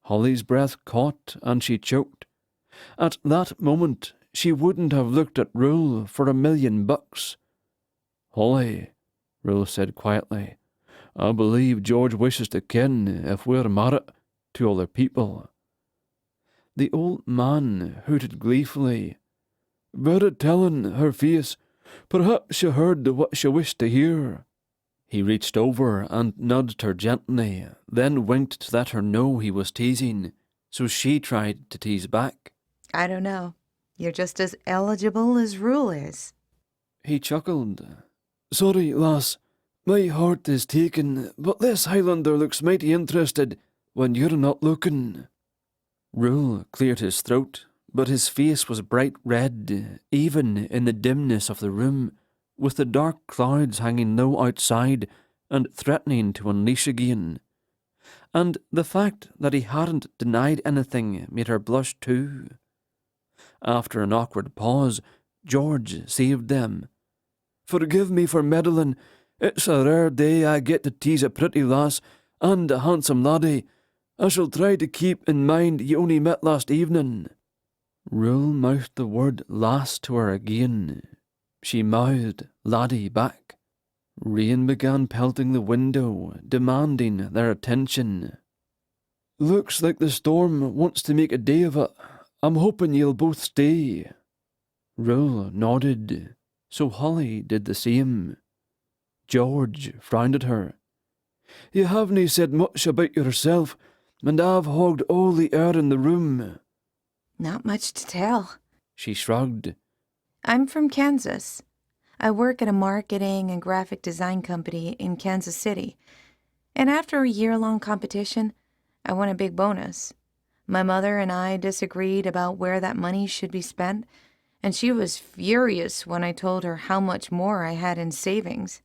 Holly's breath caught and she choked. At that moment, she wouldn't have looked at Rule for $1,000,000. "Holly," Rule said quietly, "I believe George wishes to ken if we're married to other people." The old man hooted gleefully. "Better tellin' her face. Perhaps she heard what she wished to hear. He reached over and nudged her gently, then winked to let her know he was teasing, so she tried to tease back. I don't know. You're just as eligible as Rule is. He chuckled. Sorry, lass. My heart is taken, but this Highlander looks mighty interested when you're not looking. Rule cleared his throat, but his face was bright red, even in the dimness of the room, with the dark clouds hanging low outside and threatening to unleash again. And the fact that he hadn't denied anything made her blush too. After an awkward pause, George saved them. Forgive me for meddling. It's a rare day I get to tease a pretty lass and a handsome laddie. I shall try to keep in mind you only met last evening. Rule mouthed the word lass to her again. She mouthed laddie back. Rain began pelting the window, demanding their attention. Looks like the storm wants to make a day of it. I'm hoping you'll both stay. Rule nodded, so Holly did the same. George frowned at her. You haven't said much about yourself, and I've hogged all the air in the room. Not much to tell. She shrugged. I'm from Kansas. I work at a marketing and graphic design company in Kansas City. And after a year-long competition, I won a big bonus. My mother and I disagreed about where that money should be spent, and she was furious when I told her how much more I had in savings.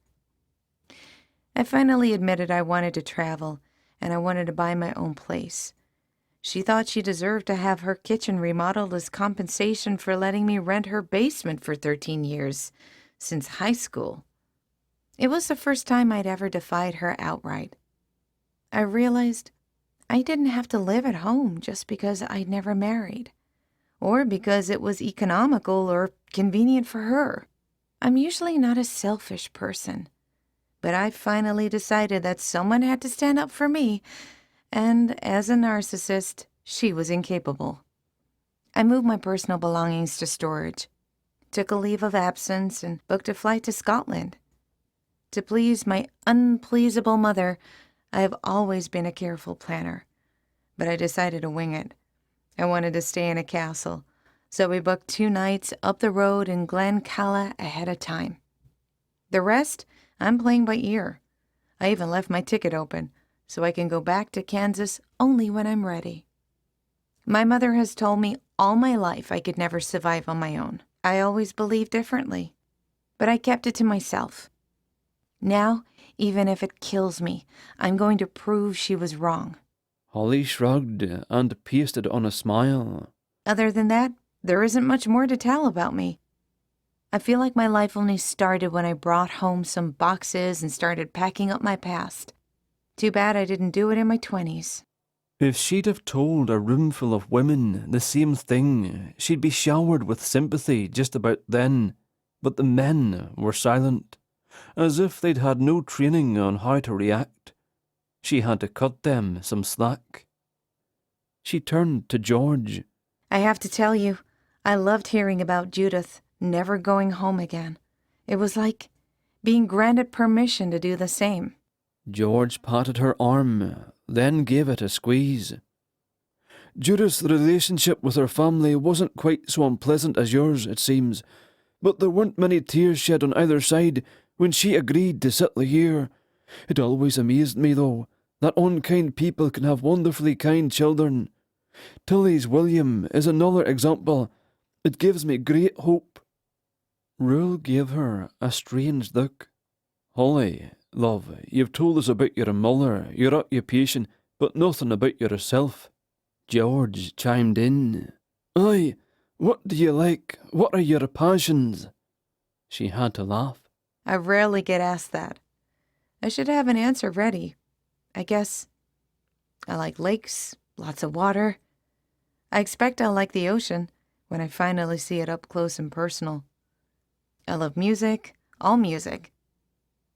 I finally admitted I wanted to travel, and I wanted to buy my own place. She thought she deserved to have her kitchen remodeled as compensation for letting me rent her basement for 13 years, since high school. It was the first time I'd ever defied her outright. I realized I didn't have to live at home just because I'd never married, or because it was economical or convenient for her. I'm usually not a selfish person, but I finally decided that someone had to stand up for me, and as a narcissist, she was incapable. I moved my personal belongings to storage, took a leave of absence, and booked a flight to Scotland. To please my unpleasable mother, I have always been a careful planner, but I decided to wing it. I wanted to stay in a castle, so we booked 2 nights up the road in Glencalla ahead of time. The rest, I'm playing by ear. I even left my ticket open, so I can go back to Kansas only when I'm ready. My mother has told me all my life I could never survive on my own. I always believed differently, but I kept it to myself. Now, even if it kills me, I'm going to prove she was wrong. Holly shrugged and pasted on a smile. Other than that, there isn't much more to tell about me. I feel like my life only started when I brought home some boxes and started packing up my past. Too bad I didn't do it in my 20s. If she'd have told a roomful of women the same thing, she'd be showered with sympathy just about then. But the men were silent, as if they'd had no training on how to react. She had to cut them some slack. She turned to George. I have to tell you, I loved hearing about Judith never going home again. It was like being granted permission to do the same. George patted her arm, then gave it a squeeze. Judith's relationship with her family wasn't quite so unpleasant as yours, it seems, but there weren't many tears shed on either side when she agreed to settle here. It always amazed me, though, that unkind people can have wonderfully kind children. Tilly's William is another example. It gives me great hope. Rule gave her a strange look. Holly, love, you've told us about your mother, your occupation, but nothing about yourself. George chimed in. Aye, what do you like? What are your passions? She had to laugh. I rarely get asked that. I should have an answer ready. I guess I like lakes, lots of water. I expect I'll like the ocean when I finally see it up close and personal. I love music, all music.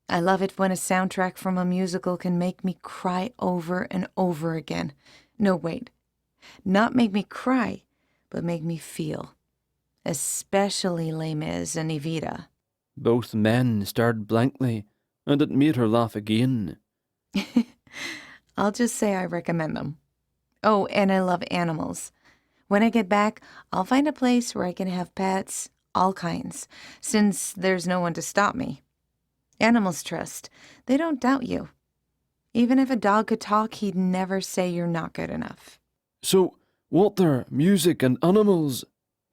I love it when a soundtrack from a musical can make me cry over and over again. No, wait. Not make me cry, but make me feel. Especially Les Mis and Evita. Both men stared blankly, and it made her laugh again. I'll just say I recommend them. Oh, and I love animals. When I get back, I'll find a place where I can have pets, all kinds, since there's no one to stop me. Animals trust. They don't doubt you. Even if a dog could talk, he'd never say you're not good enough. So, water, music, and animals,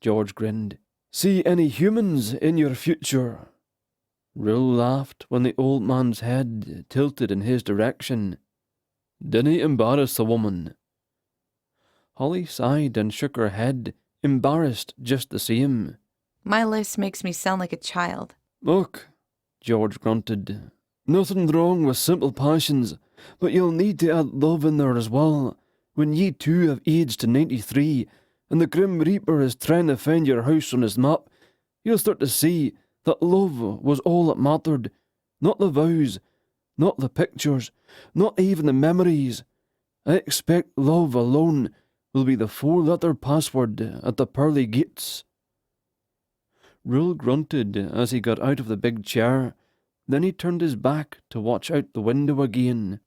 George grinned. See any humans in your future? Rule laughed when the old man's head tilted in his direction. Dinna embarrass the woman. Holly sighed and shook her head, embarrassed just the same. My list makes me sound like a child. Look, George grunted. Nothing wrong with simple passions, but you'll need to add love in there as well. When ye two have aged to 93, and the Grim Reaper is trying to find your house on his map, you'll start to see that love was all that mattered. Not the vows, not the pictures, not even the memories. I expect love alone will be the 4-letter password at the pearly gates. Rule grunted as he got out of the big chair. Then he turned his back to watch out the window again.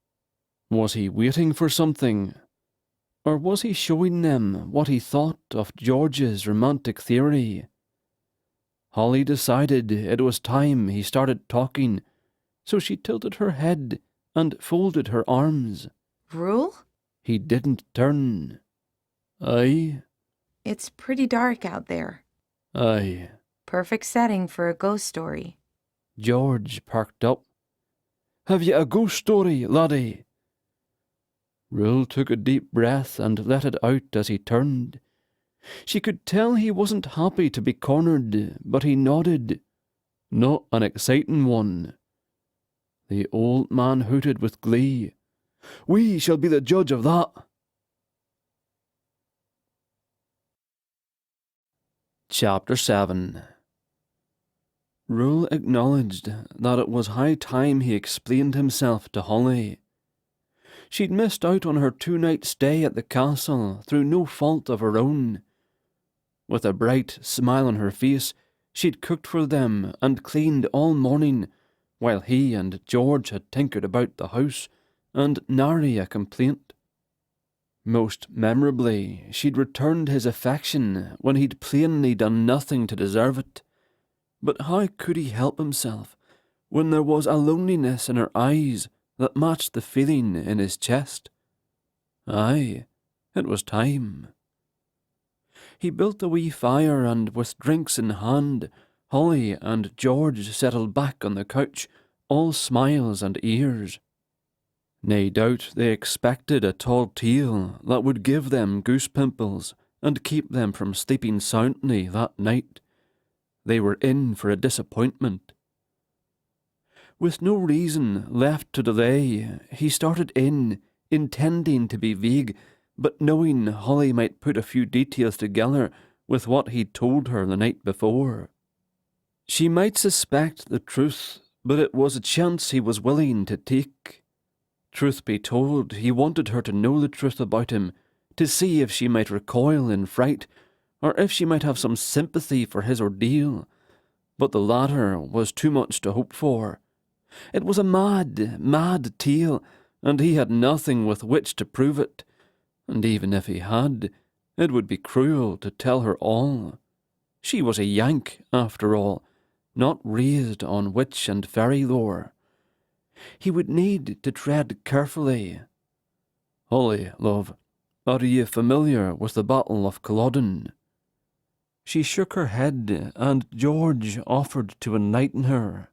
Was he waiting for something? Or was he showing them what he thought of George's romantic theory? Holly decided it was time he started talking, so she tilted her head and folded her arms. Rule? He didn't turn. Aye? It's pretty dark out there. Aye. Perfect setting for a ghost story. George perked up. Have you a ghost story, laddie? Rule took a deep breath and let it out as he turned. She could tell he wasn't happy to be cornered, but he nodded. Not an exciting one. The old man hooted with glee. We shall be the judge of that. Chapter 7. Rule acknowledged that it was high time he explained himself to Holly. She'd missed out on her 2-night stay at the castle through no fault of her own. With a bright smile on her face, she'd cooked for them and cleaned all morning, while he and George had tinkered about the house, and nary a complaint. Most memorably, she'd returned his affection when he'd plainly done nothing to deserve it. But how could he help himself when there was a loneliness in her eyes that matched the feeling in his chest? Aye, it was time. He built a wee fire, and with drinks in hand, Holly and George settled back on the couch, all smiles and ears. Nae doubt they expected a tall tale that would give them goose pimples and keep them from sleeping soundly that night. They were in for a disappointment. With no reason left to delay, he started in, intending to be vague, but knowing Holly might put a few details together with what he'd told her the night before. She might suspect the truth, but it was a chance he was willing to take. Truth be told, he wanted her to know the truth about him, to see if she might recoil in fright, or if she might have some sympathy for his ordeal. But the latter was too much to hope for. It was a mad, mad tale, and he had nothing with which to prove it. And even if he had, it would be cruel to tell her all. She was a Yank, after all, not raised on witch and fairy lore. He would need to tread carefully. Holly, love, are you familiar with the Battle of Culloden? She shook her head, and George offered to enlighten her.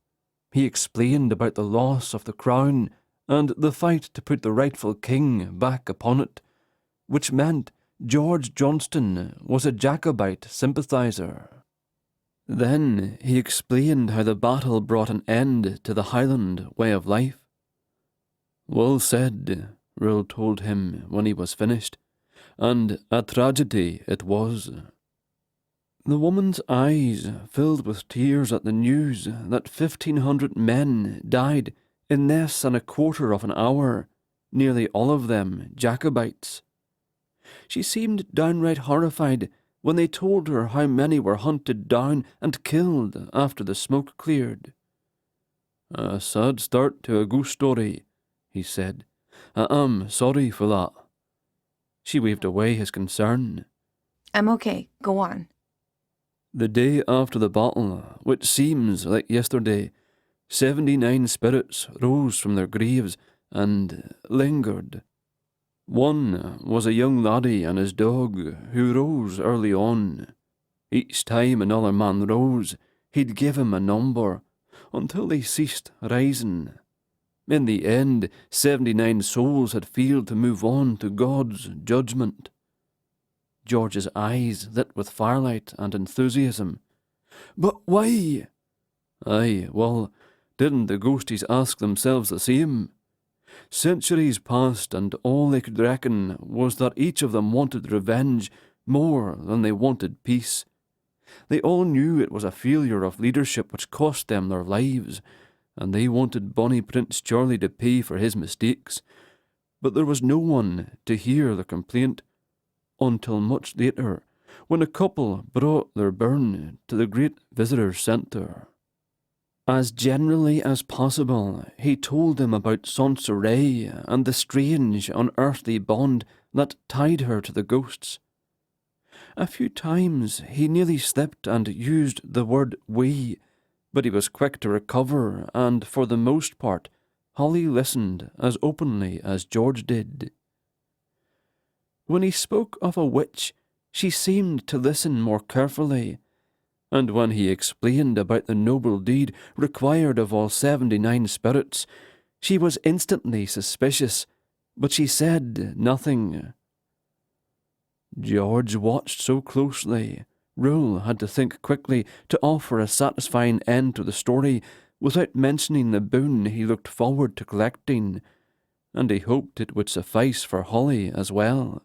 He explained about the loss of the crown and the fight to put the rightful king back upon it, which meant George Johnston was a Jacobite sympathiser. Then he explained how the battle brought an end to the Highland way of life. Well said, Rule told him when he was finished, and a tragedy it was. The woman's eyes filled with tears at the news that 1,500 men died in less than a quarter of an hour, nearly all of them Jacobites. She seemed downright horrified when they told her how many were hunted down and killed after the smoke cleared. "A sad start to a ghost story," he said. "I am sorry for that." She waved away his concern. I'm okay. Go on. The day after the battle, which seems like yesterday, 79 spirits rose from their graves and lingered. One was a young laddie and his dog, who rose early on. Each time another man rose, he'd give him a number, until they ceased rising. In the end, 79 souls had failed to move on to God's judgment. George's eyes lit with firelight and enthusiasm. "But why?" "Aye, well, didn't the ghosties ask themselves the same? Centuries passed, and all they could reckon was that each of them wanted revenge more than they wanted peace. They all knew it was a failure of leadership which cost them their lives, and they wanted bonny Prince Charlie to pay for his mistakes. But there was no one to hear their complaint, until much later, when a couple brought their burn to the great visitor centre. As generally as possible, he told them about Soncerae and the strange, unearthly bond that tied her to the ghosts. A few times he nearly slipped and used the word "we," but he was quick to recover, and for the most part, Holly listened as openly as George did. When he spoke of a witch, she seemed to listen more carefully, and when he explained about the noble deed required of all 79 spirits, she was instantly suspicious, but she said nothing. George watched so closely, Rule had to think quickly to offer a satisfying end to the story without mentioning the boon he looked forward to collecting, and he hoped it would suffice for Holly as well.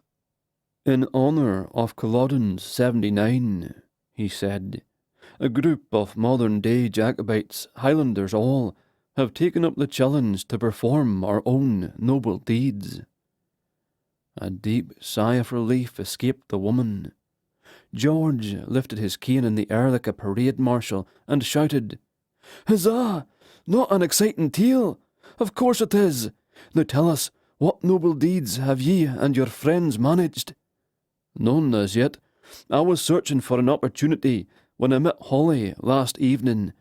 "In honour of Culloden's 79, he said, "a group of modern-day Jacobites, Highlanders all, have taken up the challenge to perform our own noble deeds." A deep sigh of relief escaped the woman. George lifted his cane in the air like a parade marshal and shouted, "Huzzah! Not an exciting tale? Of course it is. Now tell us, what noble deeds have ye and your friends managed?" "None as yet. I was searching for an opportunity when I met Holly last evening,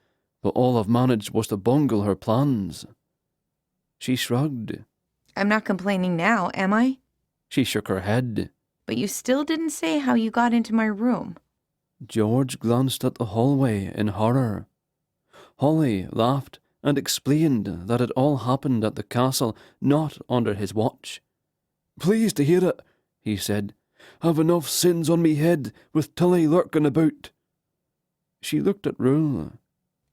but all I've managed was to bungle her plans." She shrugged. I'm not complaining now, am I? She shook her head. But you still didn't say how you got into my room. George glanced at the hallway in horror. Holly laughed and explained that it all happened at the castle, not under his watch. "Pleased to hear it," he said. "Have enough sins on me head with Tilly lurking about." She looked at Rule.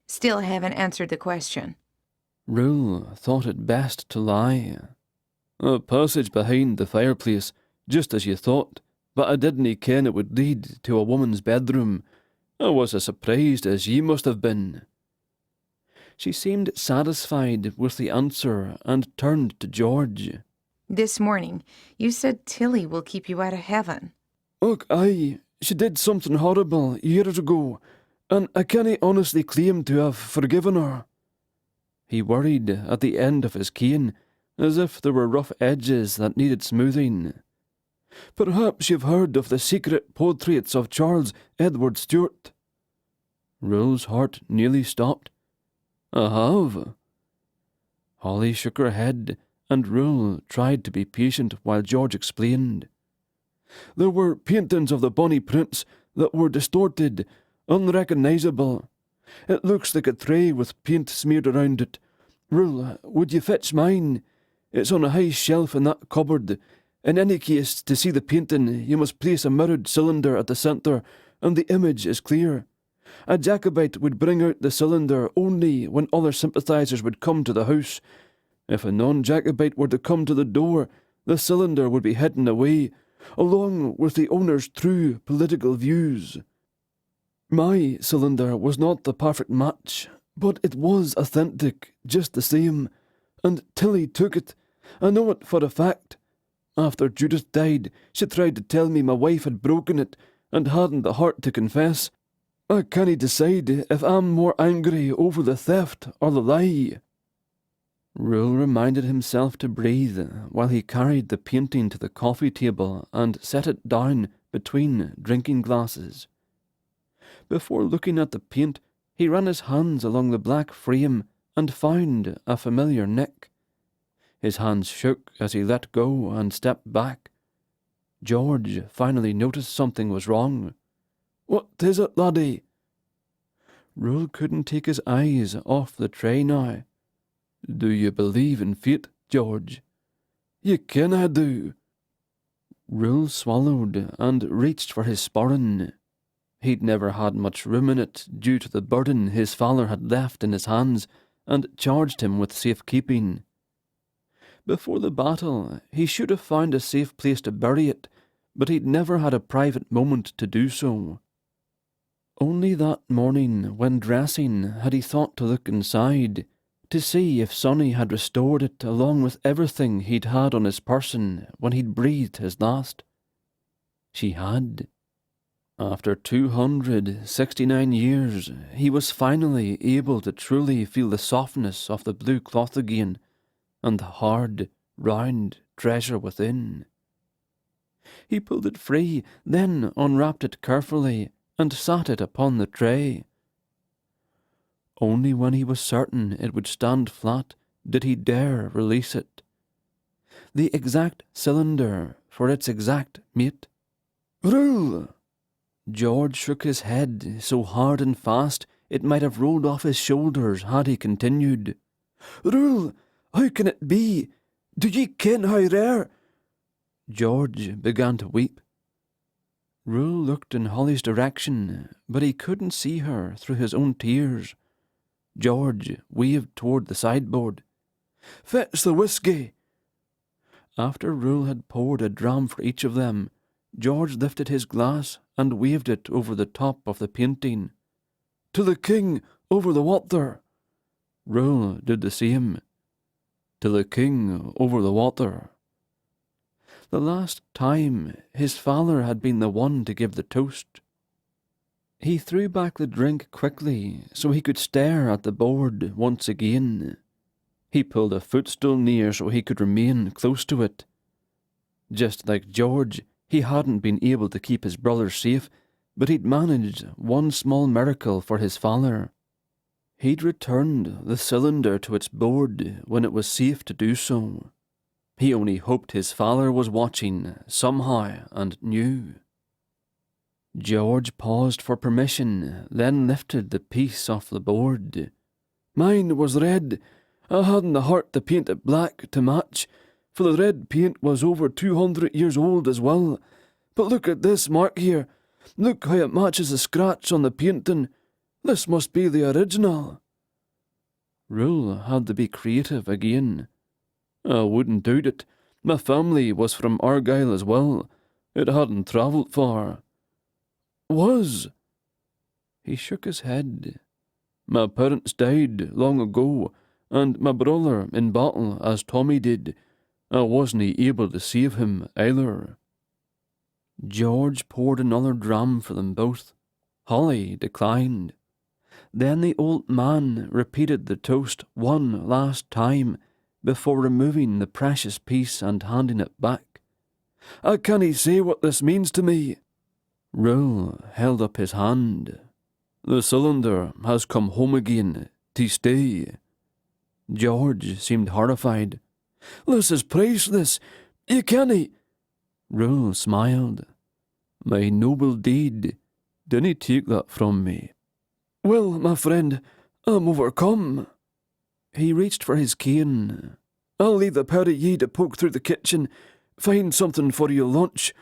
Still haven't answered the question. Rule thought it best to lie. "A passage behind the fireplace, just as you thought, but I didn't ken it would lead to a woman's bedroom. I was as surprised as ye must have been." She seemed satisfied with the answer and turned to George. This morning, you said Tilly will keep you out of heaven. "Och, aye, she did something horrible years ago, and I cannae honestly claim to have forgiven her." He worried at the end of his cane, as if there were rough edges that needed smoothing. "Perhaps you've heard of the secret portraits of Charles Edward Stuart?" Rule's heart nearly stopped. "I have." Holly shook her head, and Rule tried to be patient while George explained. "There were paintings of the bonny prince that were distorted, unrecognisable. It looks like a tray with paint smeared around it. Rule, would you fetch mine? It's on a high shelf in that cupboard. In any case, to see the painting, you must place a mirrored cylinder at the centre, and the image is clear. A Jacobite would bring out the cylinder only when other sympathisers would come to the house. If a non-Jacobite were to come to the door, the cylinder would be hidden away, along with the owner's true political views. My cylinder was not the perfect match, but it was authentic, just the same, and Tilly took it. I know it for a fact. After Judith died, she tried to tell me my wife had broken it, and hadn't the heart to confess. I cannae decide if I'm more angry over the theft or the lie." Rule reminded himself to breathe while he carried the painting to the coffee table and set it down between drinking glasses. Before looking at the paint, he ran his hands along the black frame and found a familiar nick. His hands shook as he let go and stepped back. George finally noticed something was wrong. "What is it, laddie?" Rule couldn't take his eyes off the tray now. "Do you believe in fate, George?" "You ken I do." Rule swallowed and reached for his sporran. He'd never had much room in it due to the burden his father had left in his hands and charged him with safekeeping. Before the battle, he should have found a safe place to bury it, but he'd never had a private moment to do so. Only that morning, when dressing, had he thought to look inside, to see if Sonny had restored it along with everything he'd had on his person when he'd breathed his last. She had. After 269 years, he was finally able to truly feel the softness of the blue cloth again, and the hard, round treasure within. He pulled it free, then unwrapped it carefully, and sat it upon the tray. Only when he was certain it would stand flat did he dare release it. The exact cylinder for its exact mate. "Rule!" George shook his head so hard and fast it might have rolled off his shoulders had he continued. "Rule, how can it be? Do ye ken how rare—" George began to weep. Rule looked in Holly's direction, but he couldn't see her through his own tears. George waved toward the sideboard. "Fetch the whiskey." After Rule had poured a dram for each of them, George lifted his glass and waved it over the top of the painting. "To the king over the water." Rule did the same. "To the king over the water." The last time his father had been the one to give the toast. He threw back the drink quickly so he could stare at the board once again. He pulled a footstool near so he could remain close to it. Just like George, he hadn't been able to keep his brother safe, but he'd managed one small miracle for his father. He'd returned the cylinder to its board when it was safe to do so. He only hoped his father was watching somehow and knew. George paused for permission, then lifted the piece off the board. "Mine was red. I hadn't the heart to paint it black to match, for the red paint was over 200 years old as well. But look at this mark here. Look how it matches the scratch on the painting. This must be the original." Rule had to be creative again. "I wouldn't doubt it. My family was from Argyll as well. It hadn't travelled far." "Was?" He shook his head. "My parents died long ago, and my brother in battle as Tommy did. I wasn't able to save him either." George poured another dram for them both. Holly declined. Then the old man repeated the toast one last time before removing the precious piece and handing it back. "I cannae say what this means to me." Rule held up his hand. "The cylinder has come home again to stay." George seemed horrified. "This is priceless. You cannae—" Rule smiled. "My noble deed, dinna take that from me." "Well, my friend, I'm overcome." He reached for his cane. "I'll leave the pair of ye to poke through the kitchen, find something for your lunch.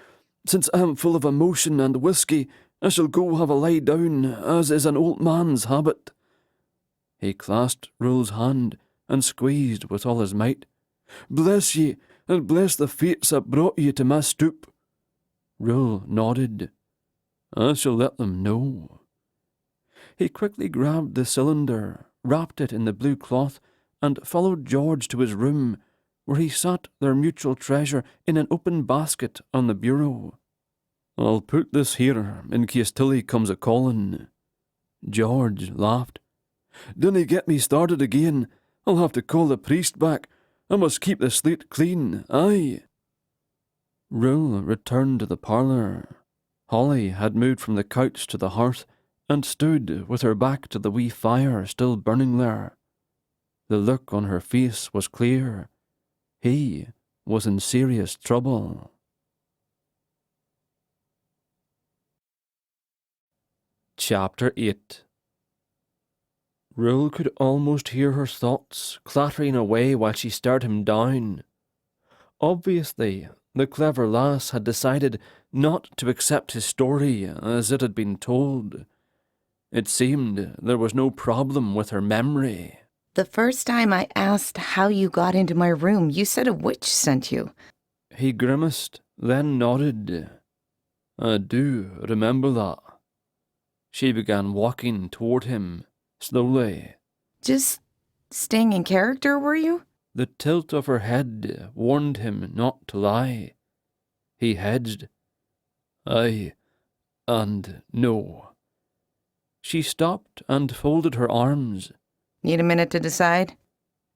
Since I'm full of emotion and whiskey, I shall go have a lie down, as is an old man's habit." He clasped Rule's hand and squeezed with all his might. "Bless ye, and bless the fates that brought ye to my stoop." Rule nodded. "I shall let them know." He quickly grabbed the cylinder, wrapped it in the blue cloth, and followed George to his room, where he sat their mutual treasure in an open basket on the bureau. I'll put this here in case Tilly comes a-calling. George laughed. Dinna get me started again. I'll have to call the priest back. I must keep the slate clean, aye. Rule returned to the parlour. Holly had moved from the couch to the hearth and stood with her back to the wee fire still burning there. The look on her face was clear. He was in serious trouble. Chapter 8. Rule could almost hear her thoughts clattering away while she stared him down. Obviously, the clever lass had decided not to accept his story as it had been told. It seemed there was no problem with her memory. The first time I asked how you got into my room, you said a witch sent you. He grimaced, then nodded. I do remember that. She began walking toward him, slowly. Just staying in character, were you? The tilt of her head warned him not to lie. He hedged. Aye, and no. She stopped and folded her arms. Need a minute to decide?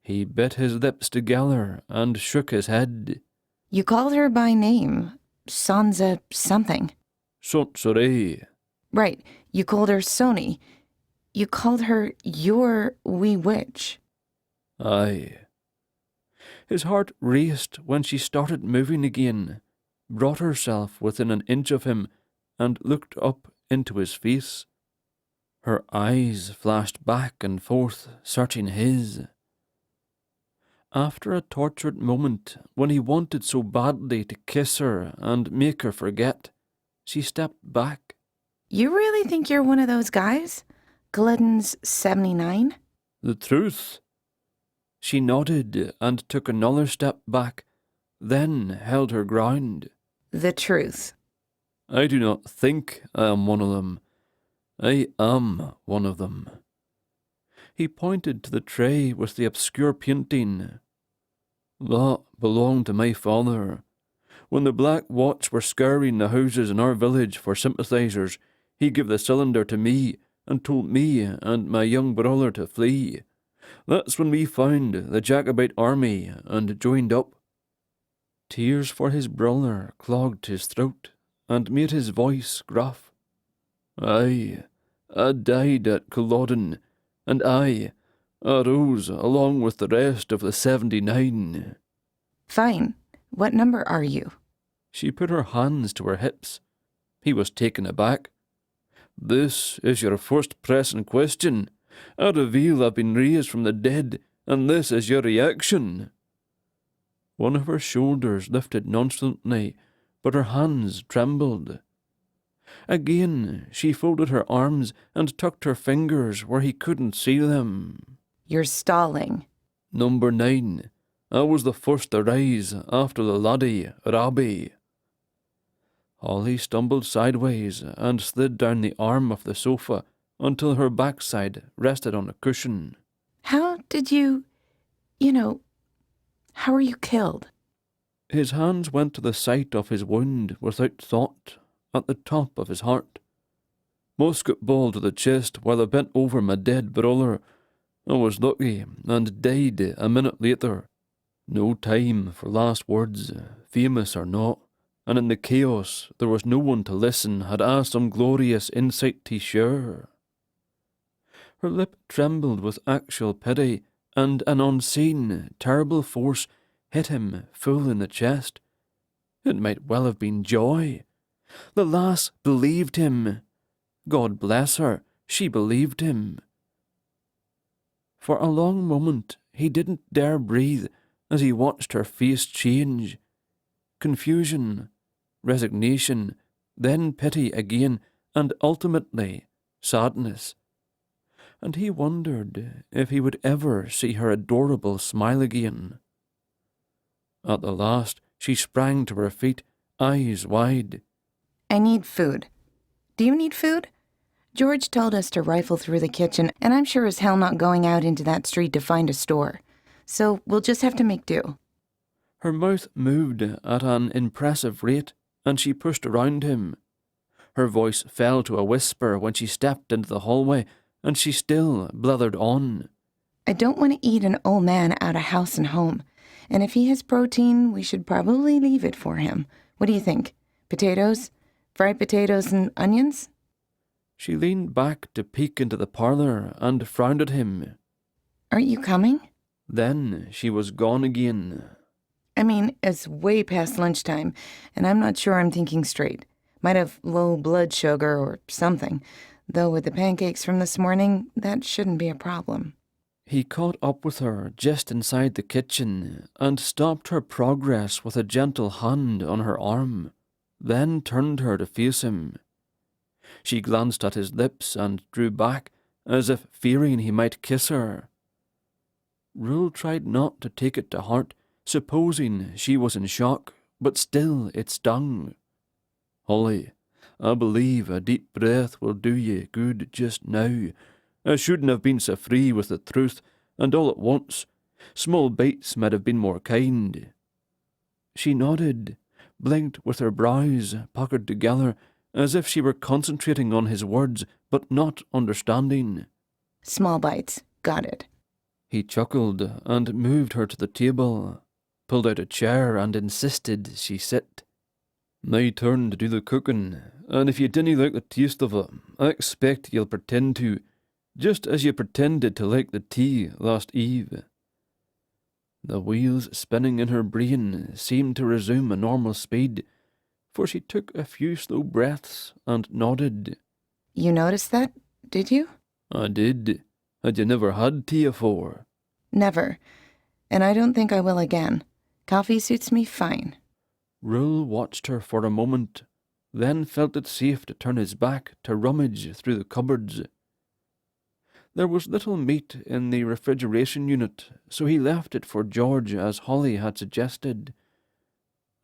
He bit his lips together and shook his head. You called her by name. Sansa something. Soncerae. Right, you called her Sony. You called her your wee witch. Aye. His heart raced when she started moving again, brought herself within an inch of him, and looked up into his face. Her eyes flashed back and forth, searching his. After a tortured moment, when he wanted so badly to kiss her and make her forget, she stepped back. You really think you're one of those guys? Culloden's 79? The truth. She nodded and took another step back, then held her ground. The truth. I do not think I am one of them. I am one of them. He pointed to the tray with the obscure painting. That belonged to my father. When the Black Watch were scouring the houses in our village for sympathisers, he gave the cylinder to me and told me and my young brother to flee. That's when we found the Jacobite army and joined up. Tears for his brother clogged his throat and made his voice gruff. I died at Culloden, and I rose along with the rest of the 79. Fine. What number are you? She put her hands to her hips. He was taken aback. This is your first pressing question. I reveal I've been raised from the dead, and this is your reaction. One of her shoulders lifted nonchalantly, but her hands trembled. Again, she folded her arms and tucked her fingers where he couldn't see them. You're stalling. Number 9. I was the first to rise after the laddie, Robbie. Holly stumbled sideways and slid down the arm of the sofa until her backside rested on a cushion. How did you how were you killed? His hands went to the site of his wound without thought, at the top of his heart. Musket ball to the chest while I bent over my dead brother. I was lucky and died a minute later. No time for last words, famous or not, and in the chaos there was no one to listen had I some glorious insight to share. Her lip trembled with actual pity, and an unseen, terrible force hit him full in the chest. It might well have been joy. The lass believed him. God bless her, she believed him. For a long moment he didn't dare breathe as he watched her face change. Confusion, resignation, then pity again, and ultimately sadness. And he wondered if he would ever see her adorable smile again. At the last, she sprang to her feet, eyes wide. I need food. Do you need food? George told us to rifle through the kitchen, and I'm sure as hell not going out into that street to find a store. So we'll just have to make do. Her mouth moved at an impressive rate, and she pushed around him. Her voice fell to a whisper when she stepped into the hallway, and she still blathered on. I don't want to eat an old man out of house and home. And if he has protein, we should probably leave it for him. What do you think? Potatoes? Fried potatoes and onions? She leaned back to peek into the parlour and frowned at him. Aren't you coming? Then she was gone again. I mean, it's way past lunchtime, and I'm not sure I'm thinking straight. Might have low blood sugar or something. Though with the pancakes from this morning, that shouldn't be a problem. He caught up with her just inside the kitchen and stopped her progress with a gentle hand on her arm, then turned her to face him. She glanced at his lips and drew back, as if fearing he might kiss her. Rule tried not to take it to heart, supposing she was in shock, but still it stung. "Holly, I believe a deep breath will do ye good just now. I shouldn't have been so free with the truth, and all at once. Small bites might have been more kind." She nodded, blinked with her brows puckered together, as if she were concentrating on his words, but not understanding. Small bites. Got it. He chuckled and moved her to the table, pulled out a chair and insisted she sit. "My turn to do the cooking, and if you dinna like the taste of it, I expect you'll pretend to, just as you pretended to like the tea last eve." The wheels spinning in her brain seemed to resume a normal speed, for she took a few slow breaths and nodded. You noticed that, did you? "I did. Had you never had tea afore?" Never. And I don't think I will again. Coffee suits me fine. Rule watched her for a moment, then felt it safe to turn his back to rummage through the cupboards. There was little meat in the refrigeration unit, so he left it for George as Holly had suggested.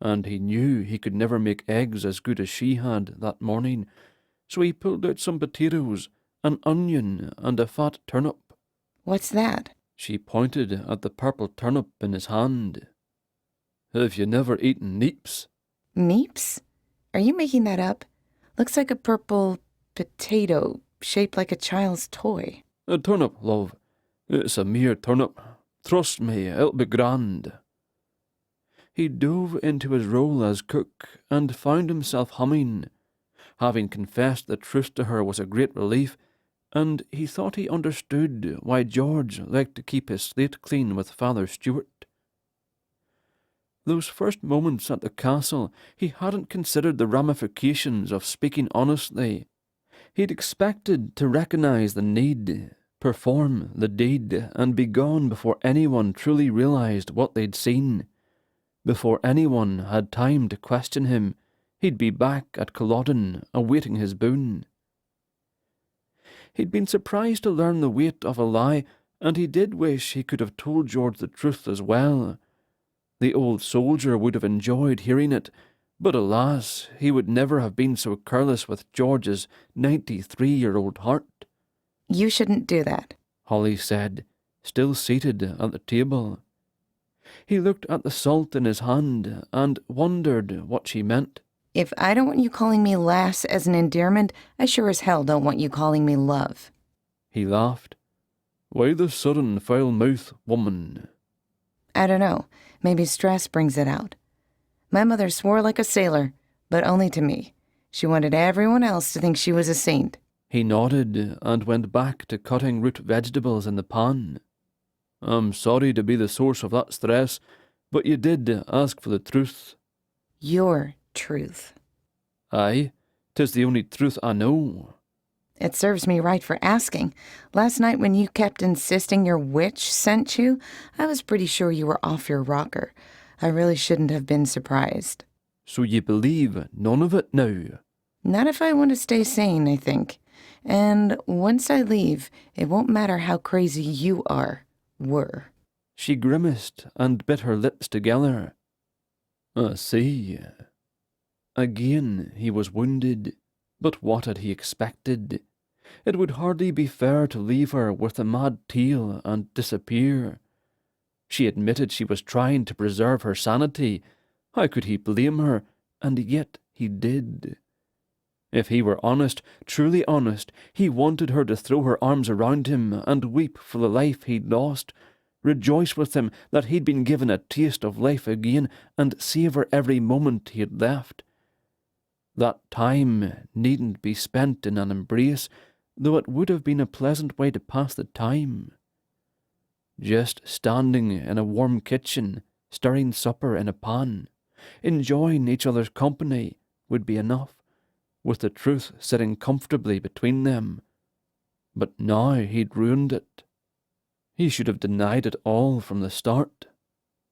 And he knew he could never make eggs as good as she had that morning, so he pulled out some potatoes, an onion, and a fat turnip. What's that? She pointed at the purple turnip in his hand. "Have you never eaten neeps?" Neeps? Are you making that up? Looks like a purple potato shaped like a child's toy. "A turnip, love. It's a mere turnip. Trust me, it'll be grand." He dove into his role as cook and found himself humming. Having confessed the truth to her was a great relief, and he thought he understood why George liked to keep his slate clean with Father Stewart. Those first moments at the castle, he hadn't considered the ramifications of speaking honestly. He'd expected to recognize the need, perform the deed, and be gone before anyone truly realized what they'd seen. Before anyone had time to question him, he'd be back at Culloden, awaiting his boon. He'd been surprised to learn the weight of a lie, and he did wish he could have told George the truth as well. The old soldier would have enjoyed hearing it, but alas, he would never have been so careless with George's 93-year-old heart. You shouldn't do that, Holly said, still seated at the table. He looked at the salt in his hand and wondered what she meant. If I don't want you calling me lass as an endearment, I sure as hell don't want you calling me love. He laughed. Why the sudden foul mouth, woman? I don't know. Maybe stress brings it out. My mother swore like a sailor, but only to me. She wanted everyone else to think she was a saint. He nodded and went back to cutting root vegetables in the pan. I'm sorry to be the source of that stress, but you did ask for the truth. Your truth. Aye, 'tis the only truth I know. It serves me right for asking. Last night when you kept insisting your witch sent you, I was pretty sure you were off your rocker. I really shouldn't have been surprised. So you believe none of it now? Not if I want to stay sane, I think. And once I leave, it won't matter how crazy you were. She grimaced and bit her lips together. I see. Again he was wounded, but what had he expected? It would hardly be fair to leave her with a mad tale and disappear. She admitted she was trying to preserve her sanity. How could he blame her? And yet he did. If he were honest, truly honest, he wanted her to throw her arms around him and weep for the life he'd lost, rejoice with him that he'd been given a taste of life again, and savour every moment he had left. That time needn't be spent in an embrace, though it would have been a pleasant way to pass the time. Just standing in a warm kitchen, stirring supper in a pan, enjoying each other's company would be enough, with the truth sitting comfortably between them. But now he'd ruined it. He should have denied it all from the start.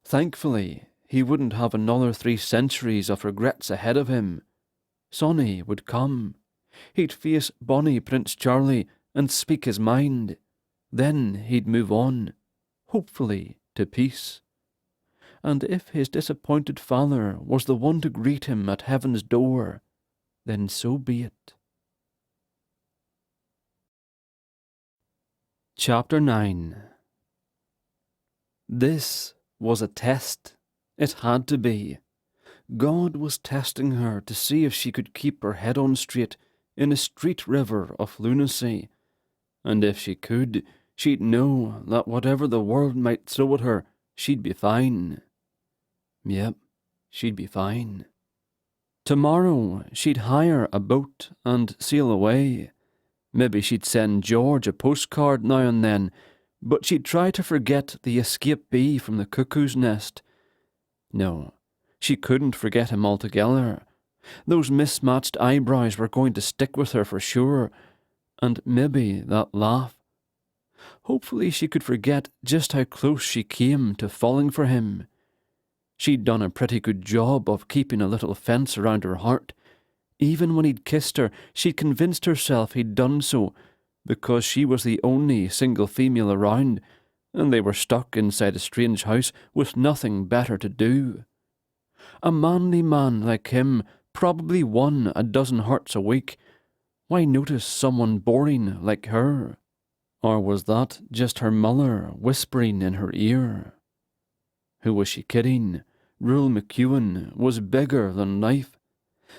Thankfully, he wouldn't have another 3 centuries of regrets ahead of him. Sonny would come. He'd face bonny Prince Charlie and speak his mind. Then he'd move on, hopefully to peace. And if his disappointed father was the one to greet him at heaven's door, then so be it. Chapter 9. This was a test. It had to be. God was testing her to see if she could keep her head on straight in a street river of lunacy. And if she could, she'd know that whatever the world might throw at her, she'd be fine. Yep, she'd be fine. Tomorrow she'd hire a boat and sail away. Maybe she'd send George a postcard now and then, but she'd try to forget the escape bee from the cuckoo's nest. No, she couldn't forget him altogether. Those mismatched eyebrows were going to stick with her for sure, and maybe that laugh. Hopefully she could forget just how close she came to falling for him. She'd done a pretty good job of keeping a little fence around her heart. Even when he'd kissed her, she'd convinced herself he'd done so, because she was the only single female around, and they were stuck inside a strange house with nothing better to do. A manly man like him probably won a dozen hearts a week. Why notice someone boring like her? Or was that just her mother whispering in her ear? Who was she kidding? Rule McEwan was bigger than life.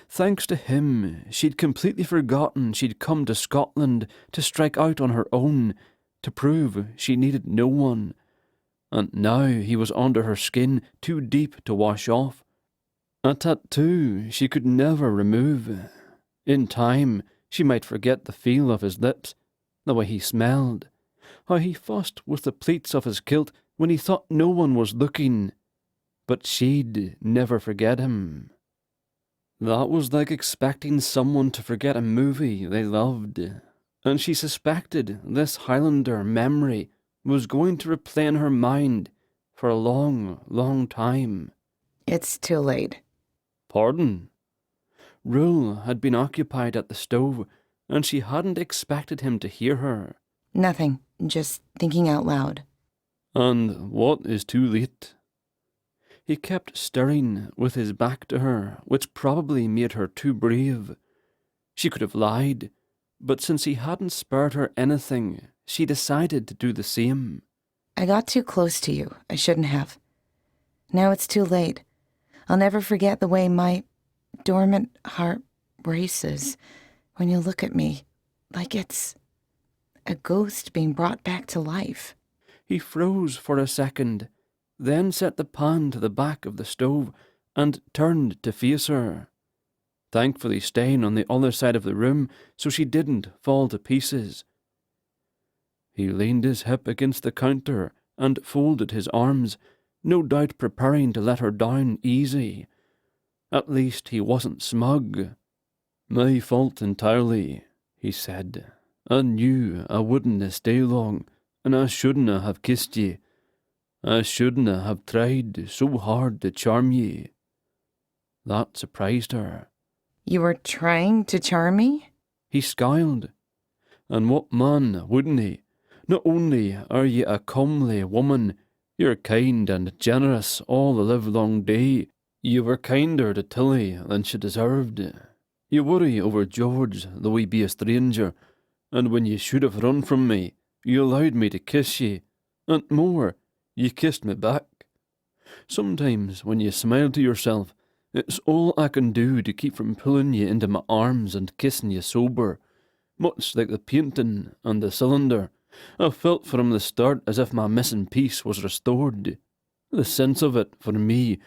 Thanks to him, she'd completely forgotten she'd come to Scotland to strike out on her own, to prove she needed no one. And now he was under her skin, too deep to wash off. A tattoo she could never remove. In time, she might forget the feel of his lips, the way he smelled, how he fussed with the pleats of his kilt when he thought no one was looking. But she'd never forget him. That was like expecting someone to forget a movie they loved, and she suspected this Highlander memory was going to replay in her mind for a long, long time. It's too late. Pardon? Rule had been occupied at the stove, and she hadn't expected him to hear her. Nothing. Just thinking out loud. And what is too late? He kept stirring with his back to her, which probably made her too brave. She could have lied, but since he hadn't spared her anything, she decided to do the same. I got too close to you. I shouldn't have. Now it's too late. I'll never forget the way my dormant heart races when you look at me, like it's a ghost being brought back to life. He froze for a second, then set the pan to the back of the stove and turned to face her, thankfully staying on the other side of the room so she didn't fall to pieces. He leaned his hip against the counter and folded his arms, no doubt preparing to let her down easy. At least he wasn't smug. "My fault entirely," he said. "I knew I wouldn't stay long, and I shouldn't have kissed ye. I shouldn't have tried so hard to charm ye." That surprised her. You were trying to charm me? He scowled. "And what man wouldn't he? Not only are ye a comely woman, you're kind and generous all the livelong day. You were kinder to Tilly than she deserved. You worry over George, though he be a stranger, and when ye should have run from me, you allowed me to kiss ye, and more, ye kissed me back. Sometimes when you smile to yourself, It's all I can do to keep from pulling you into my arms and kissing you sober, much like the painting and the cylinder. I felt from the start as if my missing piece was restored. The sense of it, for me,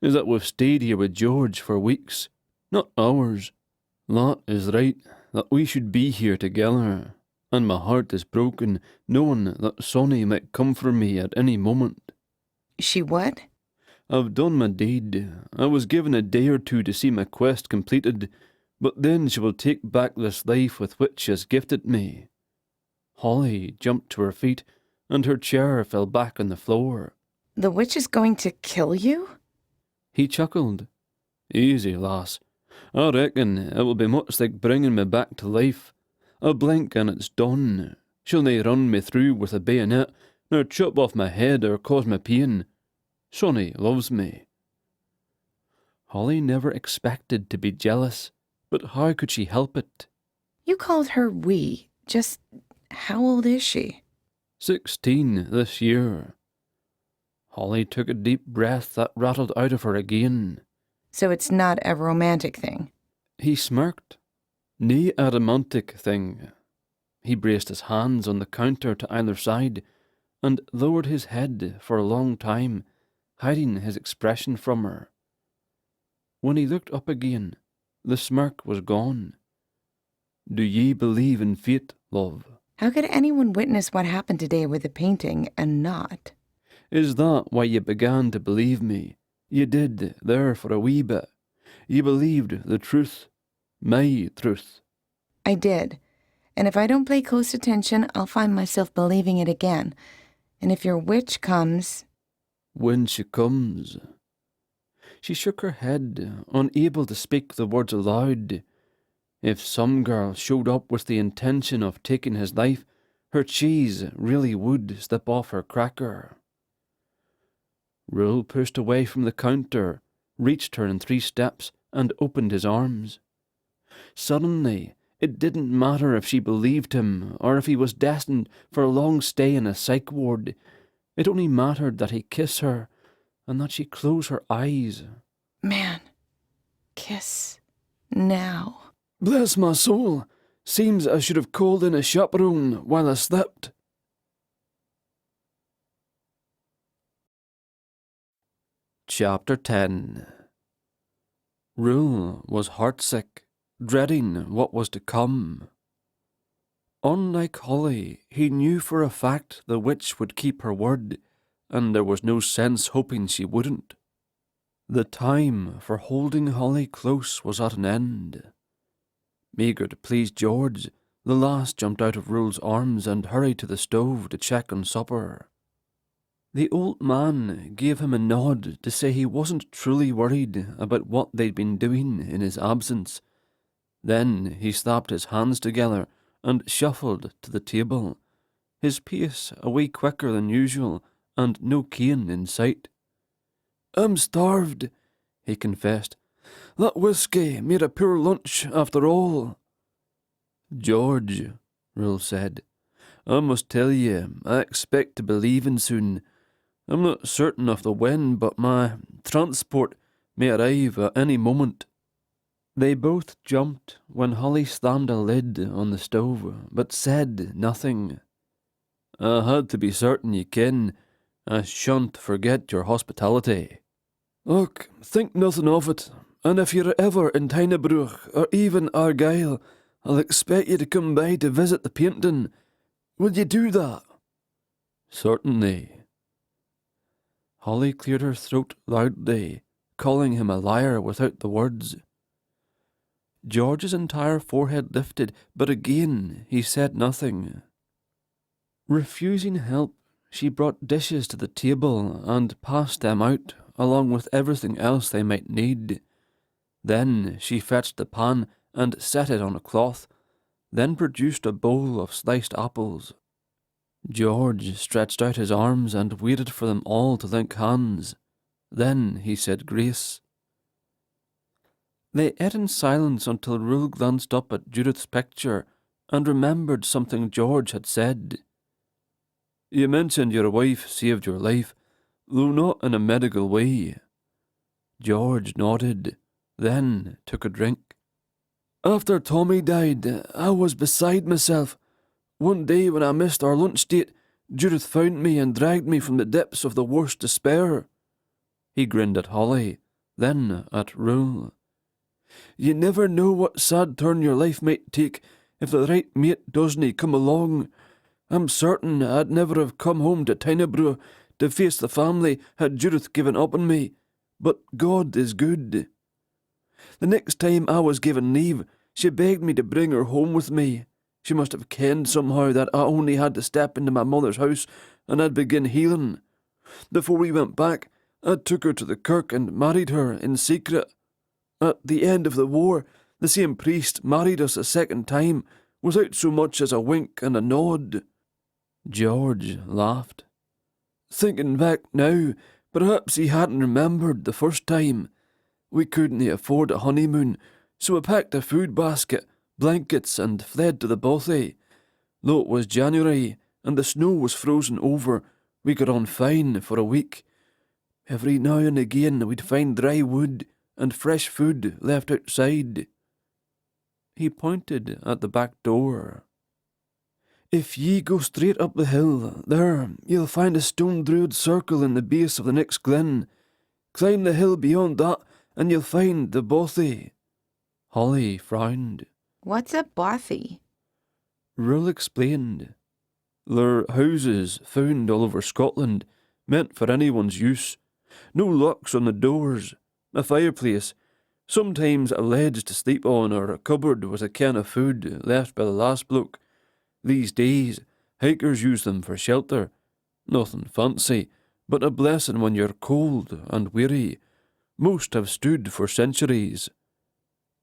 is that we've stayed here with George for weeks, not hours. That is right, that we should be here together, and my heart is broken, knowing that Sonny might come for me at any moment. She what? I've done my deed. I was given a day or two to see my quest completed, but then she will take back this life with which she has gifted me. Holly jumped to her feet, and her chair fell back on the floor. The witch is going to kill you? He chuckled. Easy, lass. I reckon it will be much like bringing me back to life. A blink and it's done. She'll nae run me through with a bayonet, nor chop off my head or cause me pain. Sonny loves me. Holly never expected to be jealous, but how could she help it? You called her we. Just how old is she? 16 this year. Holly took a deep breath that rattled out of her again. So it's not a romantic thing. He smirked. Nae a romantic thing. He braced his hands on the counter to either side, and lowered his head for a long time, hiding his expression from her. When he looked up again, the smirk was gone. Do ye believe in fate, love? How could anyone witness what happened today with the painting and not? Is that why ye began to believe me? Ye did, there for a wee bit. Ye believed the truth, my truth. I did. And if I don't pay close attention, I'll find myself believing it again. And if your witch comes... When she comes. She shook her head, unable to speak the words aloud. If some girl showed up with the intention of taking his life, her cheese really would slip off her cracker. Rule pushed away from the counter, reached her in 3 steps, and opened his arms. Suddenly, it didn't matter if she believed him, or if he was destined for a long stay in a psych ward. It only mattered that he kiss her, and that she close her eyes. Man, kiss now. Bless my soul! Seems I should have called in a chaperone while I slept. Chapter 10. Rule was heartsick, dreading what was to come. Unlike Holly, he knew for a fact the witch would keep her word, and there was no sense hoping she wouldn't. The time for holding Holly close was at an end. Eager to please George, the lass jumped out of Rule's arms and hurried to the stove to check on supper. The old man gave him a nod to say he wasn't truly worried about what they'd been doing in his absence. Then he slapped his hands together and shuffled to the table, his pace a wee quicker than usual, and no cane in sight. "I'm starved," he confessed. "That whiskey made a poor lunch after all." "George," Rule said, "I must tell you, I expect to be leaving soon. I'm not certain of the when, but my transport may arrive at any moment." They both jumped when Holly slammed a lid on the stove, but said nothing. "I had to be certain ye ken. I shan't forget your hospitality." "Och, think nothing of it, and if you're ever in Tynebruch or even Argyll, I'll expect you to come by to visit the painting. Will you do that?" "Certainly." Holly cleared her throat loudly, calling him a liar without the words. George's entire forehead lifted, but again he said nothing. Refusing help, she brought dishes to the table and passed them out, along with everything else they might need. Then she fetched the pan and set it on a cloth, then produced a bowl of sliced apples. George stretched out his arms and waited for them all to link hands. Then he said grace. They ate in silence until Rule glanced up at Judith's picture and remembered something George had said. "You mentioned your wife saved your life, though not in a medical way." George nodded, then took a drink. After Tommy died, I was beside myself. One day when I missed our lunch date, Judith found me and dragged me from the depths of the worst despair. He grinned at Holly, then at Rule. You never know what sad turn your life might take if the right mate doesn't come along. I'm certain I'd never have come home to Tynebrew to face the family had Judith given up on me, but God is good. The next time I was given leave, she begged me to bring her home with me. She must have kenned somehow that I only had to step into my mother's house and I'd begin healing. Before we went back, I took her to the kirk and married her in secret. At the end of the war, the same priest married us a second time, without so much as a wink and a nod. George laughed. Thinking back now, perhaps he hadn't remembered the first time. We couldn't afford a honeymoon, so I packed a food basket, blankets, and fled to the bothy. Though it was January, and the snow was frozen over, we got on fine for a week. Every now and again we'd find dry wood and fresh food left outside. He pointed at the back door. If ye go straight up the hill, there you'll find a stone-brewed circle in the base of the next glen. Climb the hill beyond that, and you'll find the bothy. Holly frowned. What's a bothy? Rule explained. They're houses found all over Scotland, meant for anyone's use. No locks on the doors, a fireplace, sometimes a ledge to sleep on, or a cupboard with a can of food left by the last bloke. These days, hikers use them for shelter. Nothing fancy, but a blessing when you're cold and weary. Most have stood for centuries.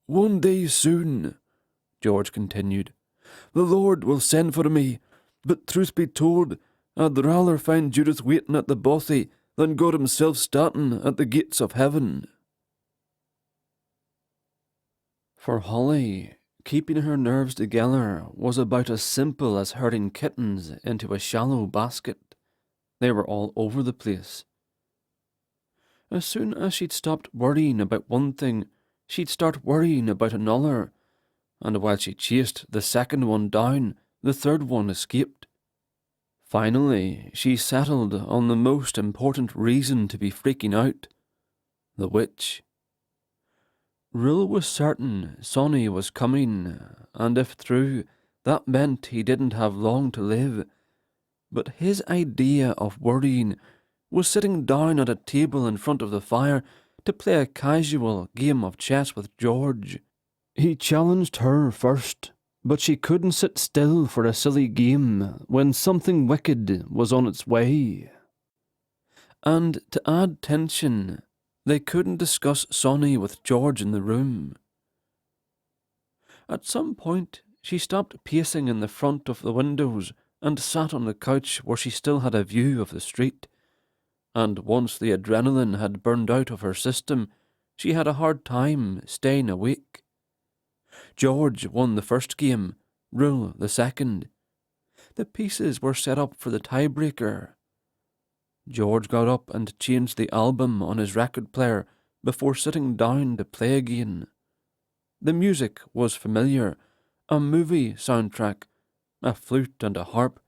One day soon, George continued, the Lord will send for me, but truth be told, I'd rather find Judith waiting at the bothy than God himself starting at the gates of heaven. For Holly, keeping her nerves together was about as simple as herding kittens into a shallow basket. They were all over the place. As soon as she'd stopped worrying about one thing, she'd start worrying about another, and while she chased the second one down, the third one escaped. Finally, she settled on the most important reason to be freaking out: the witch. Rule was certain Sonny was coming, and if true, that meant he didn't have long to live. But his idea of worrying was sitting down at a table in front of the fire to play a casual game of chess with George. He challenged her first, but she couldn't sit still for a silly game when something wicked was on its way. And to add tension, they couldn't discuss Sonny with George in the room. At some point, she stopped pacing in the front of the windows and sat on the couch where she still had a view of the street. And once the adrenaline had burned out of her system, she had a hard time staying awake. George won the first game, Rule the second. The pieces were set up for the tiebreaker. George got up and changed the album on his record player before sitting down to play again. The music was familiar, a movie soundtrack, a flute and a harp.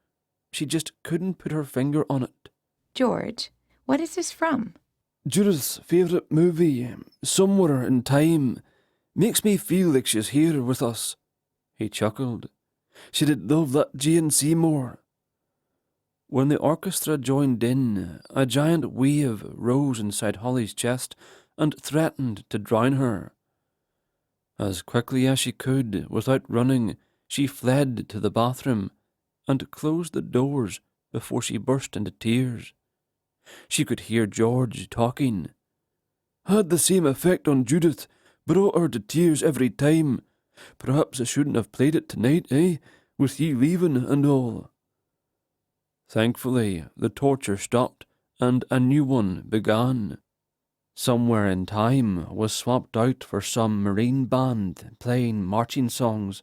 She just couldn't put her finger on it. George, what is this from? Judith's favourite movie, Somewhere in Time. Makes me feel like she's here with us. He chuckled. She did love that Jane Seymour. When the orchestra joined in, a giant wave rose inside Holly's chest and threatened to drown her. As quickly as she could, without running, she fled to the bathroom and closed the doors before she burst into tears. She could hear George talking. Had the same effect on Judith, brought her to tears every time. Perhaps I shouldn't have played it tonight, eh? With ye leaving and all. Thankfully, the torture stopped, and a new one began. Somewhere in Time was swapped out for some marine band playing marching songs,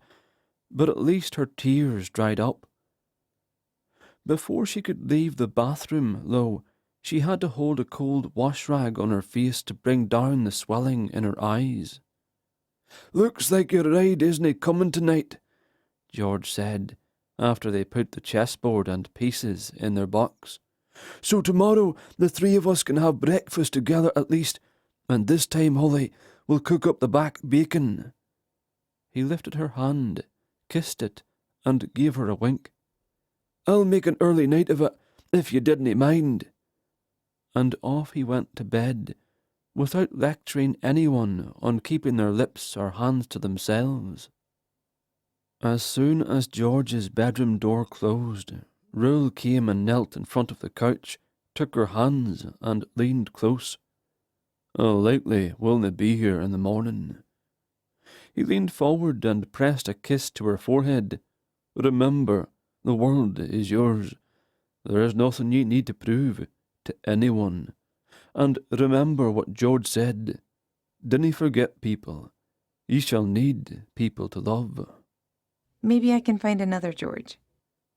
but at least her tears dried up. Before she could leave the bathroom, though, She had to hold a cold wash rag on her face to bring down the swelling in her eyes. "Looks like your ride isn't coming tonight," George said, after they put the chessboard and pieces in their box. "So tomorrow the three of us can have breakfast together at least, and this time, Holly, we'll cook up the back bacon." He lifted her hand, kissed it, and gave her a wink. "I'll make an early night of it, if you didn't mind." And off he went to bed, without lecturing anyone on keeping their lips or hands to themselves. As soon as George's bedroom door closed, Rule came and knelt in front of the couch, took her hands, and leaned close. "Oh, likely willna be here in the morning." He leaned forward and pressed a kiss to her forehead. "Remember, the world is yours. There is nothing you need to prove to anyone. And remember what George said. Dinna forget people. Ye shall need people to love." Maybe I can find another George.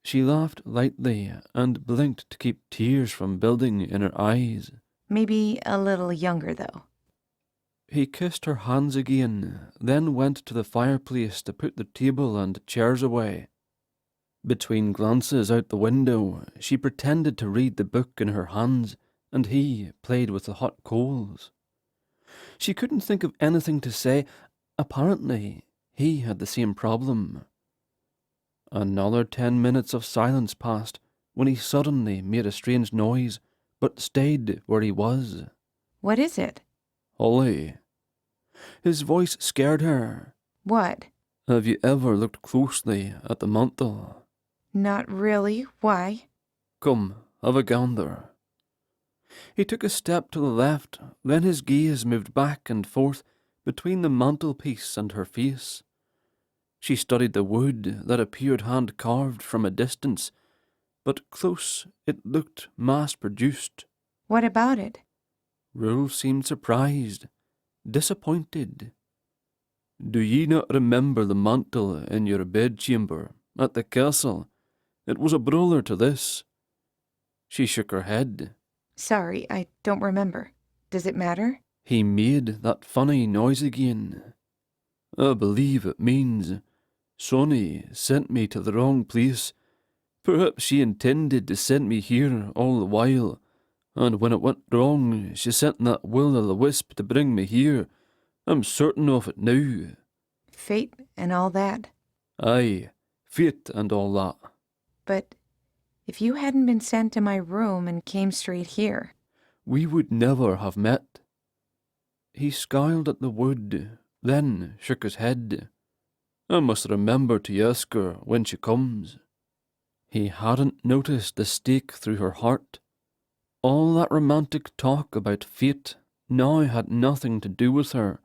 She laughed lightly and blinked to keep tears from building in her eyes. Maybe a little younger, though. He kissed her hands again, then went to the fireplace to put the table and chairs away. Between glances out the window, she pretended to read the book in her hands, and he played with the hot coals. She couldn't think of anything to say. Apparently, he had the same problem. Another 10 minutes of silence passed, when he suddenly made a strange noise, but stayed where he was. What is it? "Holly." His voice scared her. What? "Have you ever looked closely at the mantle?" Not really. Why? "Come, have a gander." He took a step to the left, then his gaze moved back and forth between the mantelpiece and her face. She studied the wood that appeared hand-carved from a distance, but close it looked mass-produced. What about it? Rule seemed surprised, disappointed. "Do ye not remember the mantle in your bedchamber at the castle? It was a brother to this." She shook her head. Sorry, I don't remember. Does it matter? He made that funny noise again. "I believe it means Sonny sent me to the wrong place. Perhaps she intended to send me here all the while, and when it went wrong, she sent that will-o'-the-wisp to bring me here. I'm certain of it now." Fate and all that. "Aye, fate and all that." But if you hadn't been sent to my room and came straight here... "We would never have met." He scowled at the wood, then shook his head. "I must remember to ask her when she comes." He hadn't noticed the stake through her heart. All that romantic talk about fate now had nothing to do with her,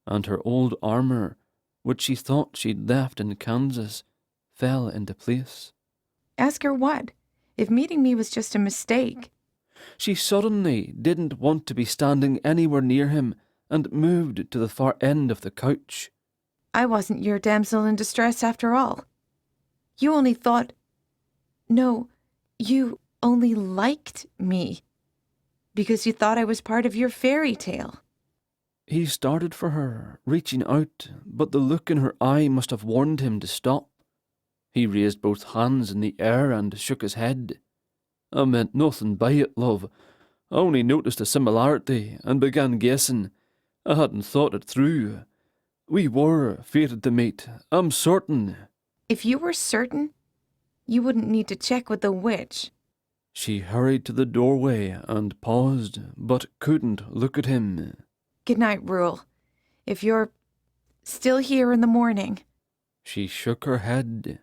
and her old armour, which she thought she'd left in Kansas, fell into place. Ask her what? If meeting me was just a mistake. She suddenly didn't want to be standing anywhere near him and moved to the far end of the couch. I wasn't your damsel in distress after all. You only thought... No, you only liked me because you thought I was part of your fairy tale. He started for her, reaching out, but the look in her eye must have warned him to stop. He raised both hands in the air and shook his head. "I meant nothing by it, love. I only noticed a similarity and began guessing. I hadn't thought it through. We were fated to meet, I'm certain." If you were certain, you wouldn't need to check with the witch. She hurried to the doorway and paused, but couldn't look at him. Good night, Rule. If you're still here in the morning... She shook her head.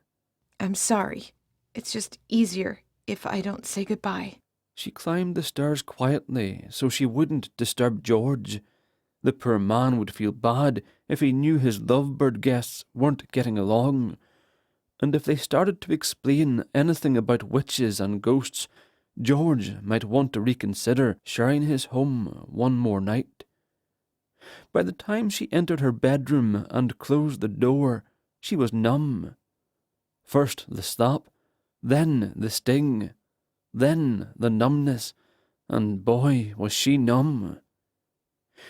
I'm sorry. It's just easier if I don't say goodbye. She climbed the stairs quietly so she wouldn't disturb George. The poor man would feel bad if he knew his lovebird guests weren't getting along. And if they started to explain anything about witches and ghosts, George might want to reconsider sharing his home one more night. By the time she entered her bedroom and closed the door, she was numb. First the slap, then the sting, then the numbness, and boy, was she numb.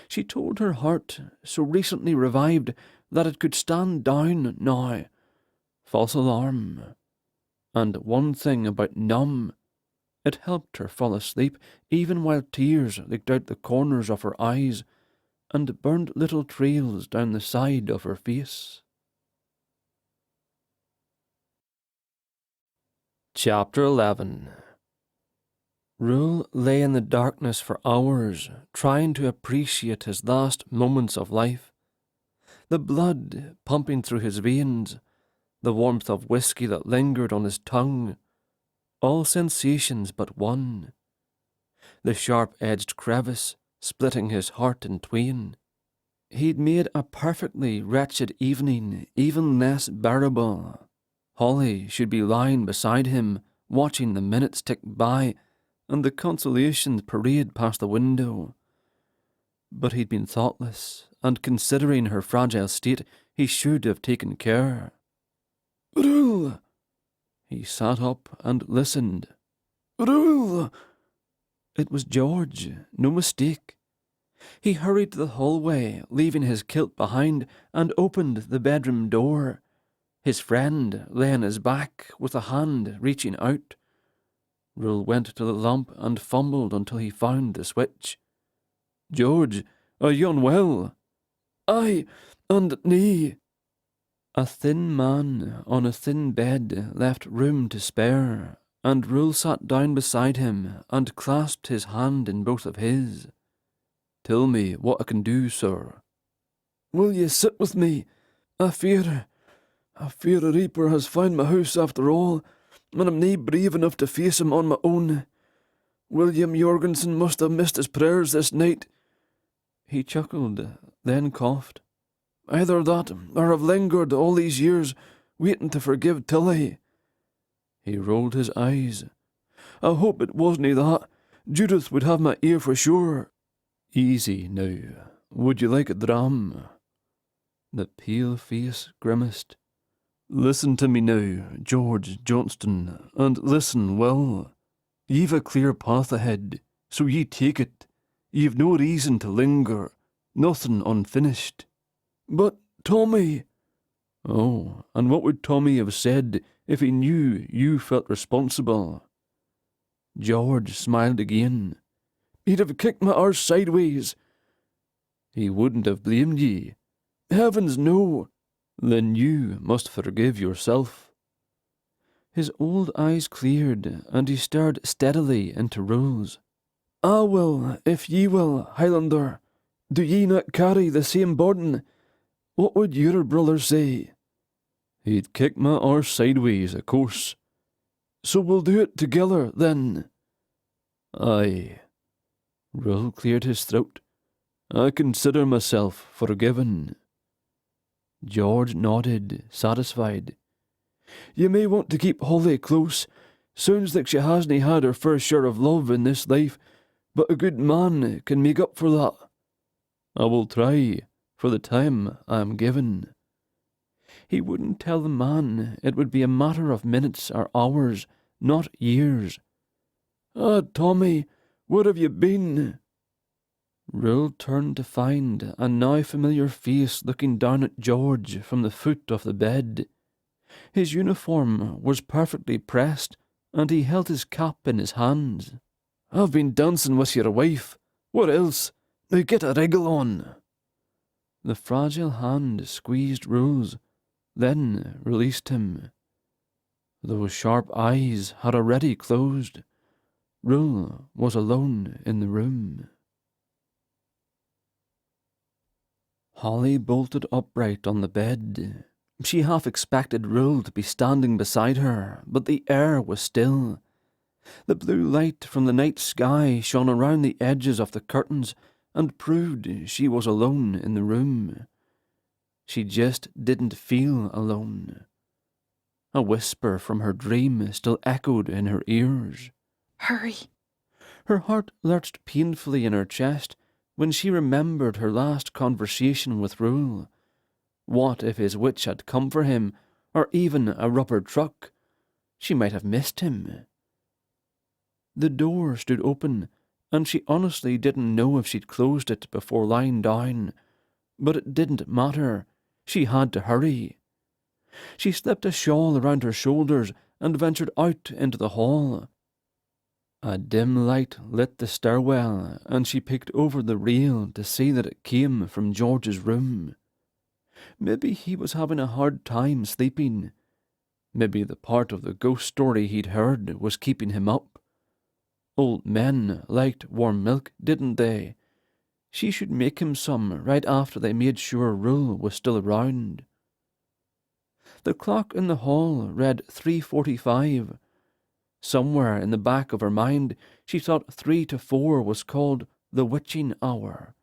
She told her heart, so recently revived, that it could stand down now. False alarm. And one thing about numb, it helped her fall asleep even while tears leaked out the corners of her eyes and burned little trails down the side of her face. Chapter 11. Rule lay in the darkness for hours, trying to appreciate his last moments of life. The blood pumping through his veins, the warmth of whiskey that lingered on his tongue, all sensations but one. The sharp-edged crevice splitting his heart in twain. He'd made a perfectly wretched evening even less bearable. Holly should be lying beside him, watching the minutes tick by, and the consolations parade past the window. But he'd been thoughtless, and considering her fragile state, he should have taken care. Rule! He sat up and listened. Rule! It was George, no mistake. He hurried to the hallway, leaving his kilt behind, and opened the bedroom door. His friend lay on his back, with a hand reaching out. Rule went to the lamp and fumbled until he found the switch. George, are you unwell? Aye, and nee. A thin man on a thin bed left room to spare, and Rule sat down beside him and clasped his hand in both of his. Tell me what I can do, sir. Will you sit with me? I fear a reaper has found my house after all, and I'm nae brave enough to face him on my own. William Jorgensen must have missed his prayers this night. He chuckled, then coughed. Either that, or I've lingered all these years, waiting to forgive Tilly. He rolled his eyes. I hope it wasn't that. Judith would have my ear for sure. Easy now. Would you like a dram? The pale face grimaced. Listen to me now, George Johnston, and listen well. Ye've a clear path ahead, so ye take it. Ye've no reason to linger, nothing unfinished. But Tommy... Oh, and what would Tommy have said if he knew you felt responsible? George smiled again. He'd have kicked my arse sideways. He wouldn't have blamed ye. Heavens, no. Then you must forgive yourself. His old eyes cleared, and he stared steadily into Rule's. I will, if ye will, Highlander. Do ye not carry the same burden? What would your brother say? He'd kick my arse sideways, of course. So we'll do it together, then. Aye. Rule cleared his throat. I consider myself forgiven. George nodded, satisfied. You may want to keep Holly close. Sounds like she hasn't had her fair share of love in this life, but a good man can make up for that. I will try, for the time I am given. He wouldn't tell the man it would be a matter of minutes or hours, not years. Ah, Tommy, where have you been? Rule turned to find a now familiar face looking down at George from the foot of the bed. His uniform was perfectly pressed, and he held his cap in his hands. I've been dancing with your wife. What else? Now get a wriggle on. The fragile hand squeezed Rule's, then released him. Those sharp eyes had already closed. Rule was alone in the room. Holly bolted upright on the bed. She half expected Rule to be standing beside her, but the air was still. The blue light from the night sky shone around the edges of the curtains and proved she was alone in the room. She just didn't feel alone. A whisper from her dream still echoed in her ears. Hurry. Her heart lurched painfully in her chest when she remembered her last conversation with Rule. What if his witch had come for him, or even a rubber truck? She might have missed him. The door stood open, and she honestly didn't know if she'd closed it before lying down, but it didn't matter. She had to hurry. She slipped a shawl around her shoulders and ventured out into the hall. A dim light lit the stairwell, and she peeked over the rail to see that it came from George's room. Maybe he was having a hard time sleeping. Maybe the part of the ghost story he'd heard was keeping him up. Old men liked warm milk, didn't they? She should make him some right after they made sure Rule was still around. The clock in the hall read 3:45. Somewhere in the back of her mind, she thought 3 to 4 was called the witching hour.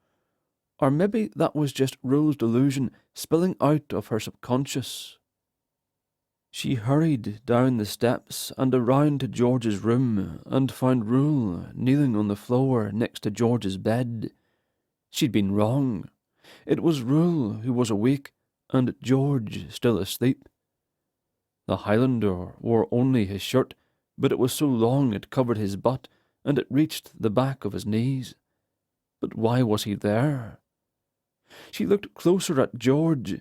Or maybe that was just Rule's delusion spilling out of her subconscious. She hurried down the steps and around to George's room and found Rule kneeling on the floor next to George's bed. She'd been wrong. It was Rule who was awake and George still asleep. The Highlander wore only his shirt, but it was so long it covered his butt and it reached the back of his knees. But why was he there? She looked closer at George.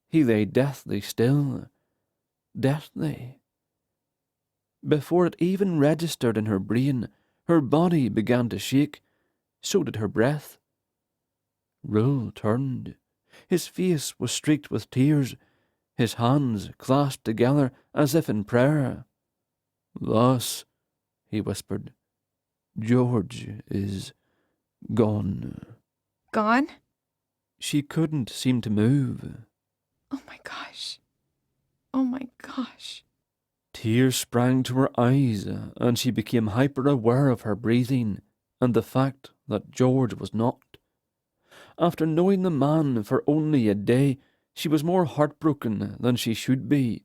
He lay deathly still. Deathly. Before it even registered in her brain, her body began to shake. So did her breath. Rule turned. His face was streaked with tears, his hands clasped together as if in prayer. "Thus," he whispered, "George is gone." Gone? She couldn't seem to move. Oh my gosh. Oh my gosh. Tears sprang to her eyes, and she became hyper-aware of her breathing and the fact that George was not. After knowing the man for only a day, she was more heartbroken than she should be,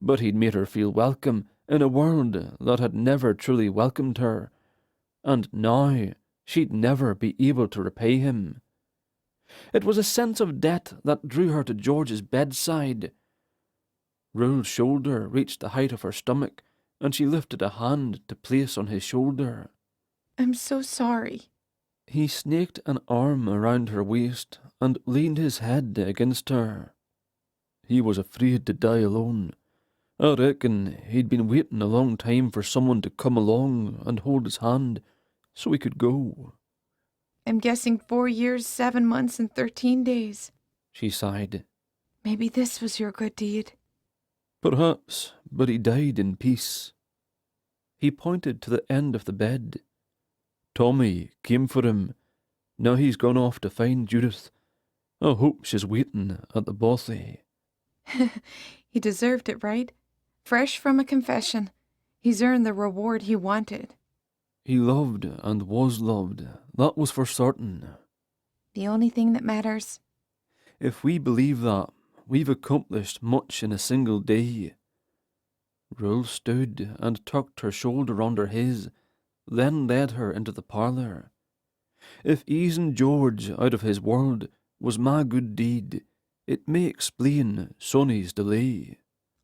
but he'd made her feel welcome in a world that had never truly welcomed her, and now she'd never be able to repay him. It was a sense of debt that drew her to George's bedside. Rule's shoulder reached the height of her stomach, and she lifted a hand to place on his shoulder. I'm so sorry. He snaked an arm around her waist and leaned his head against her. He was afraid to die alone. I reckon he'd been waiting a long time for someone to come along and hold his hand so he could go. I'm guessing 4 years, 7 months, and 13 days. She sighed. Maybe this was your good deed. Perhaps, but he died in peace. He pointed to the end of the bed. Tommy came for him. Now he's gone off to find Judith. I hope she's waiting at the bothy. He deserved it, right? Fresh from a confession. He's earned the reward he wanted. He loved and was loved. That was for certain. The only thing that matters. If we believe that, we've accomplished much in a single day. Rule stood and tucked her shoulder under his, then led her into the parlour. If easing George out of his world was my good deed, it may explain Sonny's delay.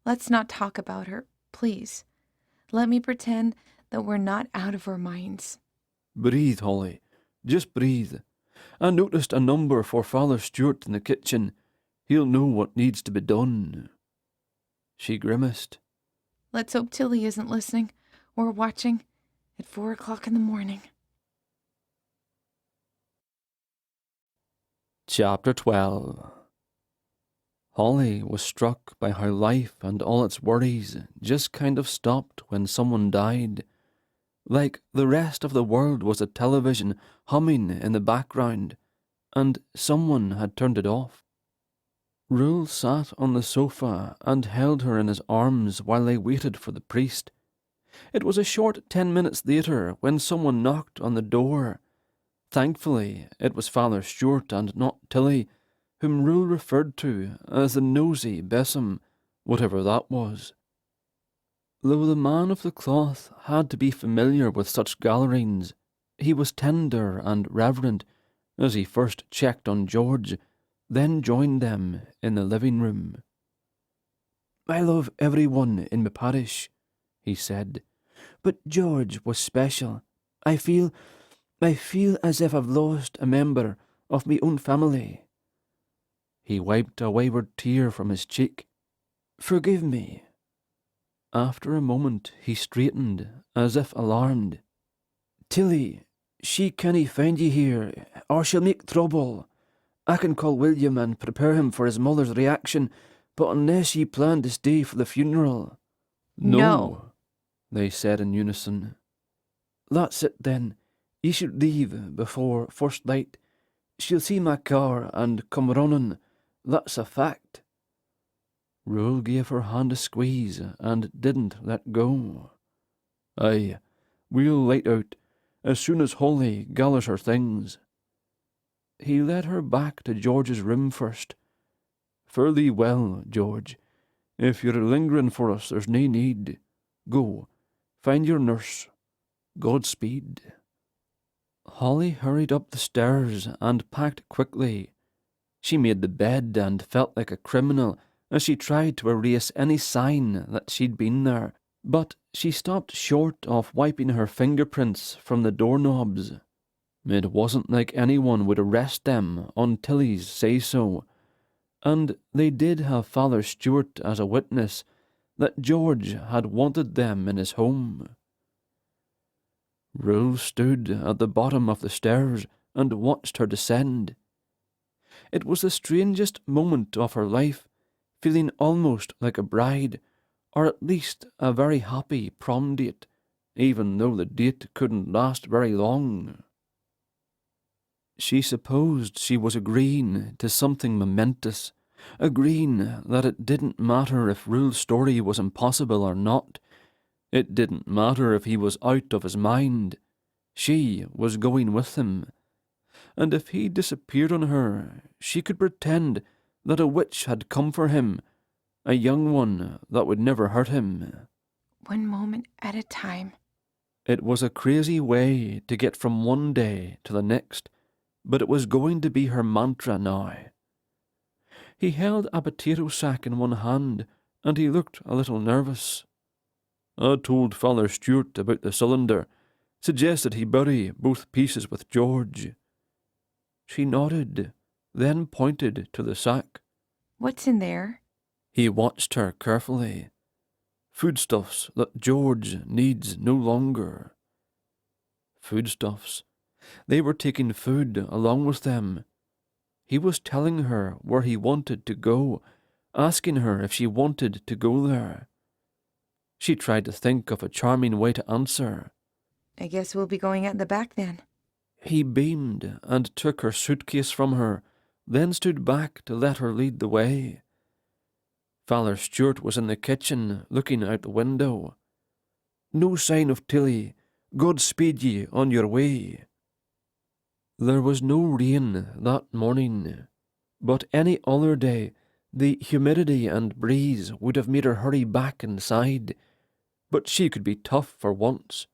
Let's not talk about her, please. Let me pretend that we're not out of our minds. Breathe, Holly. Just breathe. I noticed a number for Father Stewart in the kitchen. He'll know what needs to be done. She grimaced. Let's hope Tilly isn't listening or watching at 4 o'clock in the morning. Chapter 12. Holly was struck by how life and all its worries just kind of stopped when someone died. Like the rest of the world was a television humming in the background, and someone had turned it off. Rule sat on the sofa and held her in his arms while they waited for the priest. It was a short 10 minutes later when someone knocked on the door. Thankfully, it was Father Stewart and not Tilly, whom Rule referred to as the nosy besom, whatever that was. Though the man of the cloth had to be familiar with such gatherings, he was tender and reverent as he first checked on George, then joined them in the living room. "I love everyone in my parish," he said, "but George was special. I feel I feel as if I've lost a member of me own family." He wiped a wayward tear from his cheek. "Forgive me." After a moment he straightened, as if alarmed. "Tilly, she cannae find ye here, or she'll make trouble. I can call William and prepare him for his mother's reaction, but unless ye plan to stay for the funeral—" No, they said in unison. "That's it then. Ye should leave before first light. She'll see my car and come running. That's a fact." Rule gave her hand a squeeze and didn't let go. "Aye, we'll light out as soon as Holly gathers her things." He led her back to George's room first. "Fare thee well, George. If you're lingering for us, there's nae need. Go, find your nurse. Godspeed." Holly hurried up the stairs and packed quickly. She made the bed and felt like a criminal as she tried to erase any sign that she'd been there, but she stopped short of wiping her fingerprints from the doorknobs. It wasn't like anyone would arrest them on Tilly's say-so, and they did have Father Stewart as a witness that George had wanted them in his home. Rule stood at the bottom of the stairs and watched her descend. It was the strangest moment of her life, feeling almost like a bride, or at least a very happy prom date, even though the date couldn't last very long. She supposed she was agreeing to something momentous, agreeing that it didn't matter if Rule's story was impossible or not. It didn't matter if he was out of his mind. She was going with him. And if he disappeared on her, she could pretend that a witch had come for him, a young one that would never hurt him. one moment at a time. It was a crazy way to get from one day to the next, but it was going to be her mantra now. He held a potato sack in one hand, and he looked a little nervous. "I told Father Stewart about the cylinder, suggested he bury both pieces with George." She nodded, then pointed to the sack. What's in there? He watched her carefully. Foodstuffs that George needs no longer. Foodstuffs. They were taking food along with them. He was telling her where he wanted to go, asking her if she wanted to go there. She tried to think of a charming way to answer. I guess we'll be going at the back then. He beamed and took her suitcase from her, then stood back to let her lead the way. Father Stewart was in the kitchen, looking out the window. "No sign of Tilly. God speed ye on your way." There was no rain that morning, but any other day the humidity and breeze would have made her hurry back inside, but she could be tough for once.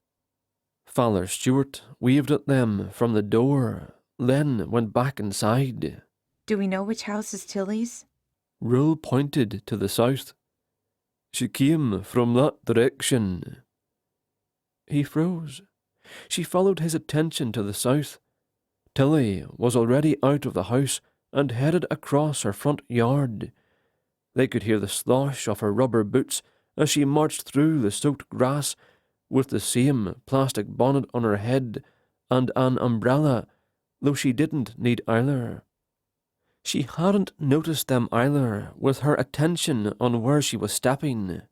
Father Stewart waved at them from the door, then went back inside. Do we know which house is Tilly's? Rule pointed to the south. "She came from that direction." He froze. She followed his attention to the south. Tilly was already out of the house and headed across her front yard. They could hear the slosh of her rubber boots as she marched through the soaked grass with the same plastic bonnet on her head and an umbrella, though she didn't need either. She hadn't noticed them either, with her attention on where she was stepping.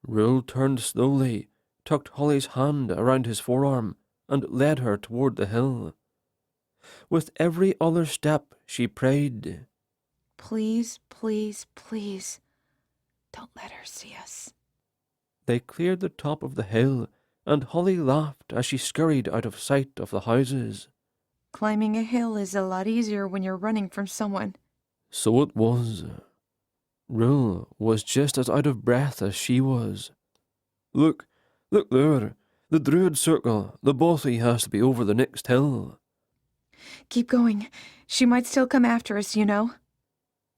Rule turned slowly, tucked Holly's hand around his forearm, and led her toward the hill. With every other step, she prayed, Please, please, please, don't let her see us. They cleared the top of the hill, and Holly laughed as she scurried out of sight of the houses. Climbing a hill is a lot easier when you're running from someone. So it was. Rule was just as out of breath as she was. Look there, the Druid Circle. The bothy has to be over the next hill." Keep going. She might still come after us, you know.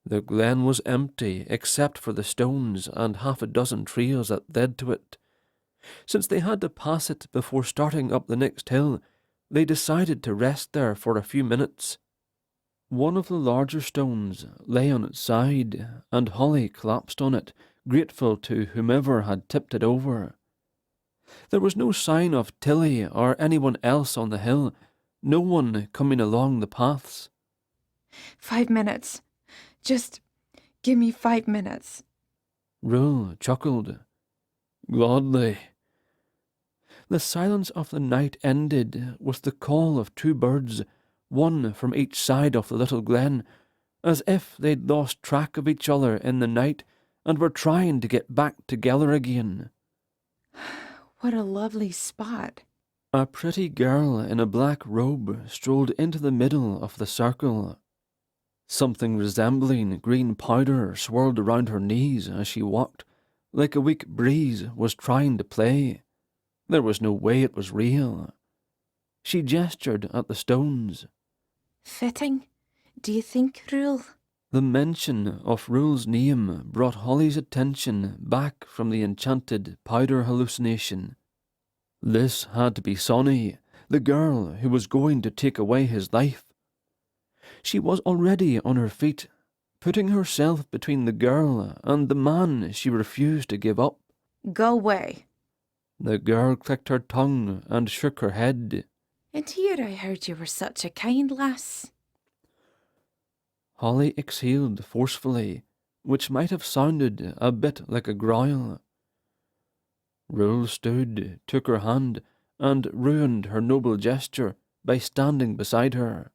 The glen was empty except for the stones and half a dozen trails that led to it. Since they had to pass it before starting up the next hill, They decided to rest there for a few minutes. One of the larger stones lay on its side, and Holly collapsed on it, grateful to whomever had tipped it over. There was no sign of Tilly or anyone else on the hill, no one coming along the paths. 5 minutes. Just give me 5 minutes. Rule chuckled. Gladly. The silence of the night ended with the call of two birds, one from each side of the little glen, as if they'd lost track of each other in the night and were trying to get back together again. What a lovely spot. A pretty girl in a black robe strolled into the middle of the circle. Something resembling green powder swirled around her knees as she walked, like a weak breeze was trying to play. There was no way it was real. She gestured at the stones. Fitting, do you think, Rule? The mention of Rule's name brought Holly's attention back from the enchanted powder hallucination. This had to be Sonny, the girl who was going to take away his life. She was already on her feet, putting herself between the girl and the man she refused to give up. Go away. The girl clicked her tongue and shook her head. And here I heard you were such a kind lass. Holly exhaled forcefully, which might have sounded a bit like a growl. Rule stood, took her hand, and ruined her noble gesture by standing beside her.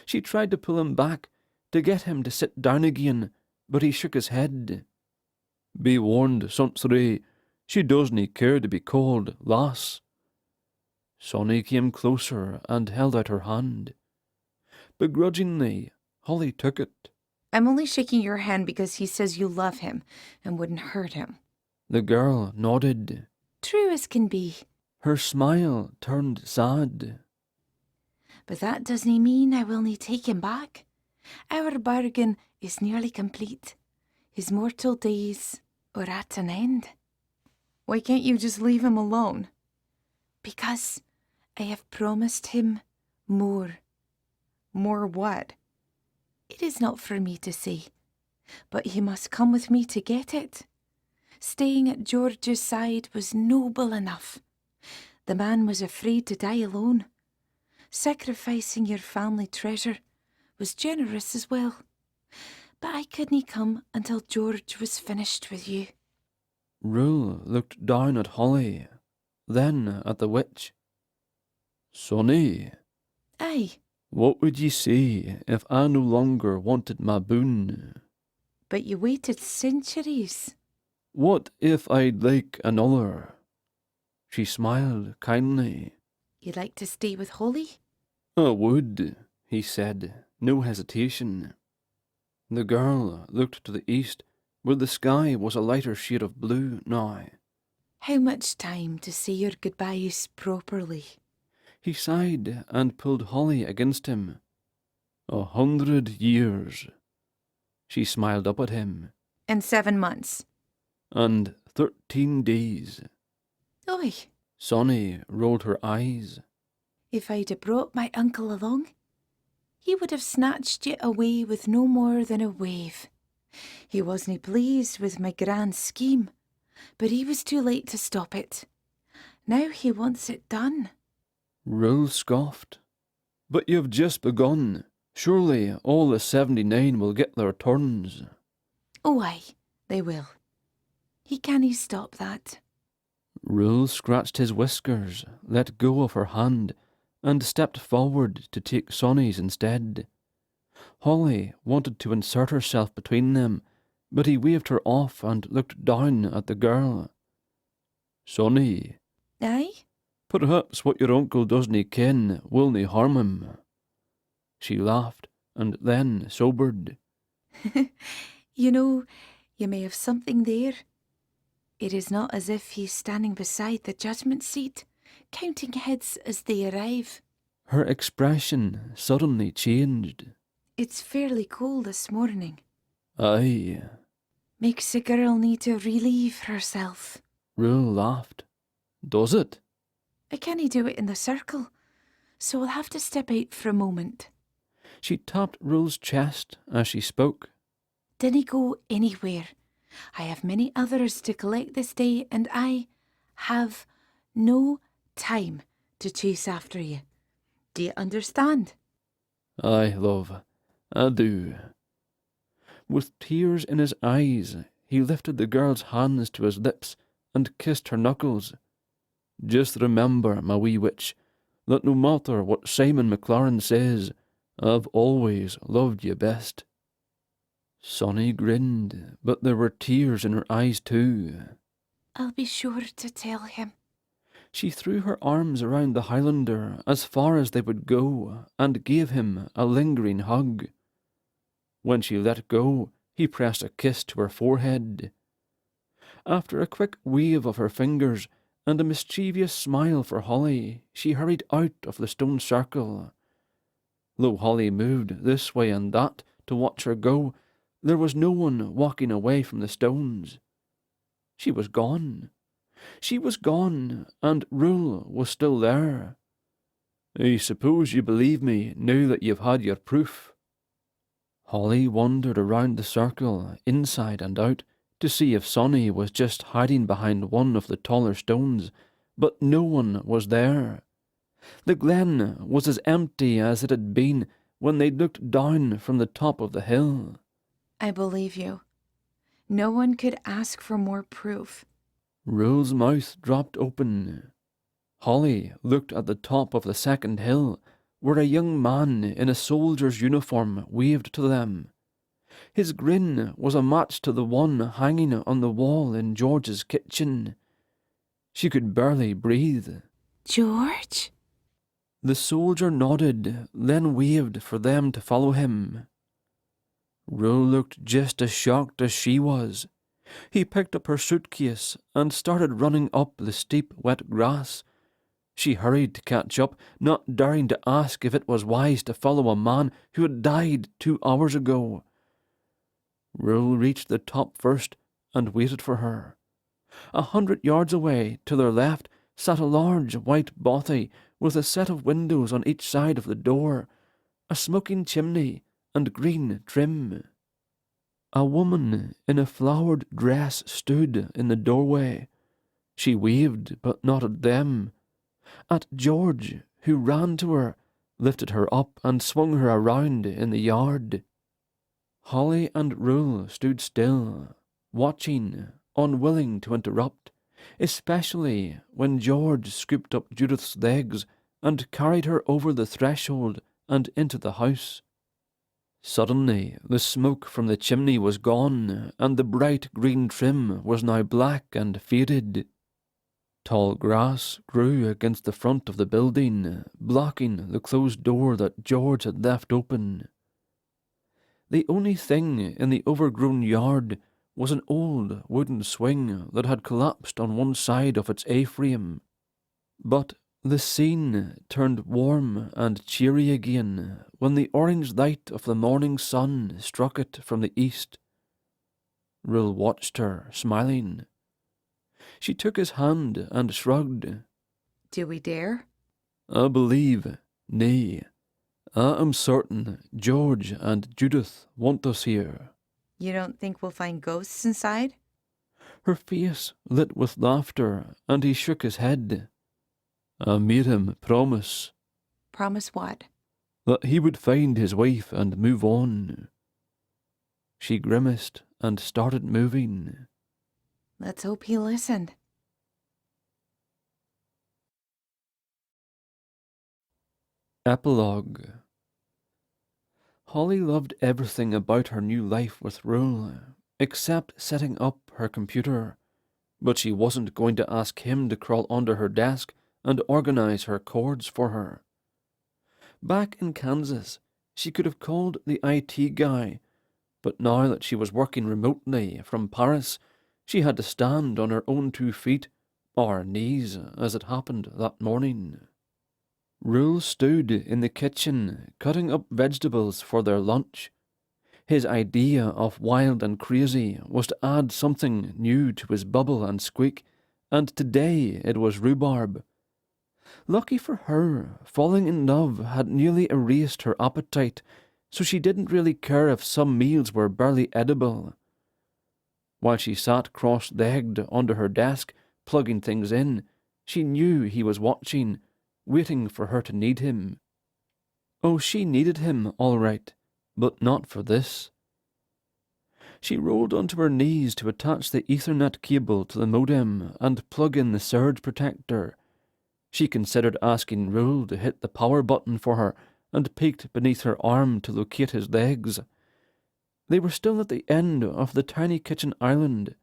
She tried to pull him back, to get him to sit down again, but he shook his head. Be warned, Soncerae, she doesn't care to be called lass. Sonny came closer and held out her hand. Begrudgingly, Holly took it. I'm only shaking your hand because he says you love him and wouldn't hurt him. The girl nodded. True as can be. Her smile turned sad. But that doesn't mean I will not take him back. Our bargain is nearly complete. His mortal days are at an end. Why can't you just leave him alone? Because I have promised him more. More what? It is not for me to say, but he must come with me to get it. Staying at George's side was noble enough. The man was afraid to die alone. Sacrificing your family treasure was generous as well. But I couldn't come until George was finished with you. Rule looked down at Holly, then at the witch. Sonny, Aye, what would ye say if I no longer wanted my boon? but you waited centuries. What if I'd like another? She smiled kindly. You'd like to stay with Holly? I would, he said, no hesitation. The girl looked to the east, where the sky was a lighter shade of blue now. How much time to say your goodbyes properly? He sighed and pulled Holly against him. 100 years. She smiled up at him. In 7 months. And 13 days. Oi, Sonny rolled her eyes. if I'd have brought my uncle along, he would have snatched you away with no more than a wave. He wasn't pleased with my grand scheme, but he was too late to stop it. Now he wants it done. Rule scoffed. But you've just begun. Surely all the 79 will get their turns. Oh, aye, they will. He can't stop that. Rule scratched his whiskers, let go of her hand, and stepped forward to take Sonny's instead. Holly wanted to insert herself between them, but he waved her off and looked down at the girl. Sonny, Aye? perhaps what your uncle doesn't ken willna harm him. She laughed, and then sobered. You know, you may have something there. It is not as if he's standing beside the judgment seat, counting heads as they arrive. Her expression suddenly changed. It's fairly cold this morning. Aye. Makes a girl need to relieve herself. Rule laughed. Does it? I can't do it in the circle, so I'll have to step out for a moment. She tapped Rule's chest as she spoke. Dinna go anywhere. I have many others to collect this day, and I have no time to chase after you. Do you understand? Aye, love, I do. With tears in his eyes, he lifted the girl's hands to his lips and kissed her knuckles. Just remember, my wee witch, that no matter what Simon MacLaren says, I've always loved you best. Sonny grinned, but there were tears in her eyes too. I'll be sure to tell him. She threw her arms around the Highlander as far as they would go and gave him a lingering hug. When she let go, he pressed a kiss to her forehead. After a quick wave of her fingers and a mischievous smile for Holly, she hurried out of the stone circle. Though Holly moved this way and that to watch her go, there was no one walking away from the stones. She was gone. She was gone, and Rule was still there. I suppose you believe me now that you've had your proof. Holly wandered around the circle, inside and out, to see if Sonny was just hiding behind one of the taller stones, but no one was there. The glen was as empty as it had been when they looked down from the top of the hill. I believe you. No one could ask for more proof. Rule's mouth dropped open. Holly looked at the top of the second hill, where a young man in a soldier's uniform waved to them. His grin was a match to the one hanging on the wall in George's kitchen. She could barely breathe. George? The soldier nodded, then waved for them to follow him. Rule looked just as shocked as she was. He picked up her suitcase and started running up the steep, wet grass. She hurried to catch up, not daring to ask if it was wise to follow a man who had died 2 hours ago. Rule reached the top first and waited for her. 100 yards away, to their left, sat a large white bothy with a set of windows on each side of the door, a smoking chimney, and green trim. A woman in a flowered dress stood in the doorway. She waved, but not at them. At George, who ran to her, lifted her up and swung her around in the yard. Holly and Rule stood still, watching, unwilling to interrupt, especially when George scooped up Judith's legs and carried her over the threshold and into the house. Suddenly, the smoke from the chimney was gone, and the bright green trim was now black and faded. Tall grass grew against the front of the building, blocking the closed door that George had left open. The only thing in the overgrown yard was an old wooden swing that had collapsed on one side of its A-frame. But the scene turned warm and cheery again when the orange light of the morning sun struck it from the east. Rule watched her, smiling. She took his hand and shrugged. Do we dare? I believe, nay, I am certain George and Judith want us here. You don't think we'll find ghosts inside? Her face lit with laughter, and he shook his head. I made him promise. Promise what? That he would find his wife and move on. She grimaced and started moving. Let's hope he listened. Epilogue. Holly loved everything about her new life with Rule, except setting up her computer, but she wasn't going to ask him to crawl under her desk and organize her cords for her. Back in Kansas, she could have called the IT guy, but now that she was working remotely from Paris, she had to stand on her own 2 feet, or knees, as it happened that morning. Rule stood in the kitchen, cutting up vegetables for their lunch. His idea of wild and crazy was to add something new to his bubble and squeak, and today it was rhubarb. Lucky for her, falling in love had nearly erased her appetite, so she didn't really care if some meals were barely edible. While she sat cross-legged under her desk, plugging things in, she knew he was watching, waiting for her to need him. Oh, she needed him, all right, but not for this. She rolled onto her knees to attach the Ethernet cable to the modem and plug in the surge protector. She considered asking Rule to hit the power button for her and peeked beneath her arm to locate his legs. They were still at the end of the tiny kitchen island.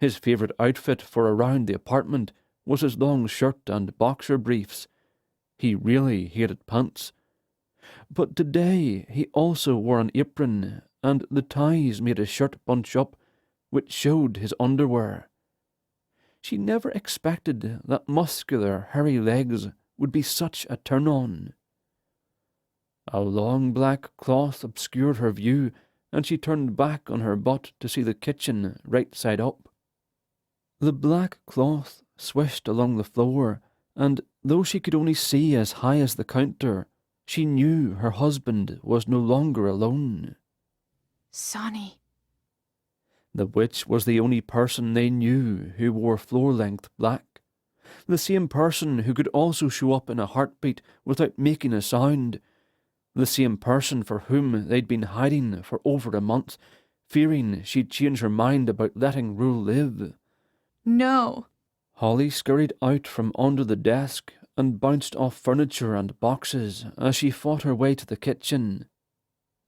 His favourite outfit for around the apartment was his long shirt and boxer briefs. He really hated pants. But today he also wore an apron, and the ties made his shirt bunch up, which showed his underwear. She never expected that muscular, hairy legs would be such a turn-on. A long black cloth obscured her view, and she turned back on her butt to see the kitchen right side up. The black cloth swished along the floor, and though she could only see as high as the counter, she knew her husband was no longer alone. Sonny. The witch was the only person they knew who wore floor-length black. The same person who could also show up in a heartbeat without making a sound. The same person for whom they'd been hiding for over a month, fearing she'd change her mind about letting Rule live. No. Holly scurried out from under the desk and bounced off furniture and boxes as she fought her way to the kitchen.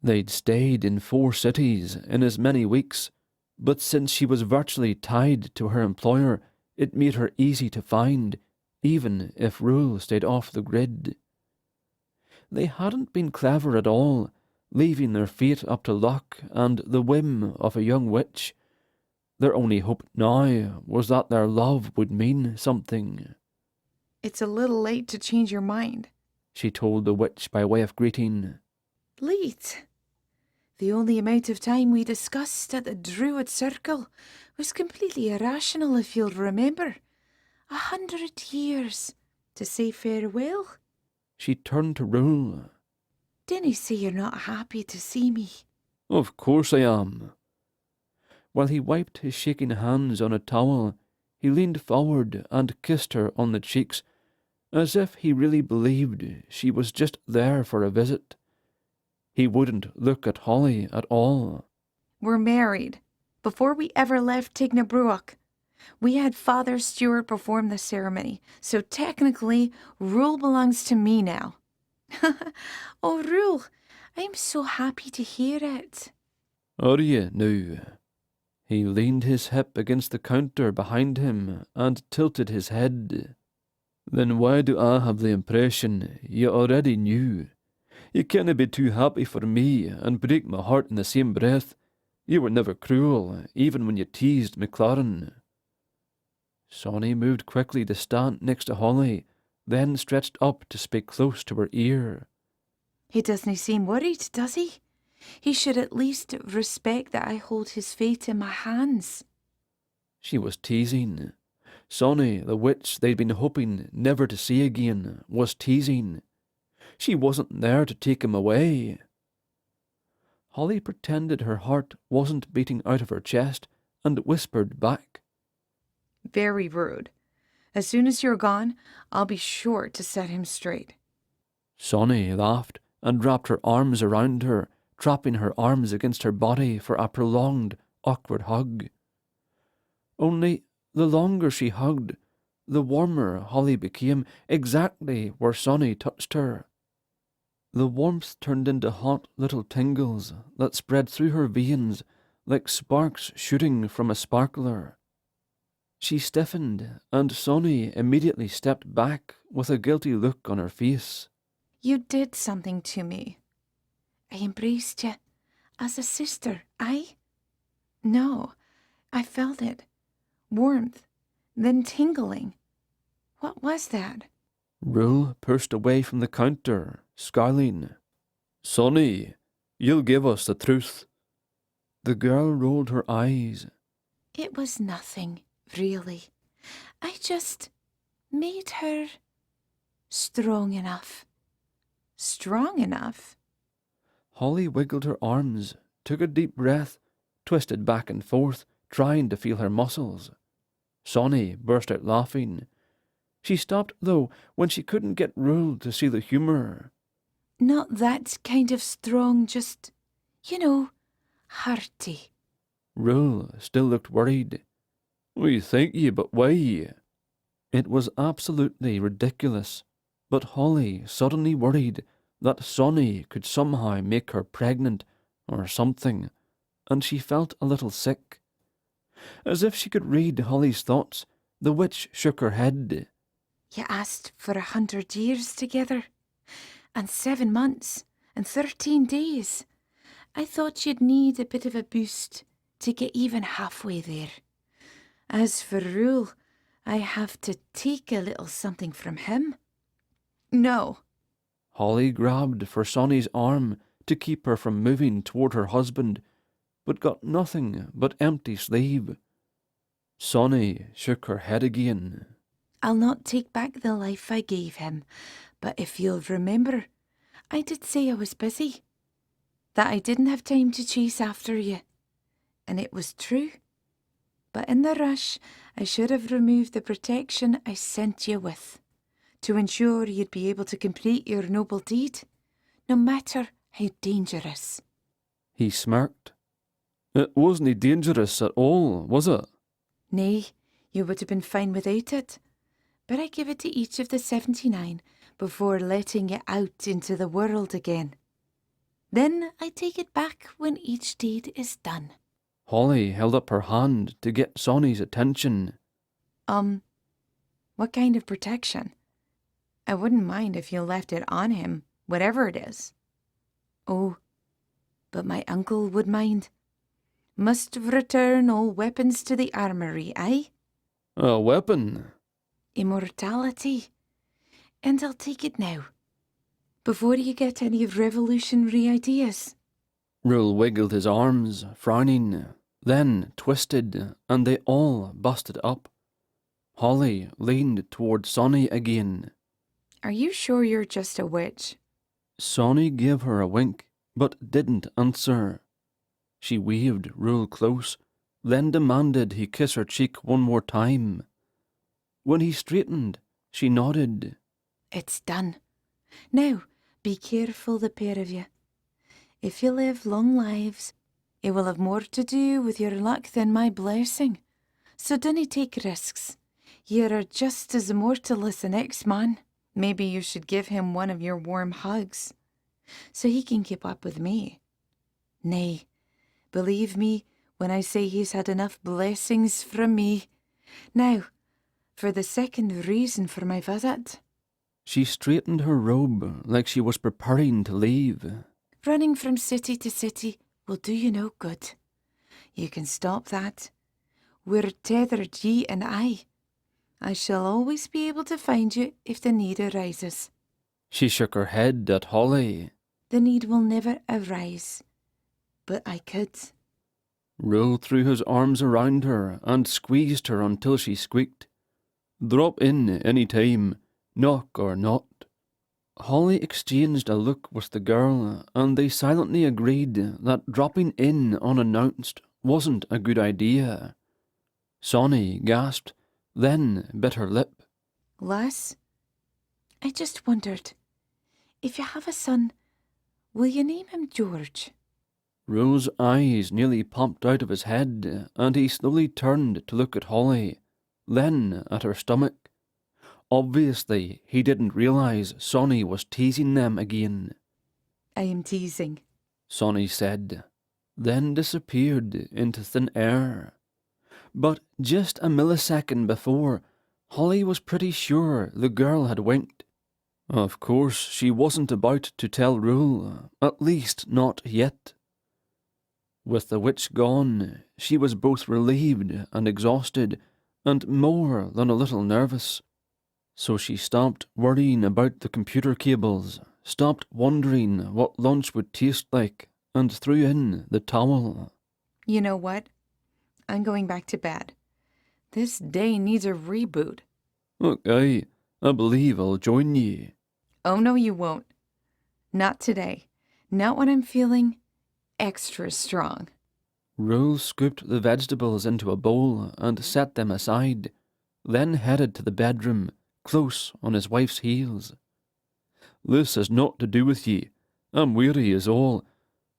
They'd stayed in 4 cities in as many weeks, but since she was virtually tied to her employer, it made her easy to find, even if Rule stayed off the grid. They hadn't been clever at all, leaving their fate up to luck and the whim of a young witch. Their only hope now was that their love would mean something. It's a little late to change your mind, she told the witch by way of greeting. Late? The only amount of time we discussed at the Druid Circle was completely irrational, if you'll remember. 100 years to say farewell. She turned to Rule. Dinna say you're not happy to see me. Of course I am. While he wiped his shaking hands on a towel, he leaned forward and kissed her on the cheeks, as if he really believed she was just there for a visit. He wouldn't look at Holly at all. We're married. Before we ever left Tignabruach, we had Father Stewart perform the ceremony, so technically, Rule belongs to me now. Oh, Rule, I'm so happy to hear it. Are you now? He leaned his hip against the counter behind him and tilted his head. Then why do I have the impression you already knew? You can't be too happy for me and break my heart in the same breath. You were never cruel, even when you teased McLaren. Sonny moved quickly to stand next to Holly, then stretched up to speak close to her ear. He doesn't seem worried, does he? He should at least respect that I hold his fate in my hands. She was teasing. Sonny, the witch they'd been hoping never to see again, was teasing. She wasn't there to take him away. Holly pretended her heart wasn't beating out of her chest and whispered back. Very rude. As soon as you're gone, I'll be sure to set him straight. Sonny laughed and wrapped her arms around her, trapping her arms against her body for a prolonged, awkward hug. Only the longer she hugged, the warmer Holly became exactly where Sonny touched her. The warmth turned into hot little tingles that spread through her veins like sparks shooting from a sparkler. She stiffened, and Sonny immediately stepped back with a guilty look on her face. You did something to me. I embraced you as a sister, No, I felt it. Warmth, then tingling. What was that? Rule pushed away from the counter, scowling. Sonny, you'll give us the truth. The girl rolled her eyes. It was nothing, really. I just made her Strong enough. Strong enough? Holly wiggled her arms, took a deep breath, twisted back and forth, trying to feel her muscles. Sonny burst out laughing. She stopped, though, when she couldn't get Rule to see the humour. Not that kind of strong, just, hearty. Rule still looked worried. "We thank ye, but why?" It was absolutely ridiculous, but Holly suddenly worried that Sonny could somehow make her pregnant or something, and she felt a little sick. As if she could read Holly's thoughts, the witch shook her head. You asked for 100 years together, and 7 months, and 13 days. I thought you'd need a bit of a boost to get even halfway there. As for Rule, I have to take a little something from him. No. Holly grabbed for Sonny's arm to keep her from moving toward her husband, but got nothing but empty sleeve. Sonny shook her head again. I'll not take back the life I gave him, but if you'll remember, I did say I was busy, that I didn't have time to chase after you. And it was true. But in the rush, I should have removed the protection I sent you with, to ensure you'd be able to complete your noble deed, no matter how dangerous. He smirked. "It wasn't dangerous at all, was it?" Nay, you would have been fine without it. But I give it to each of the 79 before letting you out into the world again. Then I take it back when each deed is done. Holly held up her hand to get Sonny's attention. What kind of protection? I wouldn't mind if you left it on him, whatever it is. Oh, but my uncle would mind. Must return all weapons to the armory, eh? "A weapon?" Immortality. And I'll take it now, before you get any revolutionary ideas. Rule wiggled his arms, frowning, then twisted, and they all busted up. Holly leaned toward Sonny again. Are you sure you're just a witch? Sonny gave her a wink, but didn't answer. She waved Rule close, then demanded he kiss her cheek one more time. When he straightened, she nodded. It's done. Now, be careful, the pair of you. If you live long lives, it will have more to do with your luck than my blessing. So dinna take risks. You are just as immortal as the next man. Maybe you should give him one of your warm hugs, so he can keep up with me. Nay, believe me when I say he's had enough blessings from me. Now, for the second reason for my visit. She straightened her robe like she was preparing to leave. Running from city to city will do you no good. You can stop that. We're tethered, ye and I. I shall always be able to find you if the need arises. She shook her head at Holly. The need will never arise, but I could. Rule threw his arms around her and squeezed her until she squeaked. "Drop in any time, knock or not." Holly exchanged a look with the girl, and they silently agreed that dropping in unannounced wasn't a good idea. Sonny gasped, then bit her lip. Lass, I just wondered, if you have a son, will you name him George? Rule's eyes nearly popped out of his head, and he slowly turned to look at Holly, then at her stomach. Obviously, he didn't realise Sonny was teasing them again. I am teasing, Sonny said, then disappeared into thin air. But just a millisecond before, Holly was pretty sure the girl had winked. Of course, she wasn't about to tell Rule, at least not yet. With the witch gone, she was both relieved and exhausted, and more than a little nervous. So she stopped worrying about the computer cables, stopped wondering what lunch would taste like, and threw in the towel. You know what? I'm going back to bed. This day needs a reboot. Look, I believe I'll join ye. Oh, no, you won't. Not today. Not when I'm feeling extra strong. Rule scooped the vegetables into a bowl and set them aside, then headed to the bedroom, close on his wife's heels. This has naught to do with ye. I'm weary is all.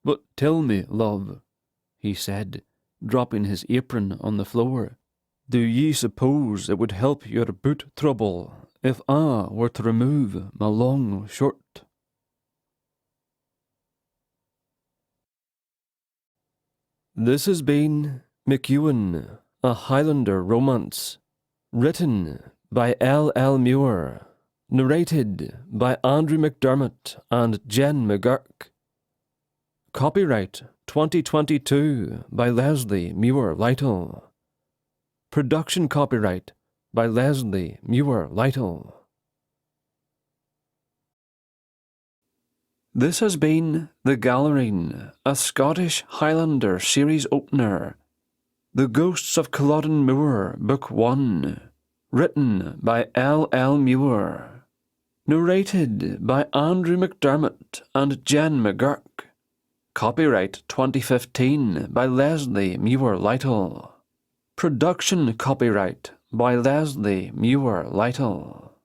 But tell me, love, he said, dropping his apron on the floor, do ye suppose it would help your boot trouble if I were to remove my long shirt? This has been McEwan, a Highlander romance, written by L. Muir, narrated by Andrew McDermott and Jen McGurk. Copyright 2022 by Leslie Muir Lytle. Production copyright by Leslie Muir Lytle. This has been The Gallerine, a Scottish Highlander series opener. The Ghosts of Culloden Moor, Book 1. Written by L. Muir. Narrated by Andrew McDermott and Jen McGurk. Copyright 2015 by Leslie Muir Lytle. Production copyright by Leslie Muir Lytle.